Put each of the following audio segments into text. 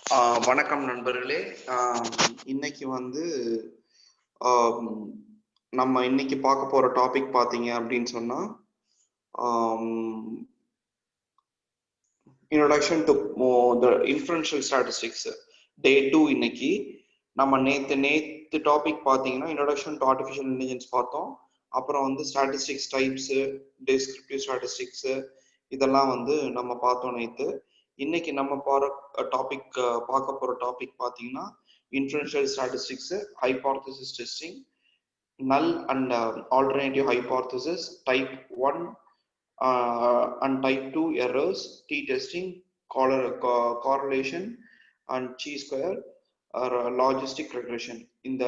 வணக்கம் நண்பர்களே. இன்னைக்கு வந்து ஆம், நம்ம இன்னைக்கு பார்க்க போற டாபிக் பார்த்தீங்க அப்படின்னு சொன்னா introduction to the inferential statistics day 2. இன்னைக்கு நம்ம நேத்து டாபிக் பார்த்தீங்கன்னா இன்ட்ரோடக்ஷன் டு ஆர்டிஃபிஷியல் இன்டெலிஜென்ஸ் பார்த்தோம். அப்புறம் வந்து ஸ்டாட்டிஸ்டிக்ஸ் டைப்ஸு, டிஸ்கிரிப்டிவ் ஸ்டாட்டிஸ்டிக்ஸு இதெல்லாம் வந்து நம்ம பார்த்தோம் நேத்து. இன்னைக்கு நம்ம பார்க்க போற டாபிக் பார்த்தீங்கன்னா inferential statistics, hypothesis testing, null and alternative hypothesis, type 1 and type 2 errors, t-testing, correlation and chi-square or logistic regression. இந்த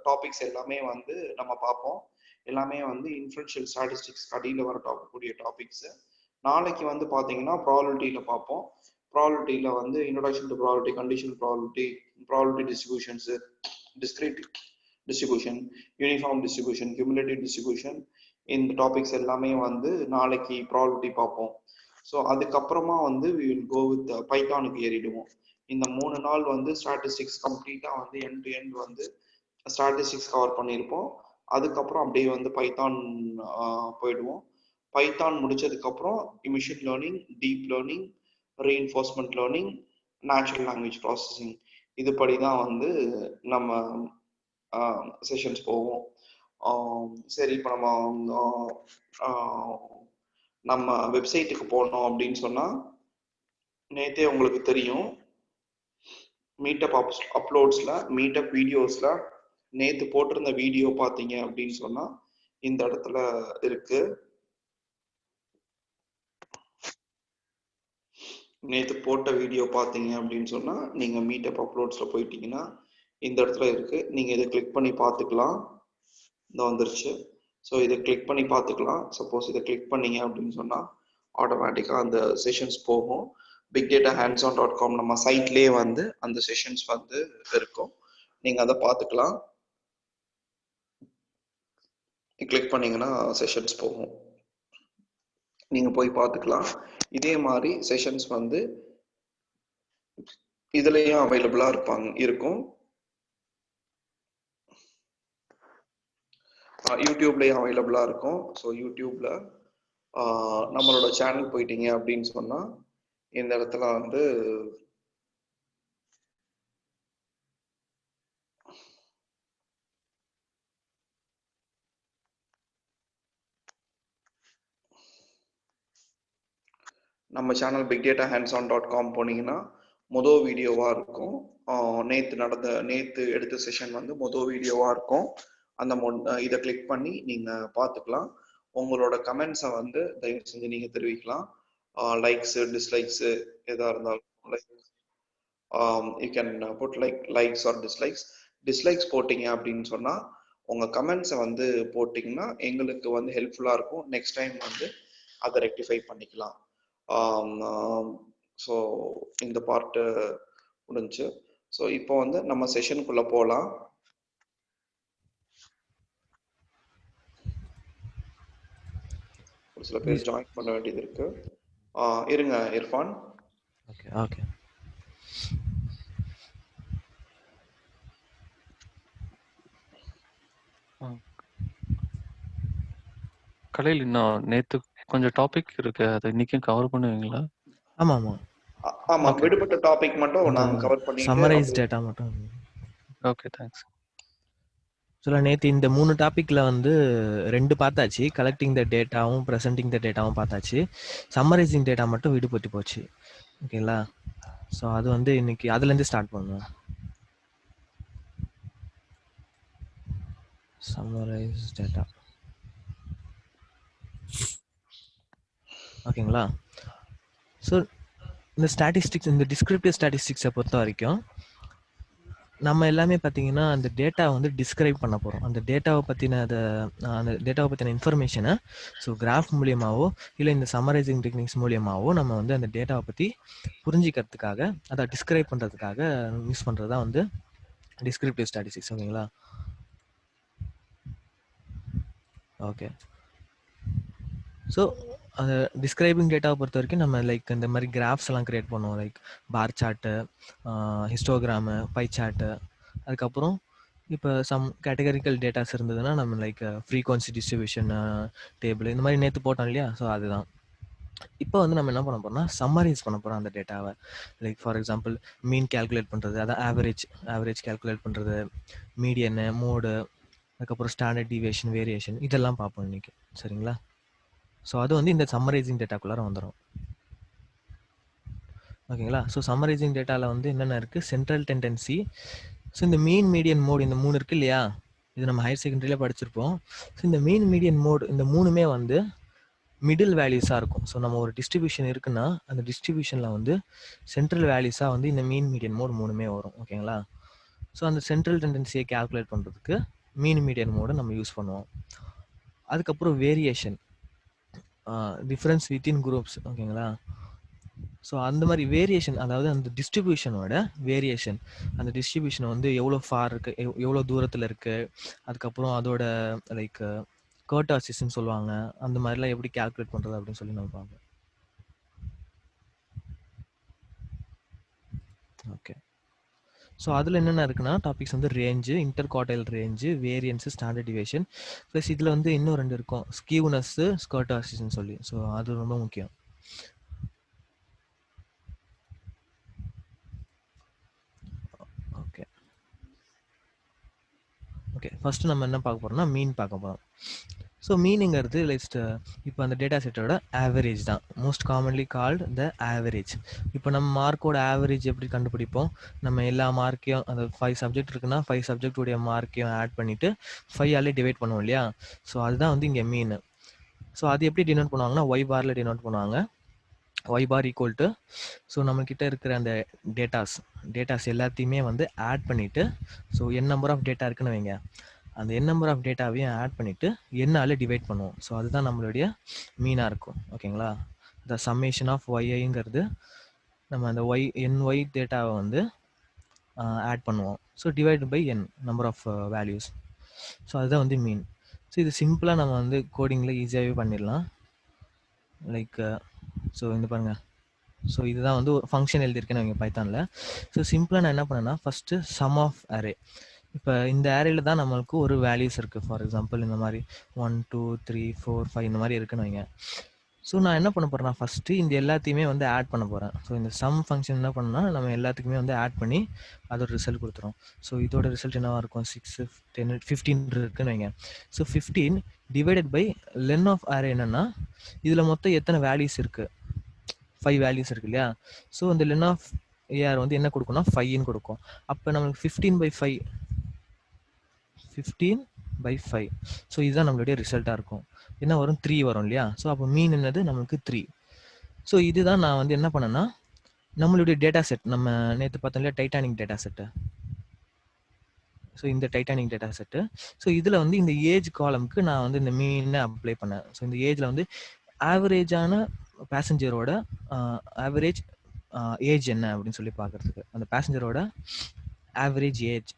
டாபிக்ஸ் எல்லாமே வந்து நம்ம பார்ப்போம். எல்லாமே வந்து இன்ஃபரன்ஷியல் ஸ்டாட்டிஸ்டிக்ஸ் அடியில் வர கூடிய டாபிக்ஸ். நாளைக்கு வந்து பார்த்தீங்கன்னா ப்ராபபிலிட்டியில் பார்ப்போம். ப்ராபபிலிட்டியில் வந்து introduction to probability, condition probability distributions, discrete distribution, uniform distribution, cumulative distribution, இந்த டாபிக்ஸ் எல்லாமே வந்து நாளைக்கு ப்ராபபிலிட்டி பார்ப்போம். ஸோ அதுக்கப்புறமா வந்து we will go with பைத்தானுக்கு ஏறிடுவோம். இந்த 3 நாள் வந்து ஸ்டாட்டிஸ்டிக்ஸ் கம்ப்ளீட்டாக வந்து எண்ட் டு எண்ட் வந்து ஸ்டாட்டிஸ்டிக்ஸ் கவர் பண்ணியிருப்போம். அதுக்கப்புறம் அப்படியே வந்து பைத்தான் போயிடுவோம். பைத்தான் முடிச்சதுக்கப்புறம் machine learning, deep learning, reinforcement learning, natural language processing, இதுபடி தான் வந்து நம்ம செஷன்ஸ் போவோம். சரி, இப்போ நம்ம வெப்சைட்டுக்கு போனோம் அப்படின்னு சொன்னால் நேற்றே உங்களுக்கு தெரியும், மீட்டப் அப்லோட்ஸில், மீட்டப் வீடியோஸில் நேற்று போட்டிருந்த வீடியோ பார்த்தீங்க அப்படின்னு சொன்னால் இந்த இடத்துல இருக்கு. நேற்று போட்ட வீடியோ பார்த்தீங்க அப்படின்னு சொன்னால் நீங்கள் மீட்டப் அப்லோட்ஸில் போயிட்டீங்கன்னா இந்த இடத்துல இருக்கு. நீங்கள் இதை கிளிக் பண்ணி பார்த்துக்கலாம். இந்த வந்துருச்சு. ஸோ இதை கிளிக் பண்ணி பார்த்துக்கலாம். சப்போஸ் இதை கிளிக் பண்ணீங்க அப்படின்னு சொன்னால் ஆட்டோமேட்டிக்காக அந்த செஷன்ஸ் போகும். bigdatahandson.com நம்ம சைட்லேயே வந்து அந்த செஷன்ஸ் வந்து இருக்கும். நீங்கள் அதை பார்த்துக்கலாம். கிளிக் பண்ணீங்கன்னா செஷன்ஸ் போகும். நீங்கள் போய் பார்த்துக்கலாம். இதே மாதிரி செஷன்ஸ் வந்து இதுலேயும் அவைலபிளாக இருக்கும். யூடியூப்லேயும் அவைலபிளாக இருக்கும். ஸோ யூடியூப்ல நம்மளோட சேனல் போயிட்டீங்க அப்படின்னு சொன்னால் இந்த இடத்துல வந்து நம்ம சேனல் bigdatahandson.com போனீங்கன்னா மொதல் வீடியோவாக இருக்கும். நேற்று எடுத்த செஷன் வந்து மொதல் வீடியோவாக இருக்கும். இதை கிளிக் பண்ணி நீங்கள் பார்த்துக்கலாம். உங்களோட கமெண்ட்ஸை வந்து தயவு செஞ்சு நீங்கள் தெரிவிக்கலாம். லைக்ஸு, டிஸ்லைக்ஸு எதாக இருந்தாலும் you can put likes or dislikes போட்டிங்க அப்படின்னு சொன்னால் உங்கள் கமெண்ட்ஸை வந்து போட்டிங்கன்னா எங்களுக்கு வந்து ஹெல்ப்ஃபுல்லாக இருக்கும். நெக்ஸ்ட் டைம் வந்து அதை ரெக்டிஃபை பண்ணிக்கலாம். ஸோ இந்த பார்ட்டு முடிஞ்சு. ஸோ இப்போ வந்து நம்ம செஷனுக்குள்ளே போகலாம். ஒரு சில பேர் ஜாயின் பண்ண வேண்டியது இருக்கு. இருங்க இர்ஃபான். Okay okay. கலையில் இன்னும் நேற்று கொஞ்சம் டாபிக் இருக்கு, அதை இன்னைக்கும் கவர் பண்ணுவீங்களா? ஆமாம் ஆமாம், விடுபட்ட டாபிக் மட்டும் நாங்கள் கவர் பண்ணி சம்மரைஸ் டேட்டா மட்டும். Okay, thanks. சொல்ல நேற்று இந்த 3 டாப்பிக்கில் வந்து 2 பார்த்தாச்சு. கலெக்டிங் த டேட்டாவும் ப்ரெசென்டிங் த டேட்டாவும் பார்த்தாச்சு. சம்மரைசிங் டேட்டா மட்டும் விடுபட்டு போச்சு. ஓகேங்களா? ஸோ அது வந்து இன்னைக்கு அதுலேருந்து ஸ்டார்ட் பண்ணுவோம். Summarize data. ஓகேங்களா? ஸோ இந்த ஸ்டாட்டிஸ்டிக்ஸ், இந்த டிஸ்கிரிப்டிவ் ஸ்டாட்டிஸ்டிக்ஸை பொறுத்த வரைக்கும் நம்ம எல்லாமே பார்த்தீங்கன்னா அந்த டேட்டா வந்து டிஸ்கிரைப் பண்ண போகிறோம். அந்த டேட்டாவை பற்றின இன்ஃபர்மேஷனை ஸோ கிராஃப் மூலியமாகவோ இல்லை இந்த சம்மரைசிங் டெக்னிக்ஸ் மூலியமாகவோ நம்ம வந்து அந்த டேட்டாவை பற்றி புரிஞ்சிக்கிறதுக்காக, அதை டிஸ்கிரைப் பண்ணுறதுக்காக யூஸ் பண்ணுறது தான் வந்து டிஸ்கிரிப்டிவ் ஸ்டாட்டிஸ்டிக்ஸ். ஓகேங்களா? ஓகே. ஸோ அந்த டிஸ்கிரைபிங் டேட்டாவை பொறுத்த வரைக்கும் நம்ம லைக் இந்த மாதிரி கிராஃப்ஸ் எல்லாம் கிரியேட் பண்ணுவோம். Like bar chart, ஹிஸ்டோகிராமு, by chart. அதுக்கப்புறம் இப்போ சம் கேட்டகரிக்கல் டேட்டாஸ் இருந்ததுன்னா நம்ம லைக் ஃப்ரீக்வன்சி டிஸ்ட்ரிபியூஷன் டேபிள் இந்த மாதிரி நேற்று போட்டோம் இல்லையா? ஸோ அதுதான். இப்போ வந்து நம்ம என்ன பண்ண போறோம்னா சம்மரைஸ் பண்ண போகிறோம் அந்த டேட்டாவை. Like for example mean calculate பண்ணுறது, அதான் ஆவரேஜ் கேல்குலேட் பண்ணுறது, மீடியனு, மோடு, அதுக்கப்புறம் ஸ்டாண்டர்ட் டிவியேஷன், வேரியேஷன் இதெல்லாம் பார்ப்போம் இன்னைக்கு. சரிங்களா? ஸோ அது வந்து இந்த சம்மரைசிங் டேட்டாக்குள்ளார வந்துடும். ஓகேங்களா? ஸோ சம்மரைசிங் டேட்டாவில் வந்து என்னென்ன இருக்குது? Central tendency. ஸோ இந்த மீன், மீடியன், மோடு இந்த 3 இருக்கு இல்லையா? இது நம்ம ஹையர் செகண்டரியில் படிச்சிருப்போம். ஸோ இந்த மீன், மீடியன், மோடு இந்த 3மே வந்து மிடில் வேல்யூஸாக இருக்கும். ஸோ நம்ம ஒரு டிஸ்ட்ரிபியூஷன் இருக்குன்னா அந்த டிஸ்ட்ரிபியூஷனில் வந்து சென்ட்ரல் வேல்யூஸாக வந்து இந்த மீன், மீடியன், மோடு 3மே வரும். ஓகேங்களா? ஸோ அந்த சென்ட்ரல் டெண்டன்சியை கேல்குலேட் பண்ணுறதுக்கு மீன், மீடியன், மோடு நம்ம யூஸ் பண்ணுவோம். அதுக்கப்புறம் வேரியேஷன், டிஃப்ரென்ஸ் வித்தின் குரூப்ஸ். ஓகேங்களா? ஸோ அந்த மாதிரி வேரியேஷன், அதாவது அந்த டிஸ்ட்ரிபியூஷனோட வேரியேஷன், அந்த டிஸ்ட்ரிபியூஷன் வந்து எவ்வளோ ஃபார் இருக்குது, எவ்வளோ தூரத்தில் இருக்குது, அதுக்கப்புறம் அதோட லைக் கர்டாசிஸ்ன்னு சொல்லுவாங்க, அந்த மாதிரிலாம் எப்படி கேல்குலேட் பண்ணுறது அப்படின்னு சொல்லி நம்ம பார்ப்போம். ஓகே. ஸோ அதில் என்னென்ன இருக்குன்னா டாபிக்ஸ் வந்து range, inter quartile range, variance, standard deviation, plus இதில் வந்து இன்னும் 2 இருக்கும், ஸ்கியூனஸ்ஸு, ஸ்கர்டாசிஸ்ன்னு சொல்லி. ஸோ அது ரொம்ப முக்கியம். ஓகே ஓகே ஃபஸ்ட்டு நம்ம என்ன பார்க்க போகிறோம்னா மீன் பார்க்க போகிறோம். ஸோ மீனுங்கிறது லைஸ்ட் இப்போ அந்த டேட்டா செட்டோட ஆவரேஜ் தான், most commonly called the average. இப்போ நம்ம மார்க்கோட ஆவரேஜ் எப்படி கண்டுபிடிப்போம்? நம்ம எல்லா மார்க்கையும், அந்த 5 சப்ஜெக்ட் இருக்குன்னா 5 சப்ஜெக்டுடைய மார்க்கையும் ஆட் பண்ணிவிட்டு 5ஆலே டிவைட் பண்ணுவோம் இல்லையா? ஸோ அதுதான் வந்து இங்கே மீன். ஸோ அது எப்படி டினோட் பண்ணுவாங்கன்னா ஒய் பாரில் டினோட் பண்ணுவாங்க. Y bar equal to, so நம்மக்கிட்ட இருக்கிற அந்த டேட்டாஸ் எல்லாத்தையுமே வந்து ஆட் பண்ணிவிட்டு, so N number of data இருக்குன்னு வைங்க, அந்த என் நம்பர் ஆஃப் டேட்டாவையும் ஆட் பண்ணிவிட்டு என்னால டிவைட் பண்ணுவோம். ஸோ அதுதான் நம்மளுடைய மீனாக இருக்கும். ஓகேங்களா? த சம்மேஷன் ஆஃப் ஒய்ஐங்கிறது நம்ம அந்த ஒய் டேட்டாவை வந்து ஆட் பண்ணுவோம். So divide by N number of values. So அதுதான் வந்து மீன். ஸோ இது சிம்பிளாக நம்ம வந்து கோடிங்கில் ஈஸியாகவே பண்ணிடலாம். லைக் ஸோ இந்த பாருங்கள், ஸோ இதுதான் வந்து ஒரு ஃபங்க்ஷன் எழுதியிருக்கேன்னு வைங்க பைத்தானில். ஸோ சிம்பிளாக நான் என்ன பண்ணேன்னா ஃபஸ்ட்டு சம் ஆஃப் அரே. இப்போ இந்த ஏரியில் தான் நம்மளுக்கு ஒரு வேல்யூஸ் இருக்குது. ஃபார் எக்ஸாம்பிள் இந்த மாதிரி 1 2 3 4 5 இந்த மாதிரி இருக்குன்னு வைங்க. ஸோ நான் என்ன பண்ண போகிறேன்னா ஃபஸ்ட்டு இந்த எல்லாத்தையுமே வந்து ஆட் பண்ண போகிறேன். ஸோ இந்த சம் ஃபங்க்ஷன் என்ன பண்ணால் நம்ம எல்லாத்துக்குமே வந்து ஆட் பண்ணி அதோட ரிசல்ட் கொடுத்துரும். ஸோ இதோட ரிசல்ட் என்னவாக இருக்கும்? 6 10 15 இருக்குன்னு வைங்க. So 15 divided by len of array என்னென்னா இதில் மொத்தம் எத்தனை வேல்யூஸ் இருக்குது? 5 வேல்யூஸ் இருக்கு இல்லையா? ஸோ இந்த லென் ஆஃப் ஏஆர் வந்து என்ன கொடுக்கும்னா 5ன்னு கொடுக்கும். அப்போ நம்மளுக்கு 15/5 ஸோ இதுதான் நம்மளுடைய ரிசல்ட்டாக இருக்கும். என்ன வரும்? 3 வரும் இல்லையா? ஸோ அப்போ மீன் என்னது? நம்மளுக்கு 3. ஸோ இதுதான் நான் வந்து என்ன பண்ணேன்னா நம்மளுடைய டேட்டா செட், நம்ம நேற்று பார்த்தோம் இல்லையா டைட்டானிக் டேட்டா செட்டு. ஸோ இந்த டைட்டானிக் டேட்டா செட்டு, ஸோ இதில் வந்து இந்த ஏஜ் காலம்க்கு நான் வந்து இந்த மீனை அப்ளை பண்ணேன். ஸோ இந்த ஏஜில் வந்து ஆவரேஜான பேசஞ்சரோட ஆவரேஜ் ஏஜ் என்ன அப்படின்னு சொல்லி பார்க்குறதுக்கு, அந்த பேசஞ்சரோட ஆவரேஜ் ஏஜ்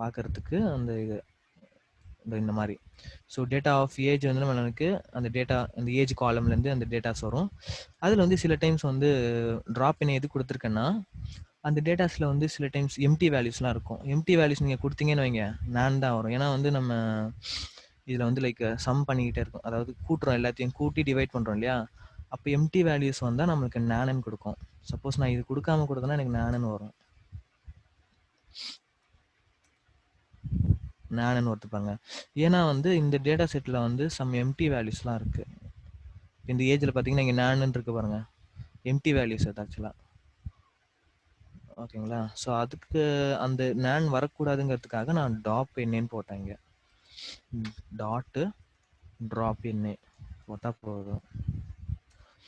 பார்க்குறதுக்கு அந்த இது இந்த மாதிரி. ஸோ டேட்டா ஆஃப் ஏஜ் வந்து நம்மளுக்கு அந்த ஏஜ் காலம்லேருந்து அந்த டேட்டாஸ் வரும். அதில் வந்து சில டைம்ஸ் வந்து ட்ராப் இன் எது கொடுத்துருக்கேன்னா அந்த டேட்டாஸில் வந்து சில டைம்ஸ் எம்டி வேல்யூஸ்லாம் இருக்கும். எம்டி வேல்யூஸ் நீங்கள் கொடுத்தீங்கன்னு வைங்க நான் தான் வரும். ஏன்னா வந்து நம்ம இதில் வந்து லைக் சம் பண்ணிக்கிட்டே இருக்கும், அதாவது கூட்டுறோம், எல்லாத்தையும் கூட்டி டிவைட் பண்ணுறோம் இல்லையா? அப்போ எம்டி வேல்யூஸ் வந்தால் நம்மளுக்கு நானன்னு கொடுக்கும். சப்போஸ் நான் இது கொடுக்காம கொடுத்தேன்னா எனக்கு நானன்னு வரும், நானன்னு ஒருத்துப்பாங்க. ஏன்னா வந்து இந்த டேட்டா செட்டில் வந்து சம் எம்டி வேல்யூஸ்லாம் இருக்குது. இந்த ஏஜில் பார்த்தீங்கன்னா இங்கே நானன்னு இருக்கு பாருங்க, எம்டி வேல்யூஸ் அது ஆக்சுவலாக. ஓகேங்களா? ஸோ அதுக்கு அந்த நான் வரக்கூடாதுங்கிறதுக்காக நான் டாப் என்னன்னு போட்டேன். இங்கே டாட்டு ட்ராப் என்ன போட்டால் போதும்.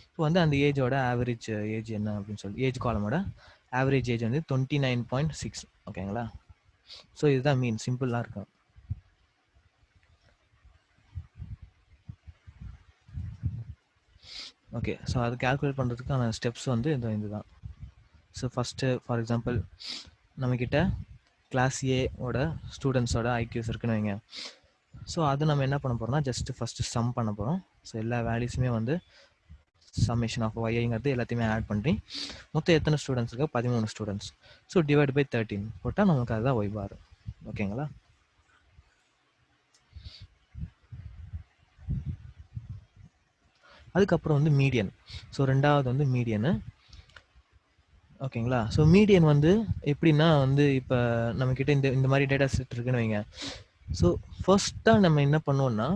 இப்போ வந்து அந்த ஏஜோட ஆவரேஜ் ஏஜ் என்ன அப்படின்னு சொல்லி, ஏஜ் காலமோட ஆவரேஜ் ஏஜ் வந்து 29.6. ஓகேங்களா? ஸோ இதுதான் மீன், சிம்பிளாக இருக்கும். ஓகே, ஸோ அது கால்குலேட் பண்ணுறதுக்கான ஸ்டெப்ஸ் வந்து இதுதான். ஸோ ஃபஸ்ட்டு ஃபார் எக்ஸாம்பிள் நம்மக்கிட்ட கிளாஸ் ஏவோட ஸ்டூடெண்ட்ஸோட ஐக்யூஸ் இருக்குன்னு வைங்க. ஸோ அது நம்ம என்ன பண்ண போகிறோம்னா ஜஸ்ட்டு ஃபஸ்ட்டு சம் பண்ண போகிறோம். ஸோ எல்லா வேல்யூஸுமே வந்து சம்மேஷன் ஆஃப் ஒய்ங்கிறது எல்லாத்தையுமே ஆட் பண்ணி மொத்தம் எத்தனை ஸ்டூடெண்ட்ஸுக்கு 13 ஸ்டூடெண்ட்ஸ். ஸோ டிவைட் பை 13 போட்டால் நமக்கு அதுதான் ஒய் பார். ஓகேங்களா? அதுக்கப்புறம் வந்து மீடியன். ஸோ ரெண்டாவது வந்து மீடியனு. ஓகேங்களா? ஸோ மீடியன் வந்து எப்படின்னா வந்து இப்போ நம்மக்கிட்ட இந்த மாதிரி டேட்டா செட் இருக்குன்னு வைங்க. ஸோ ஃபர்ஸ்ட்டாக நம்ம என்ன பண்ணுவோம்னா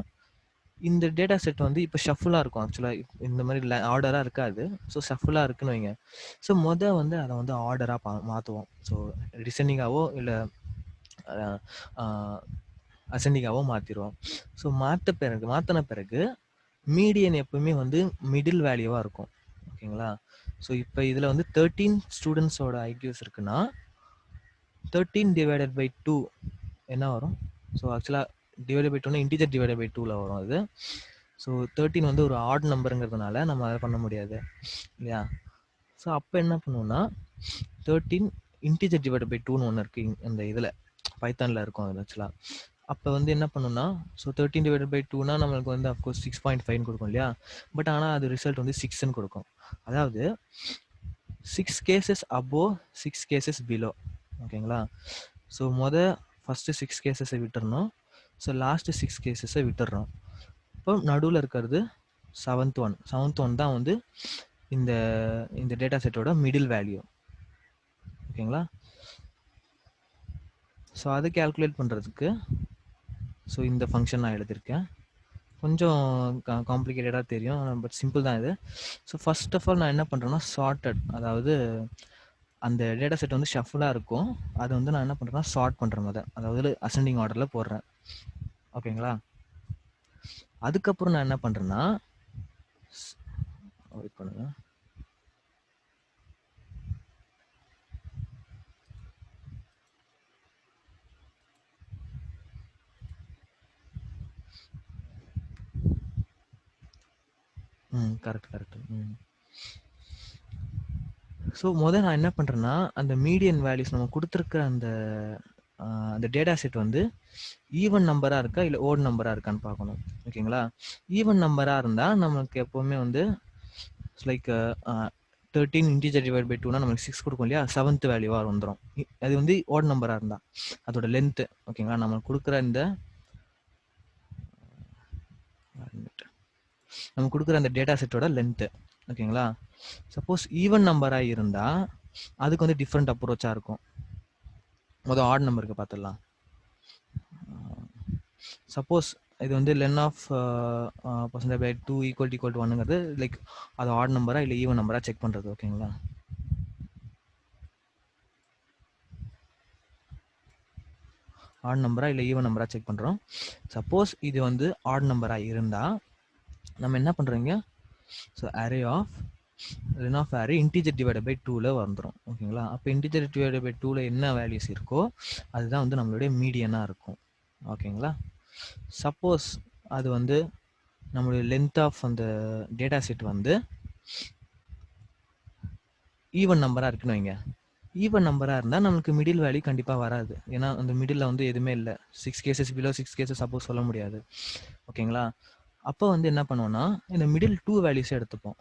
இந்த டேட்டா செட் வந்து இப்போ ஷஃபுல்லாக இருக்கும். ஆக்சுவலாக இந்த மாதிரி ஆர்டராக இருக்காது. ஸோ ஷஃபுல்லாக இருக்குன்னு வைங்க. ஸோ வந்து அதை வந்து ஆர்டராக மாற்றுவோம். ஸோ டிசெண்டிங்காவோ இல்லை அசெண்டிங்காவோ மாற்றிடுவோம். ஸோ மாற்றின பிறகு மீடியன் எப்பவுமே வந்து மிடில் வேல்யூவாக இருக்கும். ஓகேங்களா? ஸோ இப்போ இதில் வந்து 13 ஸ்டூடெண்ட்ஸோட ஐக்யூஸ் இருக்குன்னா 13 டிவைடட் பை 2 என்ன வரும்? ஸோ ஆக்சுவலாக டிவைடட் பை 2னா இன்டிஜர் டிவைடட் பை 2ல வரும் அது. ஸோ 13 வந்து ஒரு ஆட் நம்பருங்கிறதுனால நம்ம அதை பண்ண முடியாது இல்லையா? ஸோ அப்போ என்ன பண்ணுவோம்னா 13 இன்டிஜர் டிவைடட் பை 2ன்னு ஒன்று இருக்குது இந்த இதில் பைத்தானில் இருக்கும் அது ஆக்சுவலாக. அப்போ வந்து என்ன பண்ணுன்னா ஸோ 13 டிவைடட் பை 2னா நம்மளுக்கு வந்து அஃப்கோர்ஸ் 6.5 கொடுக்கும் இல்லையா? பட் ஆனால் அது ரிசல்ட் வந்து 6ன்னு கொடுக்கும். அதாவது 6 கேசஸ் அபோவ் 6 கேசஸ் பிலோ. ஓகேங்களா? ஸோ ஃபஸ்ட்டு 6 கேசஸை விட்டுறணும். ஸோ லாஸ்ட்டு 6 கேசஸை விட்டுறணும். இப்போ நடுவில் இருக்கிறது 7th ஒன் தான் வந்து இந்த டேட்டா செட்டோட மிடில் வேல்யூ. ஓகேங்களா? ஸோ அதை கேல்குலேட் பண்ணுறதுக்கு ஸோ இந்த ஃபங்க்ஷன் நான் எழுதியிருக்கேன். கொஞ்சம் காம்ப்ளிகேட்டடாக தெரியும், பட் சிம்பிள் தான் இது. ஸோ ஃபர்ஸ்ட் ஆஃப் ஆல் நான் என்ன பண்ணுறேன்னா சார்ட்டட், அதாவது அந்த டேட்டா செட் வந்து ஷஃபுல்லாக இருக்கும். அதை வந்து நான் என்ன பண்ணுறேன்னா சார்ட் பண்ணுறேன் அதாவது அசெண்டிங் ஆர்டரில் போடுறேன். ஓகேங்களா? அதுக்கப்புறம் நான் என்ன பண்ணுறேன்னா வெயிட் பண்ணுங்க. கரெக்ட். ஸோ நான் என்ன பண்ணுறேன்னா அந்த மீடியன் வேல்யூஸ் நம்ம கொடுத்துருக்க அந்த டேட்டா செட் வந்து ஈவன் நம்பராக இருக்கா இல்லை ஓட் நம்பராக இருக்கான்னு பார்க்கணும். ஓகேங்களா? ஈவன் நம்பராக இருந்தால் நமக்கு எப்போவுமே வந்து லைக் 13 இன்டிஜர் டிவைட் பை 2னா நமக்கு 6 கொடுக்கும் இல்லையா? 7th வேல்யூவாக வந்துடும். அது வந்து ஓட் நம்பராக இருந்தால் அதோட லென்த்து. ஓகேங்களா? நம்ம கொடுக்குற அந்த டேட்டா செட்டோட லென்த்து. ஓகேங்களா? சப்போஸ் ஈவன் நம்பராக இருந்தால் அதுக்கு வந்து டிஃப்ரெண்ட் அப்ரோச்சாக இருக்கும். ஆட் நம்பருக்கு பார்த்துடலாம். சப்போஸ் இது வந்து len of percentage by 2 equal to 1ங்கிறது லைக் அது ஆட் நம்பரா இல்லை ஈவன் நம்பரா செக் பண்ணுறது. ஓகேங்களா? ஆட் நம்பரா இல்லை ஈவன் நம்பரா செக் பண்ணுறோம். சப்போஸ் இது வந்து ஆட் நம்பராக இருந்தால் நம்ம என்ன பண்ணுறீங்க? So array of len of array integer divided by 2ல வந்துடும். ஓகேங்களா? அப்போ இன்டிஜர் டிவைடட் பை 2ல என்ன வேல்யூஸ் இருக்கோ அதுதான் வந்து நம்மளுடைய மீடியனாக இருக்கும். ஓகேங்களா? சப்போஸ் அது வந்து நம்மளுடைய லென்த் ஆஃப் அந்த டேட்டா செட் வந்து ஈவன் நம்பராக இருக்குன்னு வைங்க. ஈவன் நம்பராக இருந்தால் நமக்கு மிடில் வேல்யூ கண்டிப்பாக வராது. ஏன்னா அந்த மிடில் வந்து எதுவுமே இல்லை. 6 கேசஸ் பிலோ 6 கேசஸ் சப்போஸ் சொல்ல முடியாது. ஓகேங்களா? அப்போ வந்து என்ன பண்ணுவோம்னா இந்த மிடில் 2 வேல்யூஸை எடுத்துப்போம்.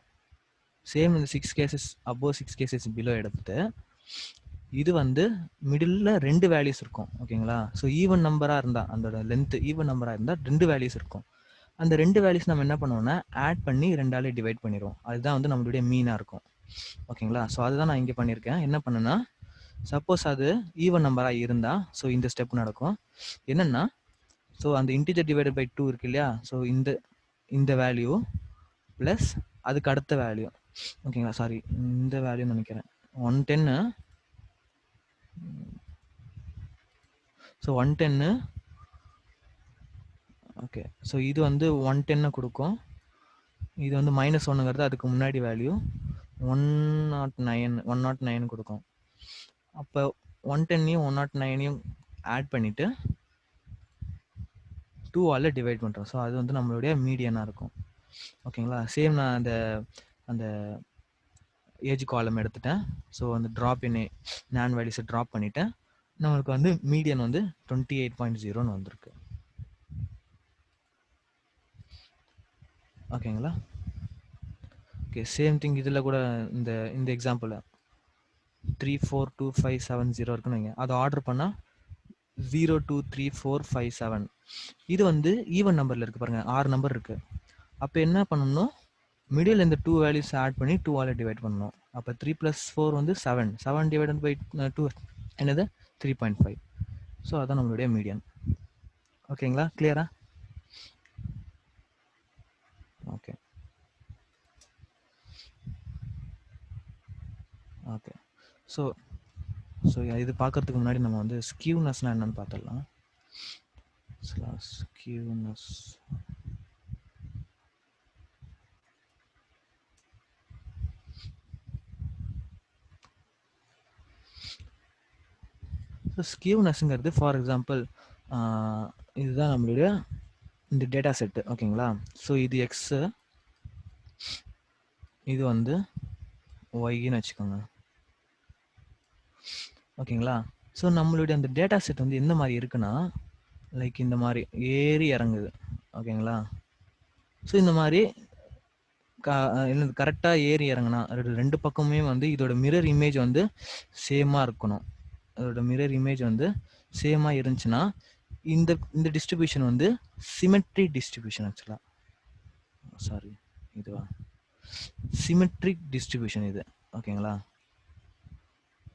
சேம் இந்த 6 கேசஸ் அபோவ் 6 கேசஸ் பிலோ எடுத்துட்டு இது வந்து மிடில் 2 வேல்யூஸ் இருக்கும். ஓகேங்களா? ஸோ ஈவன் நம்பராக இருந்தால் அதோட லென்த் ஈவன் நம்பராக இருந்தால் 2 வேல்யூஸ் இருக்கும். அந்த 2 வேல்யூஸ் நம்ம என்ன பண்ணுவோம்னா ஆட் பண்ணி 2ஆலே டிவைட் பண்ணிடுவோம். அதுதான் வந்து நம்மளுடைய மீனாக இருக்கும். ஓகேங்களா? ஸோ அதுதான் நான் இங்கே பண்ணியிருக்கேன். என்ன பண்ணுன்னா சப்போஸ் அது ஈவன் நம்பராக இருந்தால் ஸோ இந்த ஸ்டெப் நடக்கும். என்னென்னா ஸோ அந்த இன்டிஜர் டிவைடட் பை 2 இருக்கு இல்லையா? ஸோ இந்த வேல்யூ ப்ளஸ் அதுக்கு அடுத்த வேல்யூ. ஓகேங்களா? சாரி, இந்த வேல்யூன்னு நினைக்கிறேன் 110. ஸோ 110. ஓகே, ஸோ இது வந்து 110 கொடுக்கும். இது வந்து -1ங்கிறது அதுக்கு முன்னாடி வேல்யூ 109 கொடுக்கும். அப்போ 110யும் 109யும் ஆட் பண்ணிவிட்டு 2ஆல் டிவைட் பண்ணுறோம். ஸோ அது வந்து நம்மளுடைய மீடியனாக இருக்கும். ஓகேங்களா? சேம் நான் அந்த ஏஜ் காலம் எடுத்துட்டேன். ஸோ அந்த ட்ராப் இன் நான் வேல்யூஸை ட்ராப் பண்ணிவிட்டேன். நம்மளுக்கு வந்து மீடியன் வந்து 28.0ன்னு வந்திருக்கு. ஓகேங்களா? ஓகே, சேம் திங் இதில் கூட இந்த எக்ஸாம்பிள் 3 4 2 5 7 0 இருக்குன்னு வைங்க. அதை ஆர்டர் பண்ணால் 0 2 3 4 5 7. இது வந்து ஈவன் நம்பரில் இருக்குது பாருங்கள், 6 நம்பர் இருக்குது. அப்போ என்ன பண்ணணும், மிடில் இந்த 2 வேல்யூஸ் ஆட் பண்ணி 2ஆல் டிவைட் பண்ணணும். அப்போ 3 + 4 வந்து 7. 7 டிவைடட் பை 2 என்னது 3.5. ஸோ அதான் நம்மளுடைய மீடியன். ஓகேங்களா, கிளியரா? Okay okay. ஸோ இது பார்க்கறதுக்கு முன்னாடி நம்ம வந்து ஸ்கியூனஸ்னால் என்னன்னு பார்த்துடலாம். ஸ்கியூனஸ் ஸ்கியூனஸ்ங்கிறது ஃபார் எக்ஸாம்பிள் இதுதான் நம்மளுடைய இந்த டேட்டா செட்டு. ஓகேங்களா? ஸோ இது எக்ஸு, இது வந்து ஒய்ன்னு வச்சுக்கோங்க. ஓகேங்களா? ஸோ நம்மளுடைய அந்த டேட்டா செட் வந்து எந்த மாதிரி இருக்குன்னா, லைக் இந்த மாதிரி ஏறி இறங்குது. ஓகேங்களா? ஸோ இந்த மாதிரி என்னது கரெக்டாக ஏறி இறங்குனா ரெண்டு பக்கமுமே வந்து இதோட மிரர் இமேஜ் வந்து சேமாக இருக்கணும். அதோட மிரர் இமேஜ் வந்து சேமாக இருந்துச்சுன்னா இந்த டிஸ்ட்ரிபியூஷன் வந்து சிமெட்ரி டிஸ்ட்ரிபியூஷன். ஆக்சுவலாக சாரி, இதுவா சிமெட்ரிக் டிஸ்ட்ரிபியூஷன் இது. ஓகேங்களா?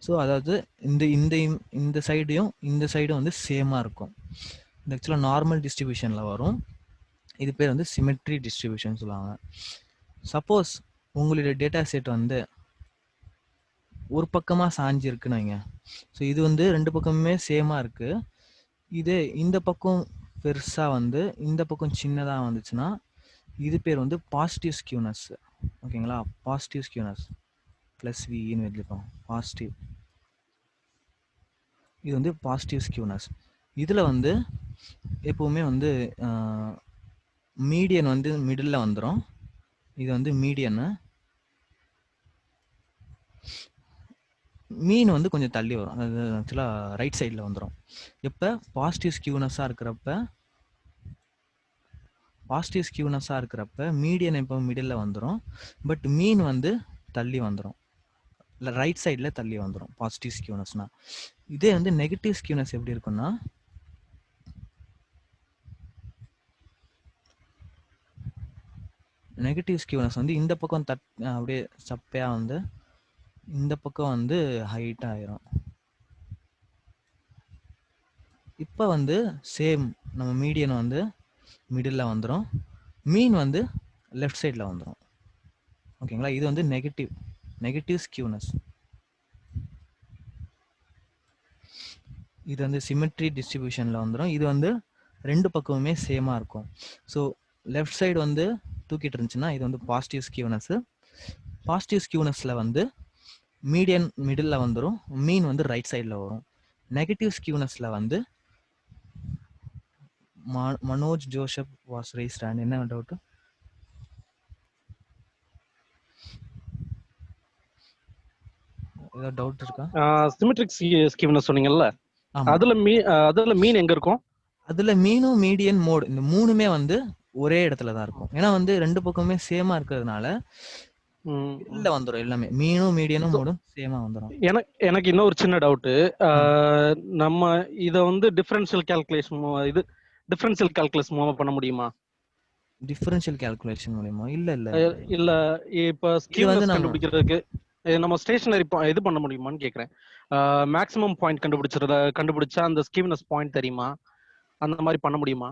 ஸோ அதாவது இந்த சைடையும் இந்த சைடும் வந்து சேமாக இருக்கும். இது ஆக்சுவலாக நார்மல் டிஸ்ட்ரிபியூஷனில் வரும். இது பேர் வந்து சிமெட்ரி டிஸ்ட்ரிபியூஷன் சொல்லுவாங்க. சப்போஸ் உங்களுடைய டேட்டா செட் வந்து ஒரு பக்கமாக சாஞ்சி இருக்குன்னு வைங்க. ஸோ இது வந்து ரெண்டு பக்கமுமே சேமாக இருக்குது. இதே இந்த பக்கம் பெருசாக வந்து இந்த பக்கம் சின்னதாக வந்துச்சுன்னா இது பேர் வந்து பாசிட்டிவ் ஸ்கியூனஸ். ஓகேங்களா? பாசிட்டிவ் ஸ்கியூனஸ் ப்ளஸ் வின்னு எழுதிப்போம். பாசிட்டிவ், இது வந்து பாசிட்டிவ் ஸ்கியூனஸ். இதில் வந்து எப்போவுமே வந்து மீடியன் வந்து மிடில் வந்துடும். இது வந்து மீடியன்னு, மீன் வந்து கொஞ்சம் தள்ளி வரும். அது ஆக்சுவலாக ரைட் சைடில் வந்துடும். எப்போ பாசிட்டிவ் ஸ்கியூனஸாக இருக்கிறப்ப மீடியன் இப்போ மிடில் வந்துடும். பட் மீன் வந்து தள்ளி வந்துடும், இல்லை ரைட் சைடில் தள்ளி வந்துடும் பாசிட்டிவ் ஸ்கியூனஸ்னால். இதே வந்து நெகட்டிவ் ஸ்கியூனஸ் எப்படி இருக்குன்னா, நெகட்டிவ் ஸ்கியூனஸ் வந்து இந்த பக்கம் அப்படியே சப்பையாக வந்து இந்த பக்கம் வந்து ஹைட்டாக ஆயிரும். இப்போ வந்து சேம் நம்ம மீடியன் வந்து மிடில் வந்துடும், மீன் வந்து லெஃப்ட் சைடில் வந்துடும். ஓகேங்களா? இது வந்து நெகட்டிவ் ஸ்கியூனஸ். இது வந்து சிமெட்ரி டிஸ்ட்ரிபியூஷனில் வந்துடும். இது வந்து ரெண்டு பக்கமுமே சேமாக இருக்கும். ஸோ லெஃப்ட் சைடு வந்து தூக்கிட்டு இருந்துச்சுன்னா இது வந்து பாசிட்டிவ் ஸ்கியூனஸ். பாசிட்டிவ் ஸ்கியூனஸில் வந்து மீடியன் மிடில் வந்துடும், மீன் வந்து ரைட் சைடில் வரும். நெகட்டிவ் ஸ்கியூனஸில் வந்து Manoj Joseph was raised hand. என்ன டவுட்? ஏதாவது டவுட் இருக்கா? சிமெட்ரிக் ஸ்கியூனஸ் சொன்னீங்கல்ல, அதுல மீன் எங்க இருக்கும்? அதுல மீனும் மீடியன் மோட் இந்த மூணுமே வந்து ஒரே இடத்துல தான் இருக்கும். ஏன்னா வந்து ரெண்டு பக்கமுமே சேமா இருக்கிறதுனால இல்ல வந்துரும். எல்லாமே மீனும் மீடியனும் மோடும் சேமா வந்துரும். எனக்கு இன்னொரு சின்ன டவுட். நம்ம இத வந்து டிஃபரன்ஷியல் கால்குலஸ் மூலமா பண்ண முடியுமா? டிஃபரன்ஷியல் கால்குலேஷன் மூலமா? இல்ல இப்ப ஸ்கியூனஸ் கண்டுபிடிக்கிறதுக்கு நம்ம ஸ்டேஷனரி இது பண்ண முடியுமான்னு கேக்குறேன். மேக்ஸிமம் பாயிண்ட் கண்டுபிடிச்சா அந்த ஸ்கியூனஸ் பாயிண்ட் தெரியுமா? அந்த மாதிரி பண்ண முடியுமா?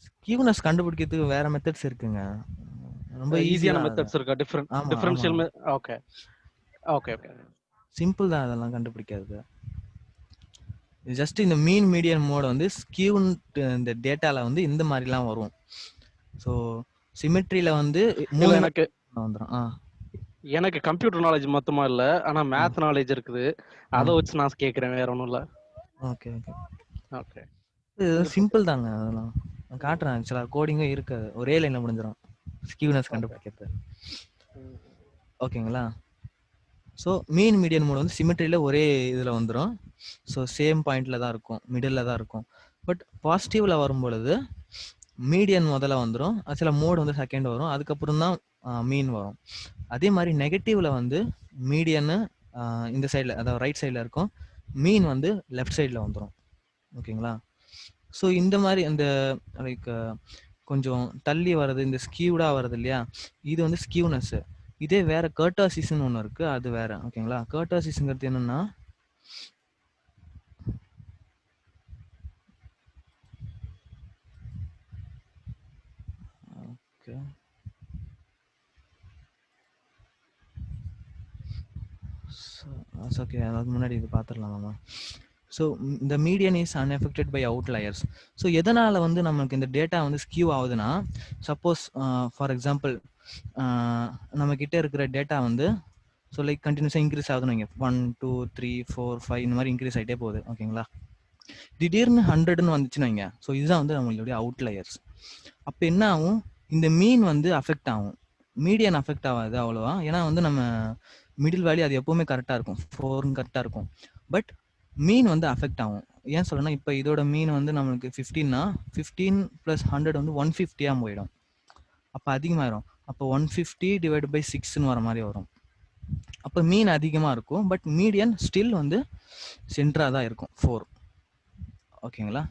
ஸ்கியூனஸ் கண்டுபிடிக்கிறதுக்கு வேற மெத்தட்ஸ் இருக்குங்க. ரொம்ப ஈஸியான மெத்தட்ஸ் இருக்கா? Differential okay okay okay simple தான் அதெல்லாம் கண்டுபிடிக்கிறது. ஜஸ்ட் இந்த மீன் மீடியன் மோட் வந்து ஸ்கியூன் இந்த டேட்டால வந்து இந்த மாதிரிலாம் வரும். ஸோ சிமெட்ரியில வந்து எனக்கு கம்ப்யூட்டர் நாலேஜ் மொத்தமா இல்ல, ஆனா மேத் நாலேஜ் இருக்குது. அதை வச்சு நான் கேட்கிறேன், வேற ஒன்றும் இல்ல. Okay okay okay. இது சிம்பிள் தாங்க, அதெல்லாம் நான் காட்டுறேன். ஆக்சுவலாக கோடிங்கும் இருக்காது, ஒரே லைன்ல முடிஞ்சிடும் ஸ்கியூனஸ் கண்டுபிடிக்கிறது. ஓகேங்களா? ஸோ மீன் மீடியன் மோட் வந்து சிமெட்ரியில் ஒரே இதில் வந்துடும். ஸோ சேம் பாயிண்டில் தான் இருக்கும், மிடில் தான் இருக்கும். பட் பாசிட்டிவில் வரும்பொழுது மீடியன் முதல்ல வந்துடும், சில மோடு வந்து செகண்ட் வரும், அதுக்கப்புறம் தான் மீன் வரும். அதே மாதிரி நெகட்டிவ்ல வந்து மீடியன்னு இந்த சைடில், அதாவது ரைட் சைடில் இருக்கும், மீன் வந்து லெஃப்ட் சைடில் வந்துடும். ஓகேங்களா? ஸோ இந்த மாதிரி அந்த லைக் கொஞ்சம் தள்ளி வர்றது, இந்த ஸ்கியூடா வருது இல்லையா, இது வந்து ஸ்கியூனஸ். இதே வேற கர்டாசிஸ்ன்னு ஒன்று இருக்கு, அது வேற. ஓகேங்களா? கர்டாசிஸ்ங்கிறது என்னன்னா, ஓகே ஓகே, அதுக்கு முன்னாடி இது பார்த்துடலாம் நம்ம. ஸோ இந்த median is unaffected by outliers. So எதனால் வந்து நமக்கு இந்த டேட்டா வந்து ஸ்கியூ ஆகுதுன்னா, சப்போஸ் ஃபார் எக்ஸாம்பிள் நம்மக்கிட்ட இருக்கிற டேட்டா வந்து ஸோ லைக் கண்டினியூஸாக இன்க்ரீஸ் ஆகுதுன்னு வைங்க, 1 2 3 4 5 இந்த மாதிரி இன்க்ரீஸ் ஆகிட்டே போகுது. ஓகேங்களா? திடீர்னு 100ன்னு வந்துச்சுன்னு வைங்க, ஸோ இதுதான் வந்து நம்மளுடைய அவுட்லயர்ஸ். அப்போ என்ன ஆகும், இந்த மீன் வந்து அஃபெக்ட் ஆகும், மீடியன் அஃபெக்ட் ஆகாது அவ்வளோவா. ஏன்னா வந்து நம்ம மிடில் வேல்யூ அது எப்போவுமே கரெக்டாக இருக்கும், 4 கரெக்டாக இருக்கும். பட் மீன் வந்து அஃபெக்ட் ஆகும். ஏன் சொல்லணும்னா, இப்போ இதோட மீன் வந்து நம்மளுக்கு 15னா 15 + 100 வந்து 150 போயிடும். அப்போ அதிகமாகிடும். அப்போ 150 டிவைட் பை 6ன்னு வர மாதிரி வரும். அப்போ மீன் அதிகமாக இருக்கும், பட் மீடியன் ஸ்டில் வந்து சென்டராக தான் இருக்கும், 4. ஓகேங்களா?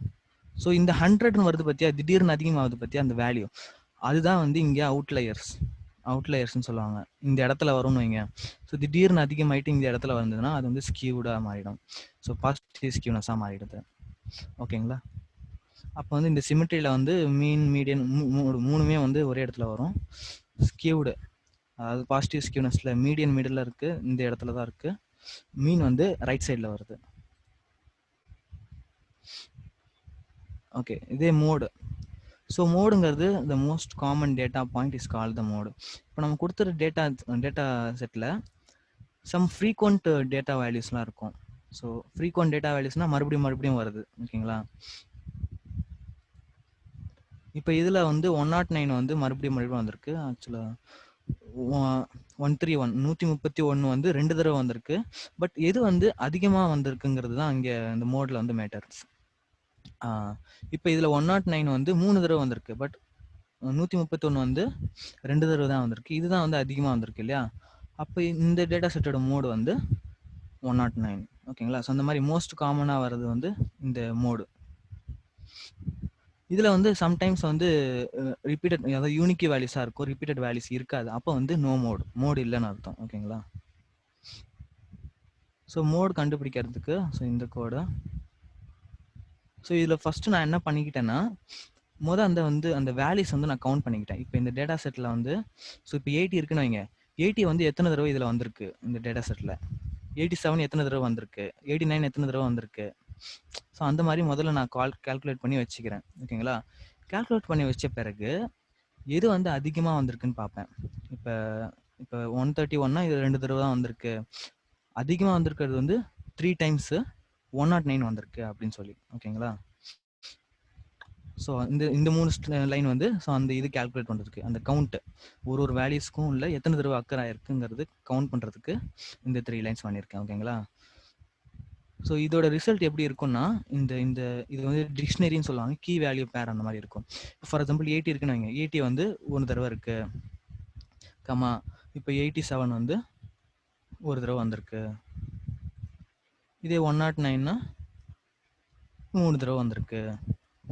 ஸோ இந்த 100ன்னு வருது பற்றியா, திடீர்னு அதிகமாகுது பற்றியா அந்த வேல்யூ, அதுதான் வந்து இங்கே அவுட்லயர்ஸ்ன்னு சொல்லுவாங்க. இந்த இடத்துல வரும்னு வைங்க. ஸோ திடீர்னு அதிகமாயிட்டு இந்த இடத்துல வந்ததுன்னா அது வந்து ஸ்கியூடாக மாறிடும். ஸோ பாசிட்டிவ் ஸ்கியூனஸாக மாறிடுது. ஓகேங்களா? அப்போ வந்து இந்த சிமெட்ரியில் வந்து மீன், மீடியன் மூணுமே வந்து ஒரே இடத்துல வரும். ஸ்கியூடு, அதாவது பாசிட்டிவ் ஸ்கியூனஸில் மீடியன் மிடில் இருக்குது, இந்த இடத்துல தான் இருக்குது. மீன் வந்து ரைட் சைடில் வருது. ஓகே, இதே மோடு. ஸோ மோடுங்கிறது the most common data point is called the mode. இப்போ நம்ம கொடுத்துற டேட்டா செட்டில் சம் ஃப்ரீக்வெண்ட் டேட்டா வேல்யூஸ்லாம் இருக்கும். ஸோ ஃப்ரீக்வெண்ட் டேட்டா வேல்யூஸ்னால் மறுபடியும் வருது. ஓகேங்களா? இப்போ இதில் வந்து 109 வந்து மறுபடியும் வந்திருக்கு. ஆக்சுவலாக 131 131 வந்து 2 தடவை வந்திருக்கு. பட் எது வந்து அதிகமாக வந்திருக்குங்கிறது தான் இங்கே இந்த மோடில் வந்து மேட்டர்ஸ். இப்போ இதில் 109 வந்து 3 தடவை வந்திருக்கு, பட் 131 வந்து 2 தடவை தான் வந்திருக்கு. இதுதான் வந்து அதிகமாக வந்திருக்கு இல்லையா? அப்போ இந்த டேட்டா செட்டோட மோடு வந்து 109. ஓகேங்களா? ஸோ அந்த மாதிரி மோஸ்ட் காமனாக வர்றது வந்து இந்த மோடு. இதில் வந்து சம்டைம்ஸ் வந்து ரிப்பீட்டட், அதாவது யூனிக் வேல்யூஸாக இருக்கும், ரிப்பீட்டட் வேல்யூஸ் இருக்காது. அப்போ வந்து நோ மோடு இல்லைன்னு அர்த்தம். ஓகேங்களா? ஸோ மோடு கண்டுபிடிக்கிறதுக்கு ஸோ இந்த கோடு. ஸோ இதில் ஃபஸ்ட்டு நான் என்ன பண்ணிக்கிட்டேன்னா, அந்த வேல்யூஸ் வந்து நான் கவுண்ட் பண்ணிக்கிட்டேன். இப்போ இந்த டேட்டா செட்டில் வந்து ஸோ இப்போ 80 இருக்குன்னு வைங்க, 80 வந்து எத்தனை தடவை இதில் வந்திருக்கு இந்த டேட்டா செட்டில், 87 எத்தனை தடவை வந்திருக்கு, 89 எத்தனை தடவை வந்திருக்கு. ஸோ அந்த மாதிரி முதல்ல நான் கால்குலேட் பண்ணி வச்சுக்கிறேன். ஓகேங்களா? கால்குலேட் பண்ணி வச்ச பிறகு எது வந்து அதிகமாக வந்திருக்குன்னு பார்ப்பேன். இப்போ 131னா இது 2 தடவை தான் வந்திருக்கு. அதிகமாக வந்திருக்கிறது வந்து 3 டைம்ஸு 109 வந்திருக்கு அப்படின்னு சொல்லி. ஓகேங்களா? ஸோ இந்த 3 லைன் வந்து ஸோ அந்த இது கால்குலேட் பண்ணுறதுக்கு, அந்த கவுண்ட் ஒரு வேல்யூஸ்க்கும் இல்லை எத்தனை தடவை அக்கர் ஆயிருக்குங்கிறது கவுண்ட் பண்ணுறதுக்கு இந்த 3 லைன்ஸ் பண்ணியிருக்கேன். ஓகேங்களா? ஸோ இதோட ரிசல்ட் எப்படி இருக்கும்னா, இது வந்து டிக்ஷனரின்னு சொல்லுவாங்க, கீ வேல்யூ பேர் அந்த மாதிரி இருக்கும். ஃபார் எக்ஸாம்பிள் 80 இருக்குன்னு வைங்க, 80 வந்து 1 தடவை இருக்கு, கமா இப்போ 87 வந்து 1 தடவை வந்திருக்கு. இதே 109னா 3 தடவை வந்திருக்கு,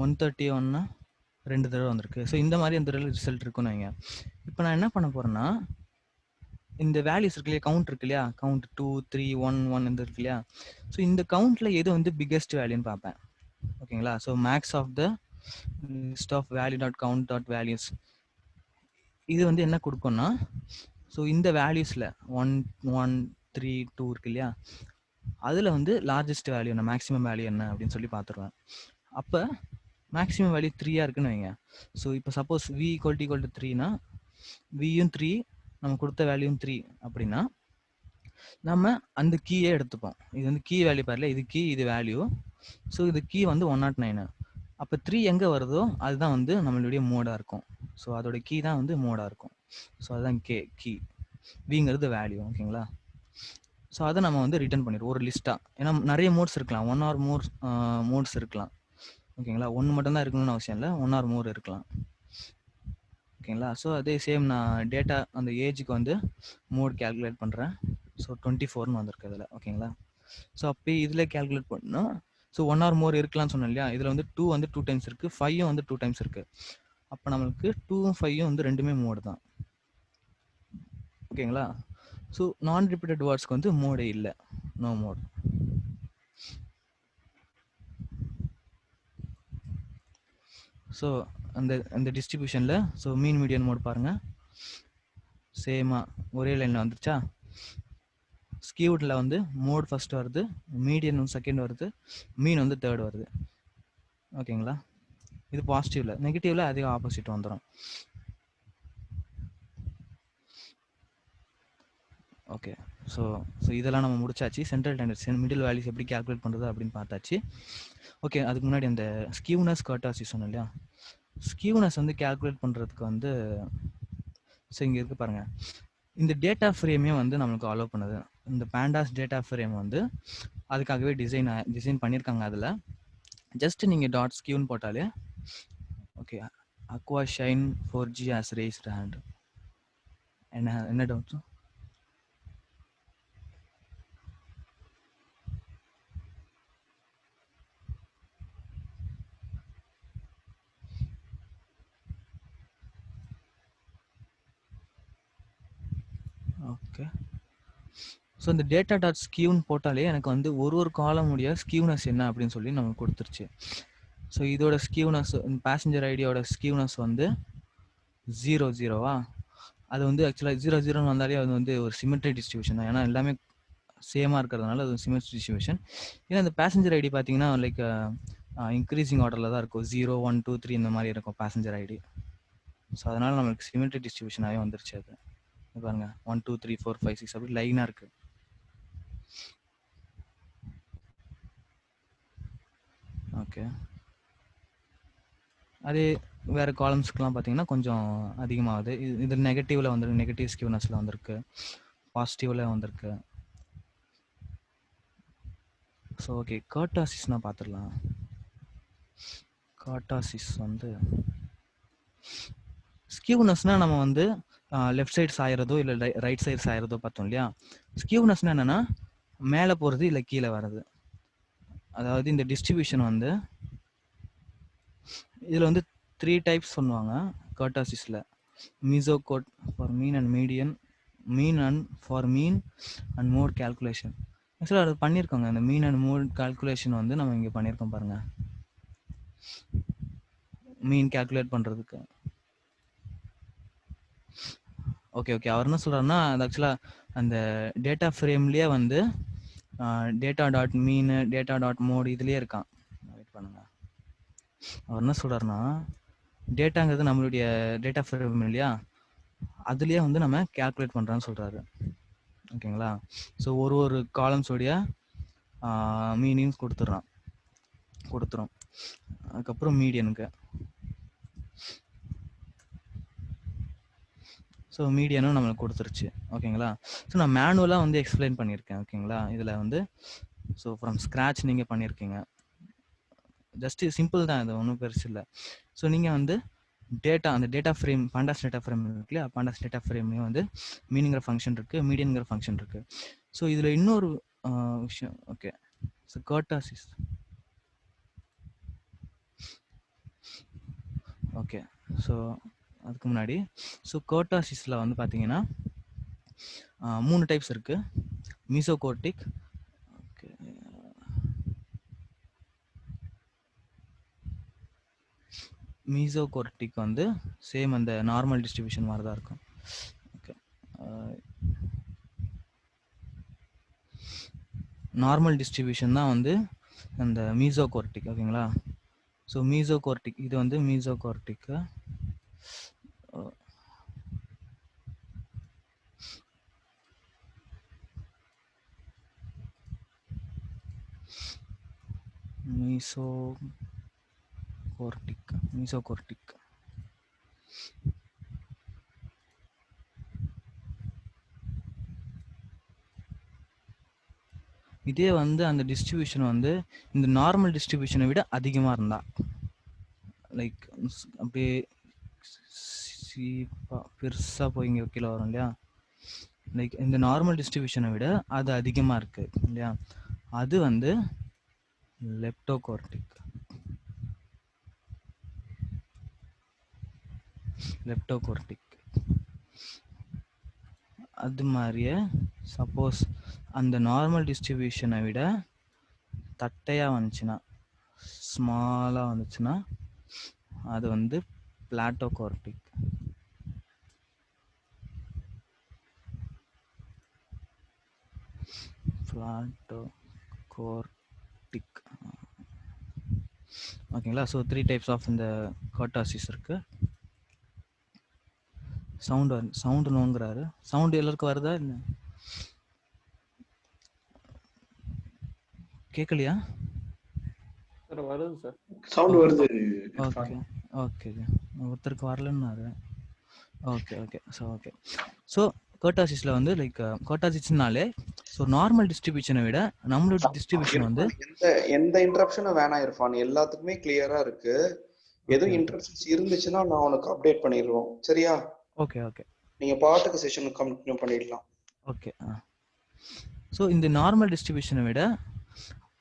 131னா 2 தடவை வந்திருக்கு. ஸோ இந்த மாதிரி அந்த ரிசல்ட் இருக்குன்னு வைங்க. இப்போ நான் என்ன பண்ண போறேன்னா, இந்த வேல்யூஸ் இருக்கு இல்லையா, கவுண்ட் இருக்கு இல்லையா, கவுண்ட் 2 3 1 1 இந்த இருக்கு இல்லையா, ஸோ இந்த கவுண்ட்ல எது வந்து பிக்கெஸ்ட் வேல்யூன்னு பார்ப்பேன். ஓகேங்களா? So max of the list of value dot count dot values, இது வந்து என்ன கொடுக்கும்னா, ஸோ இந்த வேல்யூஸில் 1 1 3 2 இருக்கு இல்லையா, அதில் வந்து லார்ஜஸ்ட் வேல்யூ என்ன, மேக்ஸிமம் வேல்யூ என்ன அப்படின்னு சொல்லி பார்த்துருவேன். அப்போ மேக்ஸிமம் வேல்யூ 3 இருக்குன்னு வைங்க. ஸோ இப்போ சப்போஸ் v = 3னா வியும் 3 நம்ம கொடுத்த வேல்யூவும் 3 அப்படின்னா நம்ம அந்த கீயே எடுத்துப்போம். இது வந்து கீ வேல்யூ பாருல, இது கீ, இது வேல்யூ. ஸோ இது கீ வந்து 109. அப்போ 3 எங்கே வருதோ அதுதான் வந்து நம்மளுடைய மோடாக இருக்கும். ஸோ அதோட கீ தான் வந்து மோடாக இருக்கும். ஸோ அதுதான் கீ, விங்கிறது வேல்யூ. ஓகேங்களா? ஸோ அதை நம்ம வந்து ரிட்டர்ன் பண்ணிடுவோம் ஒரு லிஸ்ட்டாக. ஏன்னா நிறைய மோட்ஸ் இருக்கலாம், 1 or more மோட்ஸ் இருக்கலாம். ஓகேங்களா. ஒன்று மட்டும்தான் இருக்கணும்னு அவசியம் இல்லை, 1 ஆர் மோர் இருக்கலாம். ஓகேங்களா. ஸோ அதே சேம் நான் டேட்டா அந்த ஏஜுக்கு வந்து மோட் கேல்குலேட் பண்ணுறேன். ஸோ 24ன்னு வந்திருக்கு அதில். ஓகேங்களா. ஸோ அப்போ இதில் கேல்குலேட் பண்ணால் ஸோ 1 ஆர் மோர் இருக்கலாம்னு சொன்னேன் இல்லையா. இதில் வந்து 2 வந்து 2 டைம்ஸ் இருக்குது, 5 வந்து 2 டைம்ஸ் இருக்குது. அப்போ நம்மளுக்கு 2ம் 5ம் வந்து ரெண்டுமே மோடு தான். ஓகேங்களா. ஸோ நான் ரிப்பீட்டட் வேர்ட்ஸ்க்கு வந்து மோடே இல்லை, நோ மோட். ஸோ அந்த டிஸ்ட்ரிபியூஷனில் ஸோ மீன் மீடியன் மோட் பாருங்கள், சேமாக ஒரே லைனில் வந்துருச்சா. ஸ்கியூடில் வந்து மோட் ஃபர்ஸ்ட் வருது, மீடியன் செகண்ட் வருது, மீன் வந்து தேர்ட் வருது. ஓகேங்களா. இது பாசிட்டிவ்ல. நெகட்டிவ்ல அதிக ஆப்போசிட் வந்துடும். ஓகே. ஸோ இதெல்லாம் நம்ம முடிச்சாச்சு. சென்ட்ரல் டெண்டன்சி மிடில் வேல்யூஸ் எப்படி கேல்குலேட் பண்ணுறது அப்படின்னு பார்த்தாச்சு. ஓகே. அதுக்கு முன்னாடி அந்த ஸ்கியூனஸ் கர்டாசிஸ் சொன்னோம் இல்லையா. ஸ்கியூனஸ் வந்து கேல்குலேட் பண்ணுறதுக்கு வந்து ஸோ இங்கே இருக்கு பாருங்கள், இந்த டேட்டா ஃப்ரேமே வந்து நம்மளுக்கு அலோவ் பண்ணுது. இந்த பேண்டாஸ் டேட்டா ஃப்ரேம் வந்து அதுக்காகவே டிசைன் பண்ணியிருக்காங்க. அதில் ஜஸ்ட் நீங்கள் டாட் ஸ்கியூன்னு போட்டாலே okay. Aqua shine 4G has rest hand. என்ன டவுட்? ஓகே. ஸோ இந்த டேட்டா டாட் ஸ்கியூன்னு போட்டாலே எனக்கு வந்து ஒரு காலமுடைய ஸ்கியூனஸ் என்ன அப்படின்னு சொல்லி நமக்கு கொடுத்துருச்சு. ஸோ இதோட ஸ்கியூனஸ், பேசஞ்சர் ஐடியோட ஸ்கியூனஸ் வந்து 0 அது வந்து ஆக்சுவலாக 0 வந்தாலே அது வந்து ஒரு சிமெட்ரி டிஸ்ட்ரிபியூஷன் தான். ஏன்னா எல்லாமே சேமாக இருக்கிறதுனால அது சிமெட்ரி டிஸ்ட்ரிபியூஷன். ஏன்னா அந்த பேசஞ்சர் ஐடி பார்த்தீங்கன்னா லைக் இன்க்ரீசிங் ஆர்டரில் தான் இருக்கும். 0 1 2 3 இந்த மாதிரி இருக்கும் பேசஞ்சர் ஐடி. ஸோ அதனால் நம்மளுக்கு சிமெட்ரி டிஸ்ட்ரிபியூஷனாகவே வந்துருச்சு. அது பாருங்க 1 2 3 4 5 6 அப்படி லைனாக இருக்குது. ஓகே. அதே வேறு காலம்ஸ்க்குலாம் பார்த்தீங்கன்னா கொஞ்சம் அதிகமாகுது. இது நெகட்டிவில் வந்துருக்கு, நெகட்டிவ் ஸ்கியூனஸில் வந்திருக்கு, பாசிட்டிவில் வந்திருக்கு. So okay. கர்டாசிஸ்னால் பார்த்துடலாம். கர்டாசிஸ் வந்து ஸ்கியூனஸ்னால் நம்ம வந்து லெஃப்ட் சைடு சாயறதோ இல்லை ரைட் சைடு சாயறதோ பார்த்தோம் இல்லையா. ஸ்கியூனஸ்னால் என்னென்னா மேலே போகிறது இல்லை கீழே வர்றது. அதாவது இந்த டிஸ்ட்ரிபியூஷன் வந்து இதில் வந்து 3 டைப்ஸ் பண்ணுவாங்க கர்டாசிஸில். மீசோகோட் for mean and median, mean and for mean and mode calculation. ஆக்சுவலாக அது பண்ணியிருக்கோங்க. அந்த மீன் அண்ட் மோட் கால்குலேஷன் வந்து நம்ம இங்கே பண்ணியிருக்கோம் பாருங்கள், மீன் கேல்குலேட் பண்ணுறதுக்கு. ஓகே. அவர் என்ன சொல்கிறாருன்னா, அது ஆக்சுவலாக அந்த டேட்டா ஃப்ரேம்லேயே வந்து டேட்டா டாட் மீன், டேட்டா டாட் மோட் இதுலேயே இருக்கான். வெயிட் பண்ணுங்க. அவர் என்ன சொல்கிறாருன்னா, டேட்டாங்கிறது நம்மளுடைய டேட்டா ஃப்ரேம் இல்லையா, அதுலேயே வந்து நம்ம கேல்குலேட் பண்ணுறான்னு சொல்கிறாரு. ஓகேங்களா. ஸோ ஒரு காலம்ஸோடைய மீனிங்ஸ் கொடுத்துரும். அதுக்கப்புறம் மீடியனுக்கு. ஸோ மீடியனும் நம்மளுக்கு கொடுத்துருச்சு. ஓகேங்களா. ஸோ நான் மேனுவலாக வந்து எக்ஸ்பிளைன் பண்ணியிருக்கேன். ஓகேங்களா. இதில் வந்து ஸோ ஃப்ரம் ஸ்க்ராட்ச் நீங்கள் பண்ணியிருக்கீங்க. ஜஸ்ட் சிம்பிள் தான், இது ஒன்றும் பெருசு இல்லை. ஸோ நீங்கள் வந்து அந்த டேட்டா ஃப்ரேம், பாண்டாஸ் டேட்டா ஃப்ரேம் இருக்கு இல்லையா, பாண்டாஸ் டேட்டா ஃப்ரேம்லேயும் வந்து மீனிங்கிற ஃபங்க்ஷன் இருக்குது, மீடியனுங்கிற ஃபங்க்ஷன் இருக்குது. ஸோ இதில் இன்னொரு விஷயம். ஓகே. ஸோ கர்டாசிஸ். ஓகே. ஸோ அதுக்கு முன்னாடி ஸோ கர்டாசிஸில் வந்து பார்த்தீங்கன்னா 3 டைப்ஸ் இருக்குது. மீசோகோர்டிக், ஓகே, மீசோகோர்டிக் வந்து சேம் அந்த நார்மல் டிஸ்ட்ரிபியூஷன் மாதிரி தான் இருக்கும். ஓகே. நார்மல் டிஸ்ட்ரிபியூஷன் தான் வந்து அந்த மீசோகோர்டிக். ஓகேங்களா. ஸோ மீசோகோர்டிக் இது வந்து மீசோகோர்டிக்கு. மீசோகோர்டிக் இதே வந்து அந்த டிஸ்ட்ரிபியூஷன் வந்து இந்த நார்மல் டிஸ்ட்ரிபியூஷனை விட அதிகமாக இருந்தா லைக் அப்படியே பெருசா போய் இங்க கீழே வரும் இல்லையா, லைக் இந்த நார்மல் டிஸ்ட்ரிபியூஷனை விட அது அதிகமா இருக்கு இல்லையா, அது வந்து லெப்டோகார்டிக். அது மாதிரியே சப்போஸ் அந்த நார்மல் டிஸ்ட்ரிபியூஷனை விட தட்டையா வந்துச்சுன்னா, ஸ்மாலா வந்துச்சுன்னா அது வந்து பிளாட்டோகார்டிக். ஓகேங்களா. ஸோ 3 டைப்ஸ் ஆஃப் இந்த கார்டாசிஸ் இருக்கு. சவுண்டு நோங்குறாரு. சவுண்டு எல்லாருக்கும் வருதா இல்லை கேட்கலையா? வருது சார், சவுண்ட் வருது. ஓகே ஓகே, ஒருத்தருக்கு வரலன்னாரு. Okay okay. So okay, so கார்டாசிஸ்ல வந்து லைக் கார்டாசிஸ்னாலே ஸோ நார்மல் டிஸ்ட்ரிபியூஷனை விட நம்மளோட டிஸ்ட்ரிபியூஷன் வந்து எந்த இன்டரப்ஷனும் வேணாம் இருப்பான், எல்லாத்துக்குமே கிளியரா இருக்கு. எதுவும் இன்டரப்ஷன்ஸ் இருந்துச்சுன்னா நான் உனக்கு அப்டேட் பண்ணிடுவோம், சரியா? ஓகே ஓகே, நீங்க பாட்டுக்கு செஷன் கண்டினியூ பண்ணிடலாம். ஓகே. ஸோ இந்த நார்மல் டிஸ்ட்ரிபியூஷனை விட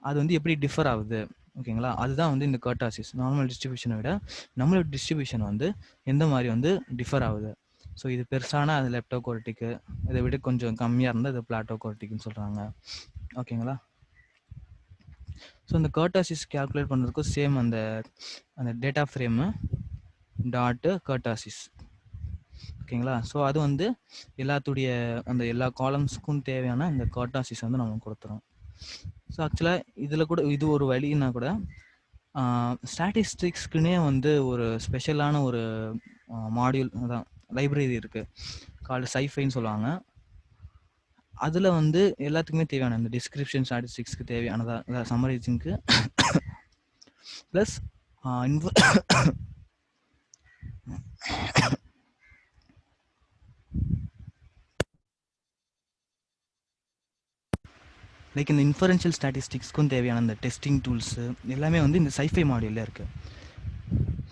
அது வந்து எப்படி டிஃபர் ஆகுது, ஓகேங்களா, அதுதான் வந்து இந்த கார்டாசிஸ். நார்மல் டிஸ்ட்ரிபியூஷனை விட நம்மளோட டிஸ்ட்ரிபியூஷன் வந்து எந்த மாதிரி வந்து டிஃபர் ஆகுது. ஸோ இது பெருசான அது லெப்டோகார்டிக்கு, இதை விட கொஞ்சம் கம்மியாக இருந்தால் அது பிளாட்டோகார்டிக்னு சொல்கிறாங்க, ஓகேங்களா. ஸோ இந்த கார்டாசிஸ் கேல்குலேட் பண்ணுறதுக்கும் சேம் அந்த டேட்டா ஃப்ரேமு டாட்டு கார்டாசிஸ், ஓகேங்களா. ஸோ அது வந்து எல்லாத்துடைய அந்த எல்லா காலம்ஸுக்கும் தேவையான இந்த கார்டாசிஸ் வந்து நம்ம கொடுத்துரும். ஸோ ஆக்சுவலாக இதில் கூட இது ஒரு வழின்னா கூட ஸ்டாட்டிஸ்டிக்ஸ்க்குனே வந்து ஒரு ஸ்பெஷலான ஒரு மாடியூல் அதான் லைப்ரரி இருக்குது, கால்டு சைஃபைன்னு சொல்லுவாங்க. அதில் வந்து எல்லாத்துக்குமே தேவையான இந்த டிஸ்கிரிப்ஷன் ஸ்டாட்டிஸ்டிக்ஸ்க்கு தேவையானதா சம்மரைசிங்க்கு ப்ளஸ் லைக் இந்த இன்ஃபரன்ஷியல் ஸ்டாட்டிஸ்டிக்ஸ்க்கும் தேவையான இந்த டெஸ்டிங் டூல்ஸு எல்லாமே வந்து இந்த சைஃபை மாடியூலில் இருக்குது.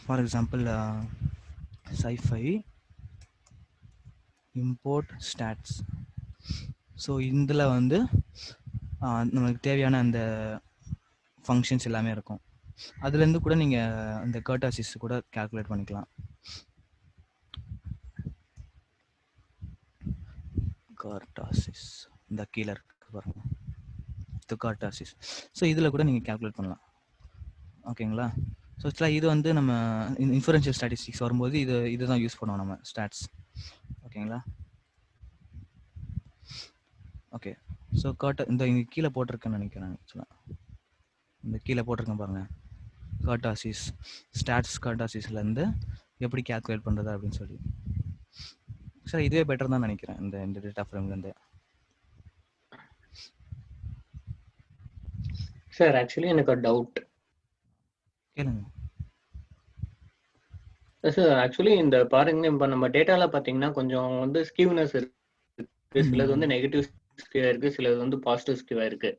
For example SciPy import stats. So இதில் வந்து நம்மளுக்கு தேவையான அந்த ஃபங்க்ஷன்ஸ் எல்லாமே இருக்கும். அதுலேருந்து கூட நீங்கள் இந்த கார்டாசிஸ் கூட கால்குலேட் பண்ணிக்கலாம். கார்டாசிஸ் இந்த கீழே இருக்கு பாருங்க, கார்டாசிஸ். ஸோ இதில் கூட நீங்கள் கால்குலேட் பண்ணலாம், ஓகேங்களா. ஸோ ஆக்சுவலாக இது வந்து நம்ம இன்ஃபரன்ஷியல் ஸ்டாட்டிஸ்டிக்ஸ் வரும்போது இதுதான் யூஸ் பண்ணுவோம் நம்ம ஸ்டாட்ஸ், ஓகேங்களா. ஓகே. ஸோ இந்த இங்கே கீழே போட்டிருக்கேன்னு நினைக்கிறேன். ஆக்சுவலாக இந்த கீழே போட்டிருக்கேன் பாருங்கள், கார்டாசிஸ் ஸ்டாட்ஸ் கார்டாசிஸ்லேருந்து எப்படி கால்குலேட் பண்ணுறது அப்படின்னு சொல்லி. சார் இதுவே பெட்டர் தான் நினைக்கிறேன் இந்த டேட்டா ஃப்ரேம்லேருந்து. சார் ஆக்சுவலி எனக்கு ஒரு டவுட். கேளுங்க சார். ஆக்சுவலி இந்த பாருங்க, இப்போ நம்ம டேட்டால பாத்தீங்கன்னா கொஞ்சம் வந்து ஸ்கியூனஸ் இருக்கு, சிலது வந்து நெகட்டிவ் ஸ்கியூவா இருக்கு, சிலது வந்து பாசிட்டிவ் ஸ்கியூவா இருக்கு,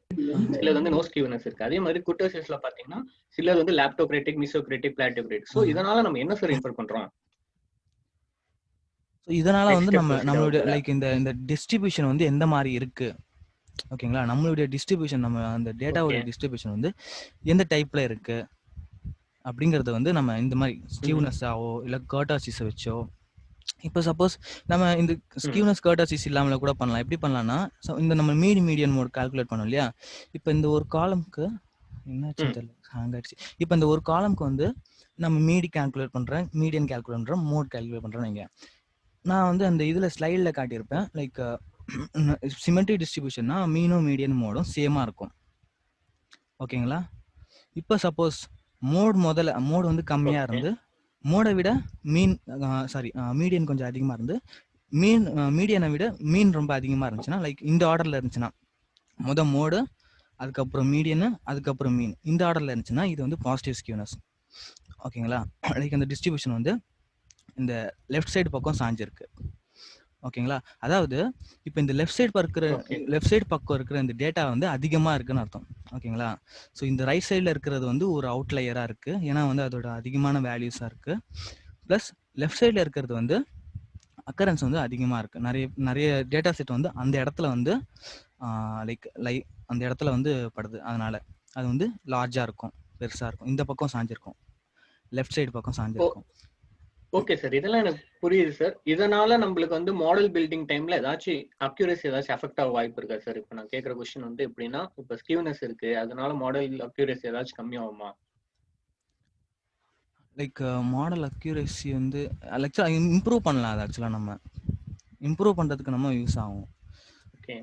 சிலது வந்து நோ ஸ்கியூனஸ் இருக்கு. அதே மாதிரி குர்டோசிஸ்ல பாத்தீங்கன்னா சிலது வந்து லாப்டோகிராட்டிக், மிசோகிராட்டிக், பிளாட்டோகிராட்டிக். ஸோ இதனால நம்ம என்ன சார் இன்ஃபர் பண்றோம்? இதனால வந்து நம்மளுடைய லைக் இந்த டிஸ்ட்ரிபியூஷன் வந்து எந்த மாதிரி இருக்கு, ஓகேங்களா. நம்மளுடைய டிஸ்ட்ரிபியூஷன், நம்ம அந்த டேட்டாவோட டிஸ்ட்ரிபியூஷன் வந்து எந்த டைப்ல இருக்கு அப்படிங்கறத வந்து நம்ம இந்த மாதிரி ஸ்கியூனஸாவோ இல்லை கார்டாசிஸை வச்சோ, இப்போ சப்போஸ் நம்ம இந்த ஸ்கியூனஸ் கார்டாசிஸ் இல்லாமல கூட பண்ணலாம். எப்படி பண்ணலாம்னா, இந்த நம்ம மீடியன் மோட் கால்குலேட் பண்ணோம் இல்லையா, இப்போ இந்த ஒரு காலம்க்கு என்னாச்சு தெரியல, ஹேங் ஆயிடுச்சு. இப்போ இந்த ஒரு காலம்க்கு வந்து நம்ம மீடியன் கால்குலேட் பண்றேன், மோட் கால்குலேட் பண்றேன். நீங்க நான் வந்து அந்த இதுல ஸ்லைட்ல காட்டியிருப்பேன், லைக் சிமெட்ரிக் டிஸ்ட்ரிபியூஷன்னா மீனும் மீடியன் மோடும் சேமா இருக்கும், ஓகேங்களா. இப்போ சப்போஸ் மோடு வந்து கம்மியா இருந்து மோடை விட மீடியன் கொஞ்சம் அதிகமா இருந்து மீடியனை விட மீன் ரொம்ப அதிகமா இருந்துச்சுன்னா, லைக் இந்த ஆர்டர்ல இருந்துச்சுன்னா மோடு, அதுக்கப்புறம் மீடியனு, அதுக்கப்புறம் மீன், இந்த ஆர்டர்ல இருந்துச்சுன்னா இது வந்து பாசிட்டிவ் ஸ்கியூனஸ், ஓகேங்களா. லைக் அந்த டிஸ்ட்ரிபியூஷன் வந்து இந்த லெஃப்ட் சைடு பக்கம் சாஞ்சிருக்கு, ஓகேங்களா? அதாவது இப்போ இந்த லெஃப்ட் சைடு பக்கம் இருக்கிற இந்த டேட்டா வந்து அதிகமாக இருக்குன்னு அர்த்தம். ஓகேங்களா? ஸோ இந்த ரைட் சைடில் இருக்கிறது வந்து ஒரு அவுட்லையராக இருக்குது, ஏன்னா வந்து அதோட அதிகமான வேல்யூஸாக இருக்குது. ப்ளஸ் லெஃப்ட் சைடில் இருக்கிறது வந்து அக்கரன்ஸ் வந்து அதிகமாக இருக்குது. நிறைய டேட்டா செட் வந்து அந்த இடத்துல வந்து அந்த இடத்துல வந்து படுது. அதனால அது வந்து லார்ஜாக இருக்கும், பெருசாக இருக்கும். இந்த பக்கம் சாஞ்சிருக்கும், லெஃப்ட் சைடு பக்கம் சாஞ்சிருக்கும். ஓகே சார், இதெல்லாம் எனக்கு புரியுது சார். இதனால நம்மளுக்கு வந்து மாடல் பில்டிங் டைம்ல ஏதாச்சும் அக்யூரசி ஏதாச்சும் அஃபெக்ட் ஆக வாய்ப்பு இருக்கா சார்? இப்போ நான் கேட்குற கொஸ்டின் வந்து எப்படின்னா, இப்போ ஸ்கியூனஸ் இருக்கு, அதனால மாடல் அக்யூரசி ஏதாச்சும் கம்மியாகுமா? மாடல் அக்யூரசி வந்து ஆக்சுவலாக இம்ப்ரூவ் பண்ணலாம். அது ஆக்சுவலாக நம்ம இம்ப்ரூவ் பண்ணுறதுக்கு நம்ம யூஸ் ஆகும். ஓகே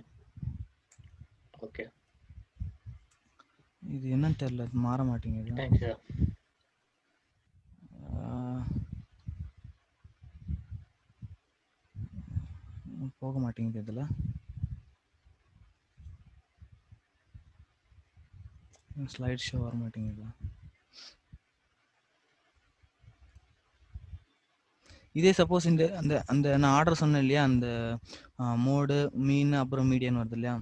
ஓகே, இது என்னன்னு தெரியல, மாற மாட்டேங்குது. Thanks sir. போக மாட்டேங்குது, இதில் ஸ்லைட் ஷோ வர மாட்டேங்குது. இதே சப்போஸ் இந்த அந்த அந்த நான் ஆர்டர் சொன்னேன் இல்லையா, அந்த மோடு மீன் அப்புறம் மீடியன் வருது இல்லையா,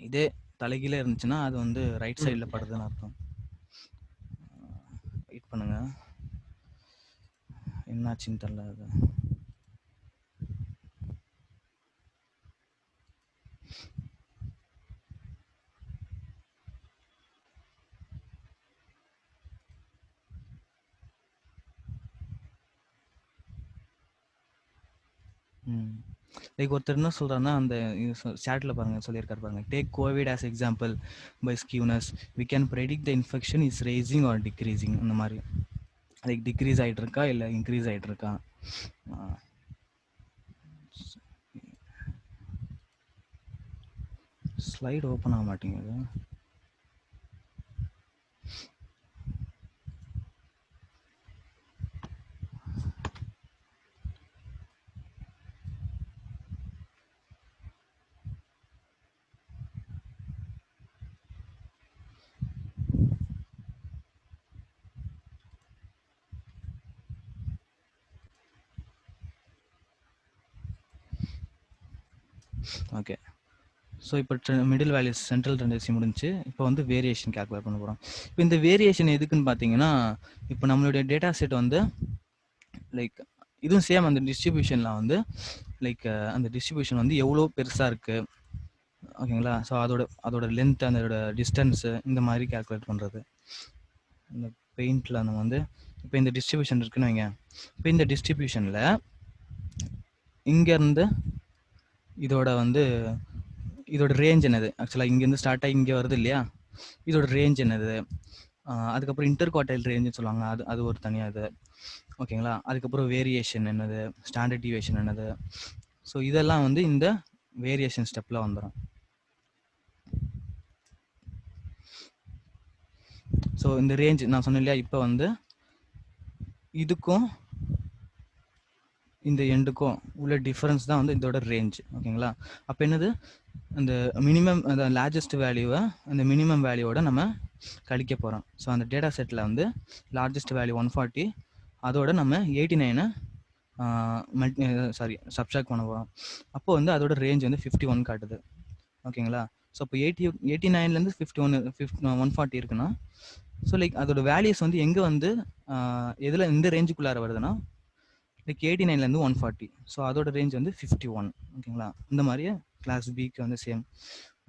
இதே தலைகீழே இருந்துச்சுன்னா அது வந்து ரைட் சைடில் படுதுன்னு அர்த்தம். வெயிட் பண்ணுங்க, என்னாச்சுன்னு தெரியல. அது ஒருத்தர் என்ன சொல்றாருன்னா, அந்த சாட்ல பாருங்க சொல்லியிருக்காரு பாருங்க, take covid as example by skewness we can predict the infection is rising or decreasing. அந்த மாதிரி டிக்ரீஸ் ஆகிட்டு இருக்கா இல்லை இன்க்ரீஸ் ஆகிட்டு இருக்கா. ஸ்லைடு ஓப்பன் ஆக மாட்டேங்குது. ஓகே, ஸோ இப்போ மிடில் வேல்யூஸ் சென்ட்ரல் டெண்டன்சி முடிஞ்சு, இப்போ வந்து வேரியேஷன் கால்குலேட் பண்ண போகிறோம். இப்போ இந்த வேரியேஷன் எதுக்குன்னு பார்த்தீங்கன்னா, இப்போ நம்மளுடைய டேட்டா செட் வந்து இதுவும் சேம் அந்த டிஸ்ட்ரிபியூஷனில் வந்து அந்த டிஸ்ட்ரிபியூஷன் வந்து எவ்வளோ பெருசாக இருக்குது, ஓகேங்களா? ஸோ அதோட லென்த், அதோட டிஸ்டன்ஸு, இந்த மாதிரி கால்குலேட் பண்ணுறது. இந்த பெயிண்டில் நம்ம வந்து இப்போ இந்த டிஸ்ட்ரிபியூஷன் இருக்குன்னு வைங்க. இப்போ இந்த டிஸ்ட்ரிபியூஷனில் இங்கேருந்து இதோட ரேஞ்ச் என்னது, ஆக்சுவலாக இங்கேருந்து ஸ்டார்ட் ஆகி இங்கே வருது இல்லையா, இதோட ரேஞ்ச் என்னது. அதுக்கப்புறம் இன்டர் குவார்டைல் ரேஞ்சுன்னு சொல்லுவாங்க, அது ஒரு தனியாக இது, ஓகேங்களா? அதுக்கப்புறம் வேரியேஷன் என்னது, ஸ்டாண்டர்ட் டிவியேஷன் என்னது. ஸோ இதெல்லாம் வந்து இந்த வேரியேஷன் ஸ்டெப்பில் வந்துடும். ஸோ இந்த ரேஞ்ச் நான் சொன்னேன் இல்லையா, இப்போ வந்து இதுக்கும் இந்த எண்டுக்கும் உள்ள டிஃபரன்ஸ் தான் வந்து இதோட ரேஞ்ச், ஓகேங்களா? அப்போ என்னது, அந்த மினிமம் அந்த லார்ஜஸ்ட் வேல்யூவை அந்த மினிமம் வேல்யூவோட நம்ம கழிக்க போகிறோம். ஸோ அந்த டேட்டா செட்டில் வந்து லார்ஜஸ்ட் வேல்யூ 140, அதோட நம்ம 89 சப்ஸ்ட்ராக்ட் பண்ண போகிறோம். அப்போ வந்து அதோட ரேஞ்ச் வந்து 51 காட்டுது, ஓகேங்களா? ஸோ இப்போ 89லேருந்து 140 இருக்குன்னா, ஸோ அதோட வேல்யூஸ் வந்து எங்கே வந்து எதில் இந்த ரேஞ்சுக்குள்ளார வருதுன்னா 89லேருந்து 140. ஸோ அதோட ரேஞ்ச் வந்து 51, ஓகேங்களா? இந்த மாதிரியே கிளாஸ் பிக்கு வந்து சேம்